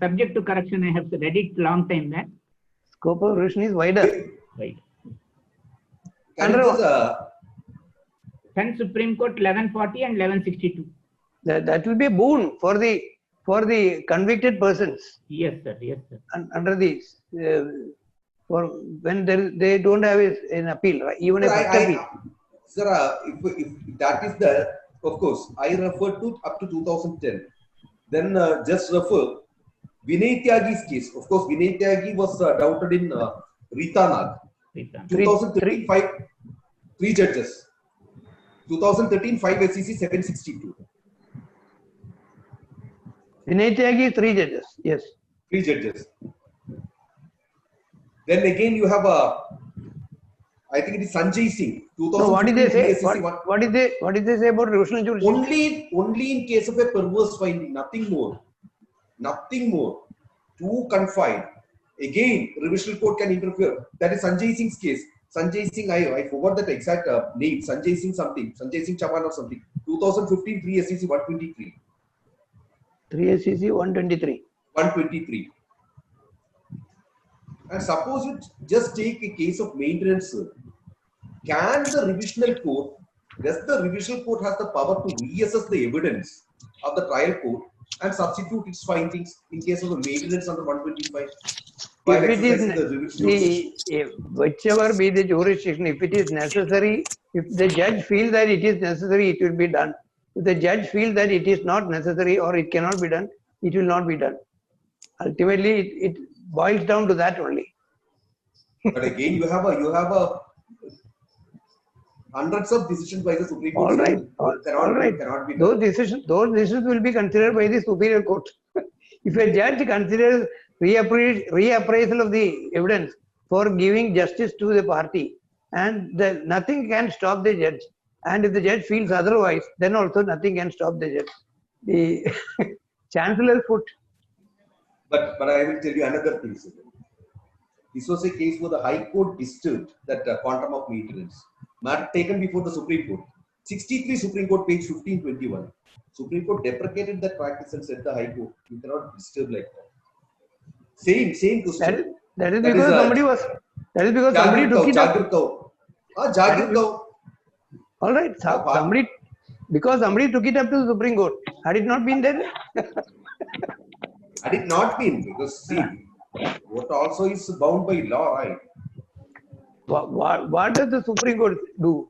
Subject to correction, I have read it long time back. Scope of revision is wider. Right. Under 10 Supreme Court 1140 and 1162. That will be a boon for the convicted persons. Yes, sir. Yes, sir. Under these, for when they don't have an appeal, right? Even a Sir, if that is there, of course, I refer to up to 2010. Then just refer Vinay Tyagi's case. Of course, Vinay Tyagi was doubted in Ritanag. 2013, 3 judges. 2013, 5 SEC 762. Vinay Tyagi, 3 judges. Yes. 3 judges. Then again, you have I think it is Sanjay Singh. So what did they say? What did they say about revisional jurisdiction? Only in case of a perverse finding, nothing more. Nothing more. Too confined. Again, revisional court can interfere. That is Sanjay Singh's case. Sanjay Singh, I forgot that exact name. Sanjay Singh something. Sanjay Singh Chavan or something. 2015, 3 SEC 123. 3 SEC 123. 123. And suppose you just take a case of maintenance, sir. Can the revisional court, does the revisional court has the power to reassess the evidence of the trial court and substitute its findings in case of a maintenance under 125? Whichever be the jurisdiction, if it is necessary, if the judge feels that it is necessary, it will be done. If the judge feels that it is not necessary or it cannot be done, it will not be done. Ultimately, it boils down to that only. But again, you have a hundreds of decisions by the Supreme Court. All right. Cannot be those decisions will be considered by the Superior Court. If a judge considers reappraisal of the evidence for giving justice to the party, and nothing can stop the judge. And if the judge feels otherwise, then also nothing can stop the judge. The Chancellor's foot. But I will tell you another thing, sir. This was a case where the High Court disturbed that quantum of maintenance. Matter taken before the Supreme Court. 63 Supreme Court, page 1521. Supreme Court deprecated that practice and said the High Court, you cannot disturb like that. Same question. That is because somebody took it up. Jagir Kau. All right. Somebody took it up to the Supreme Court. Had it not been there? Had it not been, because see, what also is bound by law, right? What does the Supreme Court do?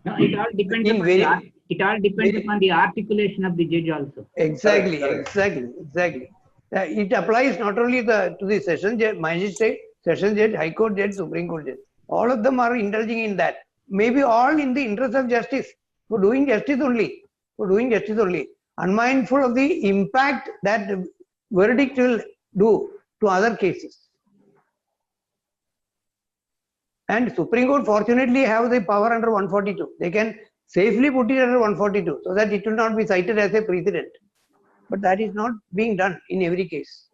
No, it all depends upon the articulation of the judge also. Exactly. It applies not only to the session judge, magistrate, session judge, high court judge, Supreme Court judge. All of them are indulging in that. Maybe all in the interest of justice, for doing justice only, unmindful of the impact that the verdict will do to other cases. And Supreme Court fortunately have the power under 142. They can safely put it under 142 so that it will not be cited as a precedent. But that is not being done in every case.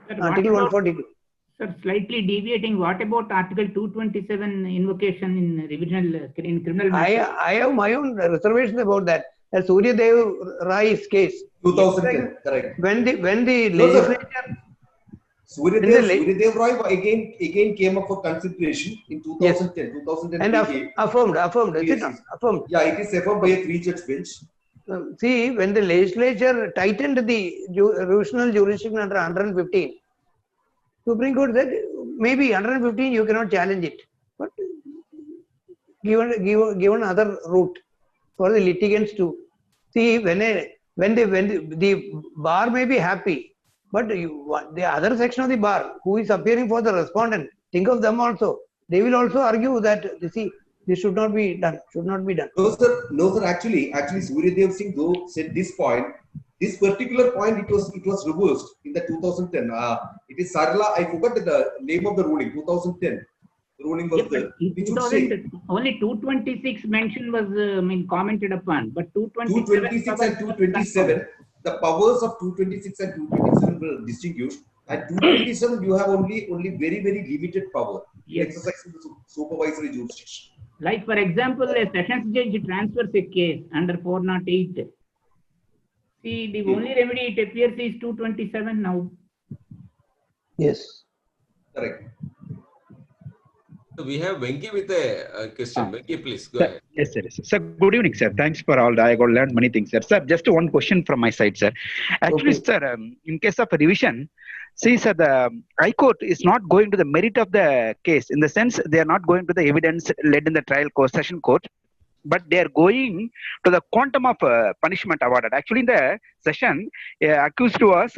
Article 142. Sir, slightly deviating, what about Article 227 invocation in criminal matters? I have my own reservations about that. The Surya Dev Rai's case. 2010, correct. When the legislature... Surya Dev Rai again came up for consideration in 2010. Yes. 2010 and affirmed. Yes. Affirmed. Yeah, it is affirmed by a 3-judge bench. See, when the legislature tightened the original jurisdiction under 115, Supreme Court said maybe 115 you cannot challenge it, but given other route for the litigants to see when the bar may be happy, but the other section of the bar who is appearing for the respondent, think of them also. They will also argue that this should not be done. No, sir. Actually, Surya Dev Singh though said this point. This particular point, it was reversed in the 2010. It is Sarla. I forgot the name of the ruling. 2010. The ruling was there. Only 226 mention was commented upon, but 226 and 227. The powers of 226 and 227 were distinguished. At 227, you have only very limited power. Yes. Exercising the supervisory jurisdiction. Like for example, a sessions judge transfers a case under 408. See, the only remedy it appears is 227 now. Yes. Correct. So we have Venki with a question. Venki, please go ahead. Yes, sir. Sir, good evening, sir. Thanks for all. I got learned many things, sir. Sir, just one question from my side, sir. Actually, sir, in case of revision, see, sir, the High Court is not going to the merit of the case. In the sense, they are not going to the evidence led in the trial court, session court, but they are going to the quantum of punishment awarded. Actually, in the session, accused was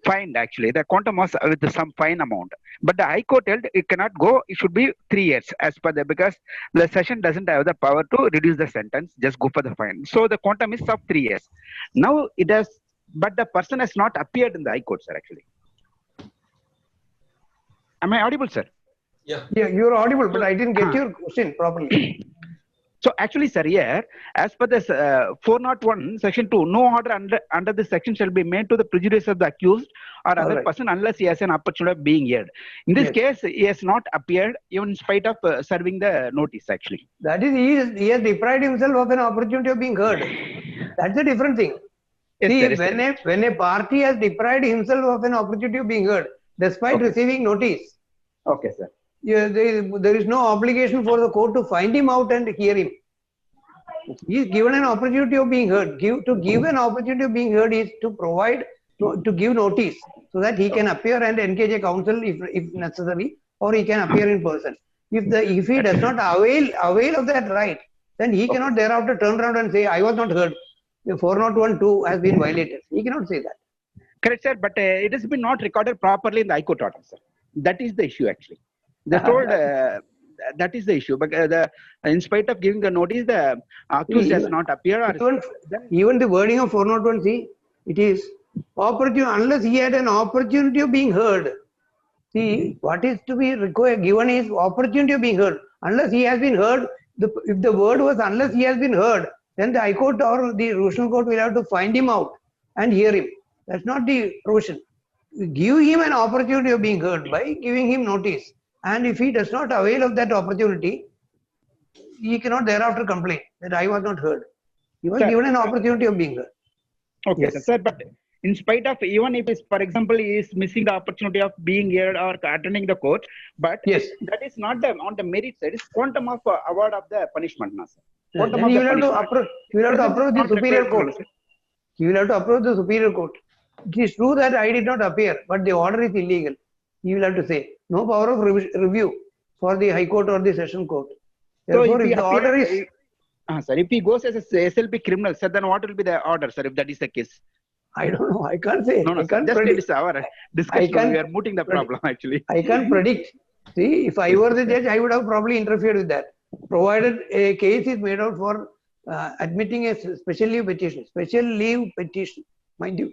fined. Actually, the quantum was with some fine amount. But the High Court held it cannot go. It should be 3 years as per because the session doesn't have the power to reduce the sentence. Just go for the fine. So the quantum is of 3 years. Now it has, but the person has not appeared in the High Court, sir. Actually, am I audible, sir? Yeah, you're audible, but I didn't get your question properly. So actually, sir, here, as per this 401 section 2, no order under this section shall be made to the prejudice of the accused or other person unless he has an opportunity of being heard. In this case, he has not appeared even in spite of serving the notice, actually. That is, he has deprived himself of an opportunity of being heard. That's a different thing. Yes, see, when a party has deprived himself of an opportunity of being heard, despite receiving notice, okay, sir. There is no obligation for the court to find him out and hear him. He is given an opportunity of being heard. To give an opportunity of being heard is to provide, to give notice so that he can appear and engage a counsel if necessary, or he can appear in person. If he does not avail of that right, then he cannot thereafter turn around and say, I was not heard. The 401(2) has been violated. He cannot say that. Correct, sir. But it has been not recorded properly in the High Court order, sir. That is the issue, actually. They told that is the issue. But in spite of giving the notice, the accused has not appeared. Even the wording of 401(c), it is opportunity unless he had an opportunity of being heard. See, what is to be given is opportunity of being heard. Unless he has been heard, if the word was unless he has been heard, then the High Court or the Regional Court will have to find him out and hear him. That's not the provision. Give him an opportunity of being heard by giving him notice. And if he does not avail of that opportunity, he cannot thereafter complain that I was not heard. He was given an opportunity of being heard. Okay, sir. But in spite of, even if, for example, he is missing the opportunity of being heard or attending the court, but that is not on the merit side. It's quantum of award of the punishment, now, sir. Then you will have to approach the superior court. You will have to approach the superior court. It is true that I did not appear, but the order is illegal. You will have to say, no power of review. for the High Court or the Session Court. So Therefore, if the order is... sir, if he goes as a SLP criminal, sir, then what will be the order, sir, if that is the case? I don't know. I can't say. No, I can't just predict. it is our discussion. We are mooting the problem, actually. I can't predict. See, if I were the judge, I would have probably interfered with that. Provided a case is made out for admitting a special leave petition. Special leave petition, mind you.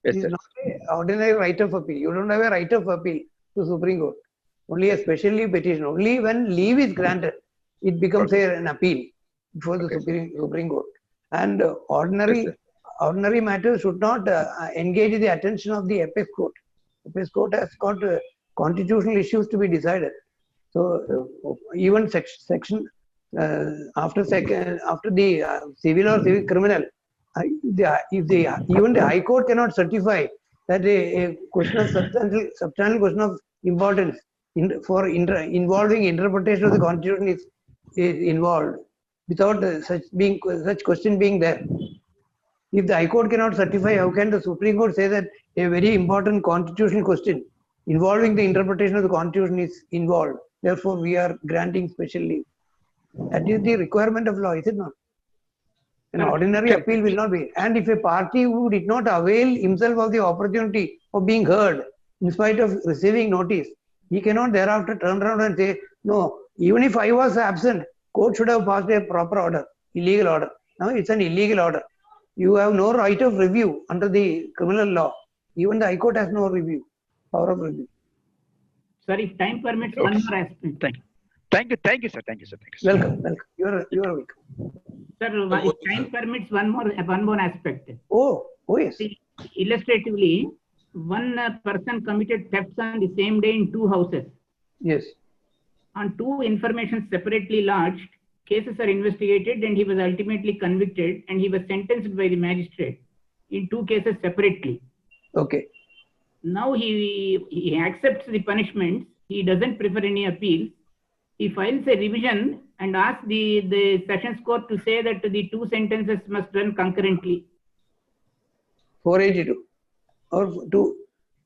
Yes, It's sir. not an ordinary right of appeal. You don't have a right of appeal to Supreme Court. Only a special leave petition. Only when leave is granted, it becomes an appeal before the Supreme Court. And ordinary matters should not engage the attention of the Apex Court. Apex Court has got constitutional issues to be decided. So even section after the civil or civil criminal, even the High Court cannot certify that a question of substantial question of importance involving interpretation of the Constitution is involved without such question being there. If the High Court cannot certify, how can the Supreme Court say that a very important constitutional question involving the interpretation of the Constitution is involved? Therefore, we are granting special leave. That is the requirement of law, is it not? An ordinary appeal will not be. And if a party who did not avail himself of the opportunity of being heard, in spite of receiving notice, he cannot thereafter turn around and say, no, even if I was absent, court should have passed a proper order, illegal order. Now it's an illegal order. You have no right of review under the criminal law. Even the High Court has no review, power of review. Sir, if time permits, one more aspect. Thank you, sir. Welcome. You are welcome. Sir, if time permits, one more aspect. Oh yes. See, illustratively, one person committed thefts on the same day in two houses. Yes. On two information separately lodged, cases are investigated and he was ultimately convicted and he was sentenced by the magistrate in two cases separately. Okay. Now he accepts the punishments. He doesn't prefer any appeal. He files a revision and asks the Sessions Court to say that the two sentences must run concurrently. 482 or 2.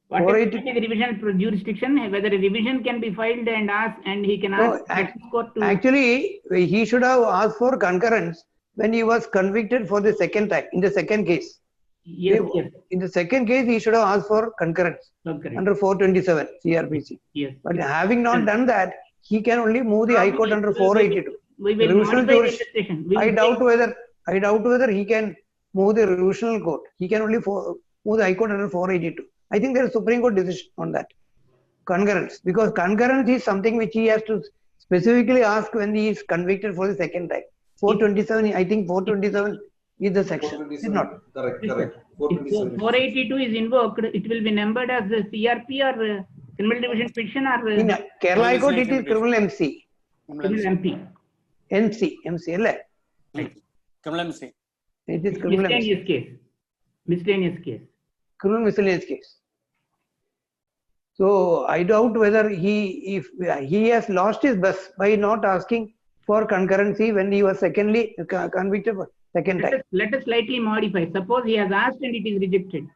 What is the revision jurisdiction? Whether a revision can be filed and ask, and he can ask Sessions Court to. Actually, he should have asked for concurrence when he was convicted for the second time in the second case. Yes. In the second case, he should have asked for concurrence under 427 CRPC. Yes. But having not done that, he can only move the High Court under 482. We will modify the legislation. I doubt whether he can move the revisional court. He can only move the High Court under 482. I think there is a Supreme Court decision on that. Concurrence, because concurrence is something which he has to specifically ask when he is convicted for the second time. 427, I think 427 is the section. Is not correct. If 482 is invoked, it will be numbered as the CRP or criminal division petition or. In Kerala High Court, it is criminal MC. Criminal MP. MC, right? Criminal MC. It is criminal miscellaneous case. Miscellaneous case. Criminal miscellaneous case. So I doubt whether if he has lost his bus by not asking for concurrency when he was convicted for second time. Let us slightly modify. Suppose he has asked and it is rejected.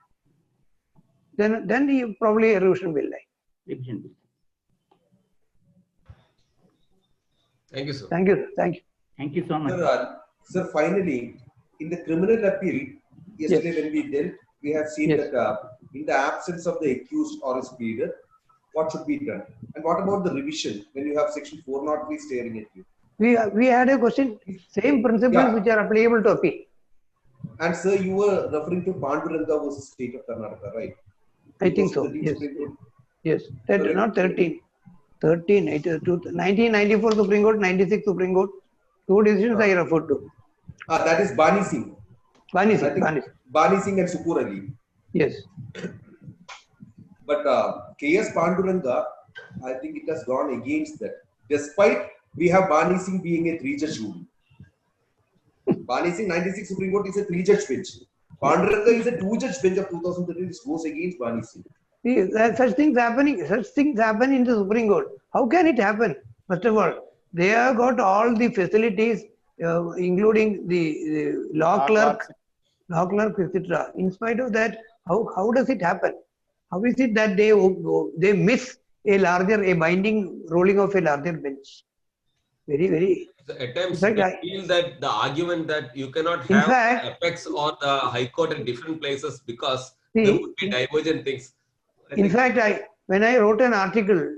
Then he probably a revision will lie. Revision. Thank you, sir. Thank you. Thank you so much. Sir, finally, in the criminal appeal, yesterday when we dealt, we have seen that in the absence of the accused or his pleader, what should be done? And what about the revision when you have section 403 staring at you? We had a question, same principles which are applicable to appeal. And sir, you were referring to Panduranga versus State of Karnataka, right? I think so. Yes. Not 13. 13. 1994 Supreme Court, 96 Supreme Court. Two decisions I referred to. That is Bani Singh. Bani Singh and Sukur Ali. Yes. But KS Panduranga, I think it has gone against that. Despite we have Bani Singh being a 3-judge ruling. Bani Singh 96 Supreme Court is a 3-judge bench. Panduranga is a 2-judge bench of 2013. This goes against Bani Singh. Such things happen in the Supreme Court. How can it happen? First of all, they have got all the facilities, including the law clerk, etc. In spite of that, how does it happen? How is it that they miss a binding ruling of a larger bench. Very. At times, In fact, we feel that the argument that you cannot In have fact, apex or the High Court at different places because See, there would be divergent things. in fact, when I wrote an article,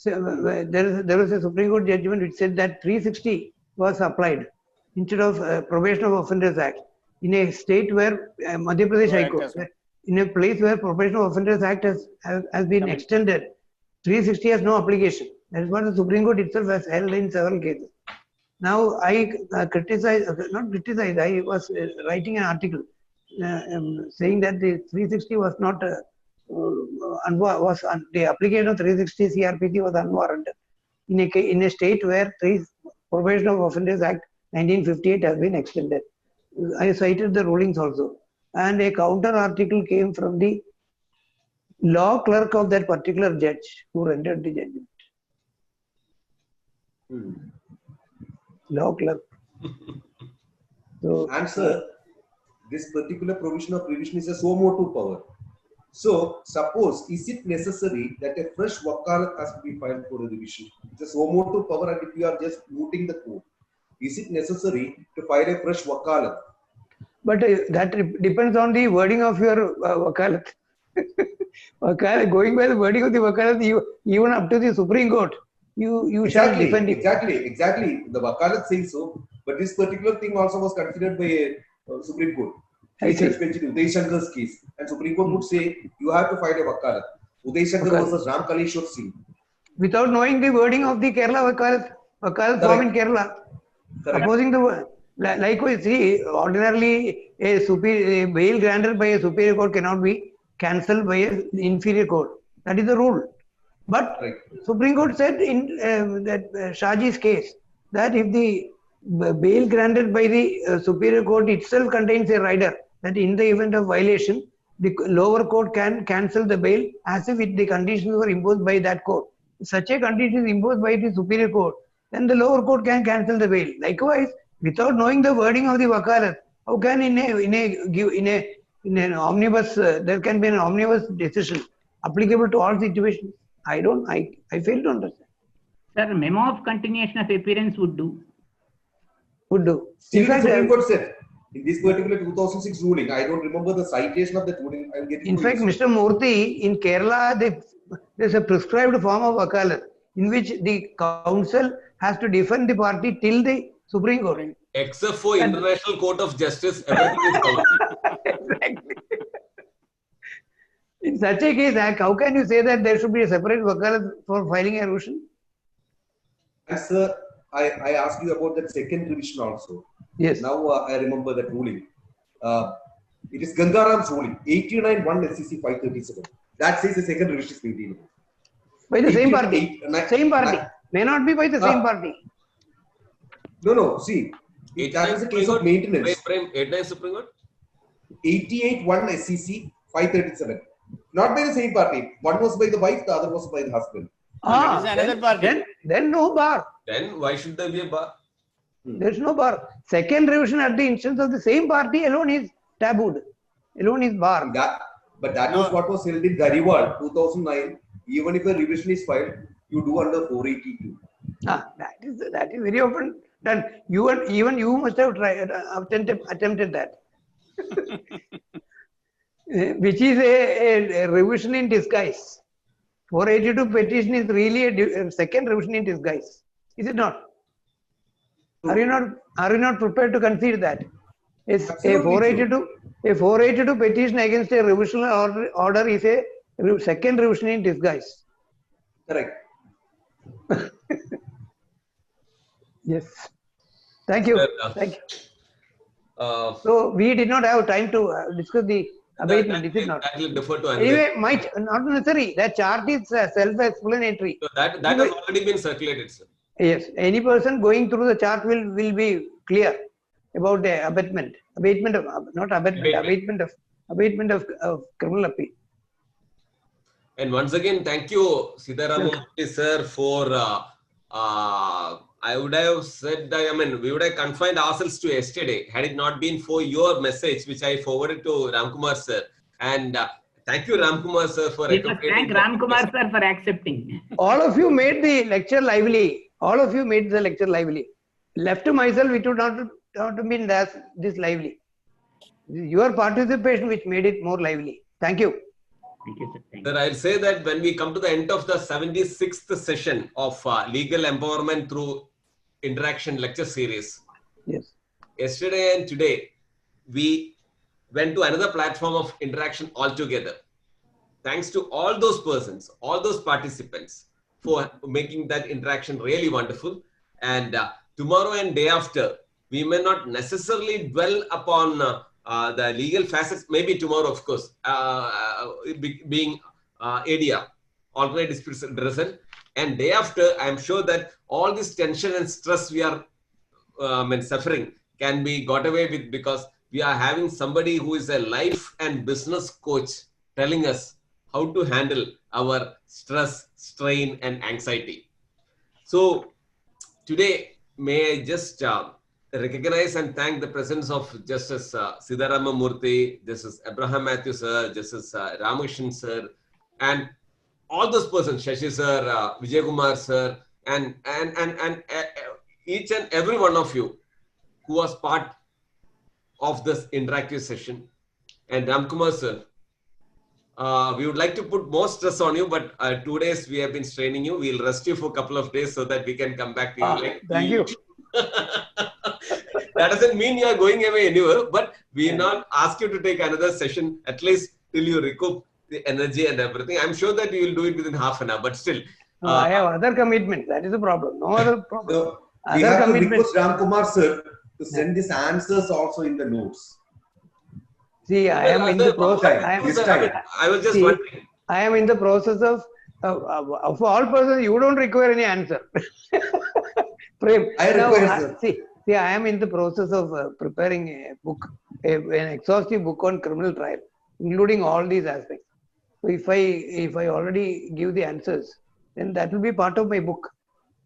there was a Supreme Court judgment which said that 360 was applied instead of Probation of Offenders Act in a state where Madhya Pradesh High Court, in a place where Probation of Offenders Act has been extended, 360 has no application. That is what the Supreme Court itself has held in several cases. Now I I was writing an article saying that the 360 was not the application of 360 CRPC was unwarranted in a state where Probation of Offenders Act 1958 has been extended. I cited the rulings also, and a counter article came from the law clerk of that particular judge who rendered the judgment. Law clerk. So, and sir, this particular provision of revision is a suo motu power. So, suppose, is it necessary that a fresh wakalat has to be filed for a revision? It's a suo motu power, and if you are just mooting the code, is it necessary to file a fresh wakalat? But that depends on the wording of your wakalat. Going by the wording of the wakalat, even up to the Supreme Court, you shall defend it. Exactly. The wakalat says so, but this particular thing also was considered by a Supreme Court. Uday Shankar's case, and Supreme Court would say you have to file a wakalat. Uday Shankar versus Ram Kaleshwar Singh. Without knowing the wording of the Kerala wakalat form in Kerala, opposing the word. Likewise, see, ordinarily a bail granted by a superior court cannot be cancelled by an inferior court. That is the rule. But Supreme Court said in that Shaji's case that if the bail granted by the superior court itself contains a rider, that in the event of violation, the lower court can cancel the bail as if the conditions were imposed by that court. If such a condition is imposed by the superior court, then the lower court can cancel the bail. Likewise, without knowing the wording of the wakalat, how can in an omnibus there can be an omnibus decision applicable to all situations? I fail to understand. Sir, memo of continuation of appearance would do. In fact, Supreme Court said in this particular 2006 ruling, I don't remember the citation of that ruling. I'll get it. In fact, Mr. Murthy, in Kerala, there's a prescribed form of wakalat in which the counsel has to defend the party till the Supreme Court. Except for International Court of Justice, everything is covered. Exactly. In such a case, how can you say that there should be a separate wakalat for filing a revision? And sir, I asked you about that second revision also. Yes. Now I remember that ruling. It is Gangaram's ruling, 89-1 SCC 537. That says the second revision is maintained. By the same party. Same party. May not be by the same party. No. See, that is a case of maintenance. 89 Supreme Court? 88-1 SCC 537. Not by the same party. One was by the wife, the other was by the husband. Then no bar. Then why should there be a bar? There is no bar. Second revision at the instance of the same party alone is tabooed. Alone is barred. But that was what was held in Gariwal 2009. Even if a revision is filed, you do under 482. That is very often done. Even you must have attempted that. Which is a revision in disguise. 482 petition is really a second revision in disguise. Is it not? Are you not prepared to concede that? A 482 petition against a revisional order is a second revision in disguise. Correct. Yes. Thank you. So we did not have time to discuss the abatement. Is it not? That will defer to anyway, not necessary. That chart is self-explanatory. So that has already been circulated, sir. Yes, any person going through the chart will be clear about the abatement of criminal appeal. And once again, thank you, Sitaraman sir, for I would have said that, we would have confined ourselves to yesterday had it not been for your message, which I forwarded to Ramkumar sir. And Thank you, Ramkumar sir, for We must thank Ramkumar sir for accepting. All of you made the lecture lively. All of you made the lecture lively. Left to myself, it would not have been this lively. Your participation which made it more lively. Thank you. Thank you, sir. Thank Sir, I'll say that when we come to the end of the 76th session of Legal Empowerment Through Interaction lecture series, yes, yesterday and today, we went to another platform of interaction altogether. Thanks to all those persons, all those participants for making that interaction really wonderful. And tomorrow and day after, we may not necessarily dwell upon the legal facets, maybe tomorrow, of course, being ADR, alternate dispute resolution. And day after, I'm sure that all this tension and stress we are suffering can be got away with, because we are having somebody who is a life and business coach telling us how to handle our stress, strain, and anxiety. So today, may I just recognize and thank the presence of Justice Siddharama Murthy, Justice Abraham Matthew sir, Justice Ramushan sir, and all those persons, Shashi sir, Vijay Kumar sir, and each and every one of you who was part of this interactive session. And Ramkumar sir, we would like to put more stress on you, but 2 days we have been straining you. We'll rest you for a couple of days so that we can come back to you. Thank you. That doesn't mean you are going away anywhere, but we will not ask you to take another session, at least till you recoup the energy and everything. I'm sure that you will do it within half an hour, but still. I have other commitments. That is the problem. No other problem. So we have to request Ramkumar sir to send his answers also in the notes. See, I am in the process. I was just wondering. I am in the process of all persons. You don't require any answer. Prem, I require, sir. See, I am in the process of preparing a book, an exhaustive book on criminal trial, including all these aspects. So if I already give the answers, then that will be part of my book.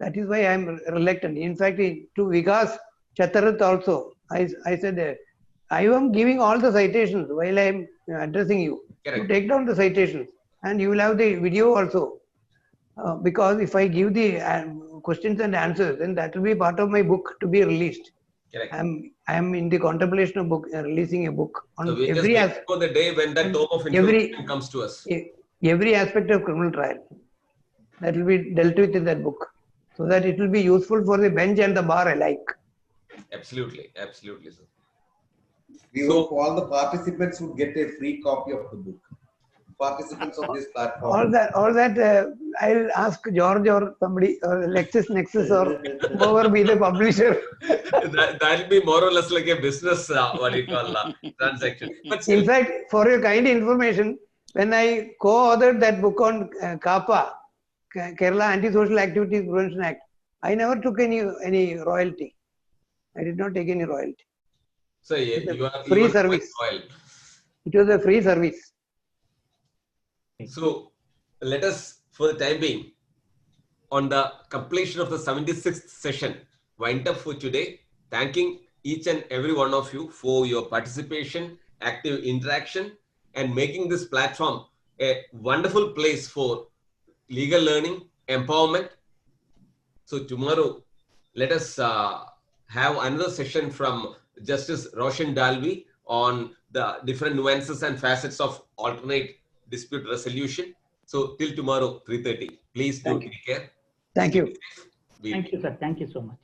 That is why I am reluctant. In fact, to Vikas Chatarat also, I said, I am giving all the citations while I am addressing you. Correct. You take down the citations and you will have the video also. Because if I give the questions and answers, then that will be part of my book to be released. Correct. I am in the contemplation of releasing a book on So we every just wait for the day when that tome of information comes to us. Every aspect of criminal trial that will be dealt with in that book, so that it will be useful for the bench and the bar alike. Absolutely, absolutely, sir. We hope all the participants would get a free copy of the book. Participants of this platform. All that I'll ask George or somebody, or LexisNexis or whoever be the publisher. That'll be more or less like a business, transaction. But in fact, for your kind information, when I co-authored that book on CAPA, Kerala Anti-Social Activities Prevention Act, I never took any royalty. I did not take any royalty. So you are free service. It was a free service. So let us, for the time being, on the completion of the 76th session, wind up for today, thanking each and every one of you for your participation, active interaction, and making this platform a wonderful place for legal learning, empowerment. So tomorrow, let us have another session from Justice Roshan Dalvi on the different nuances and facets of alternate dispute resolution. So till tomorrow, 3:30. Please do take care. Thank you. Thank you, sir. Thank you so much.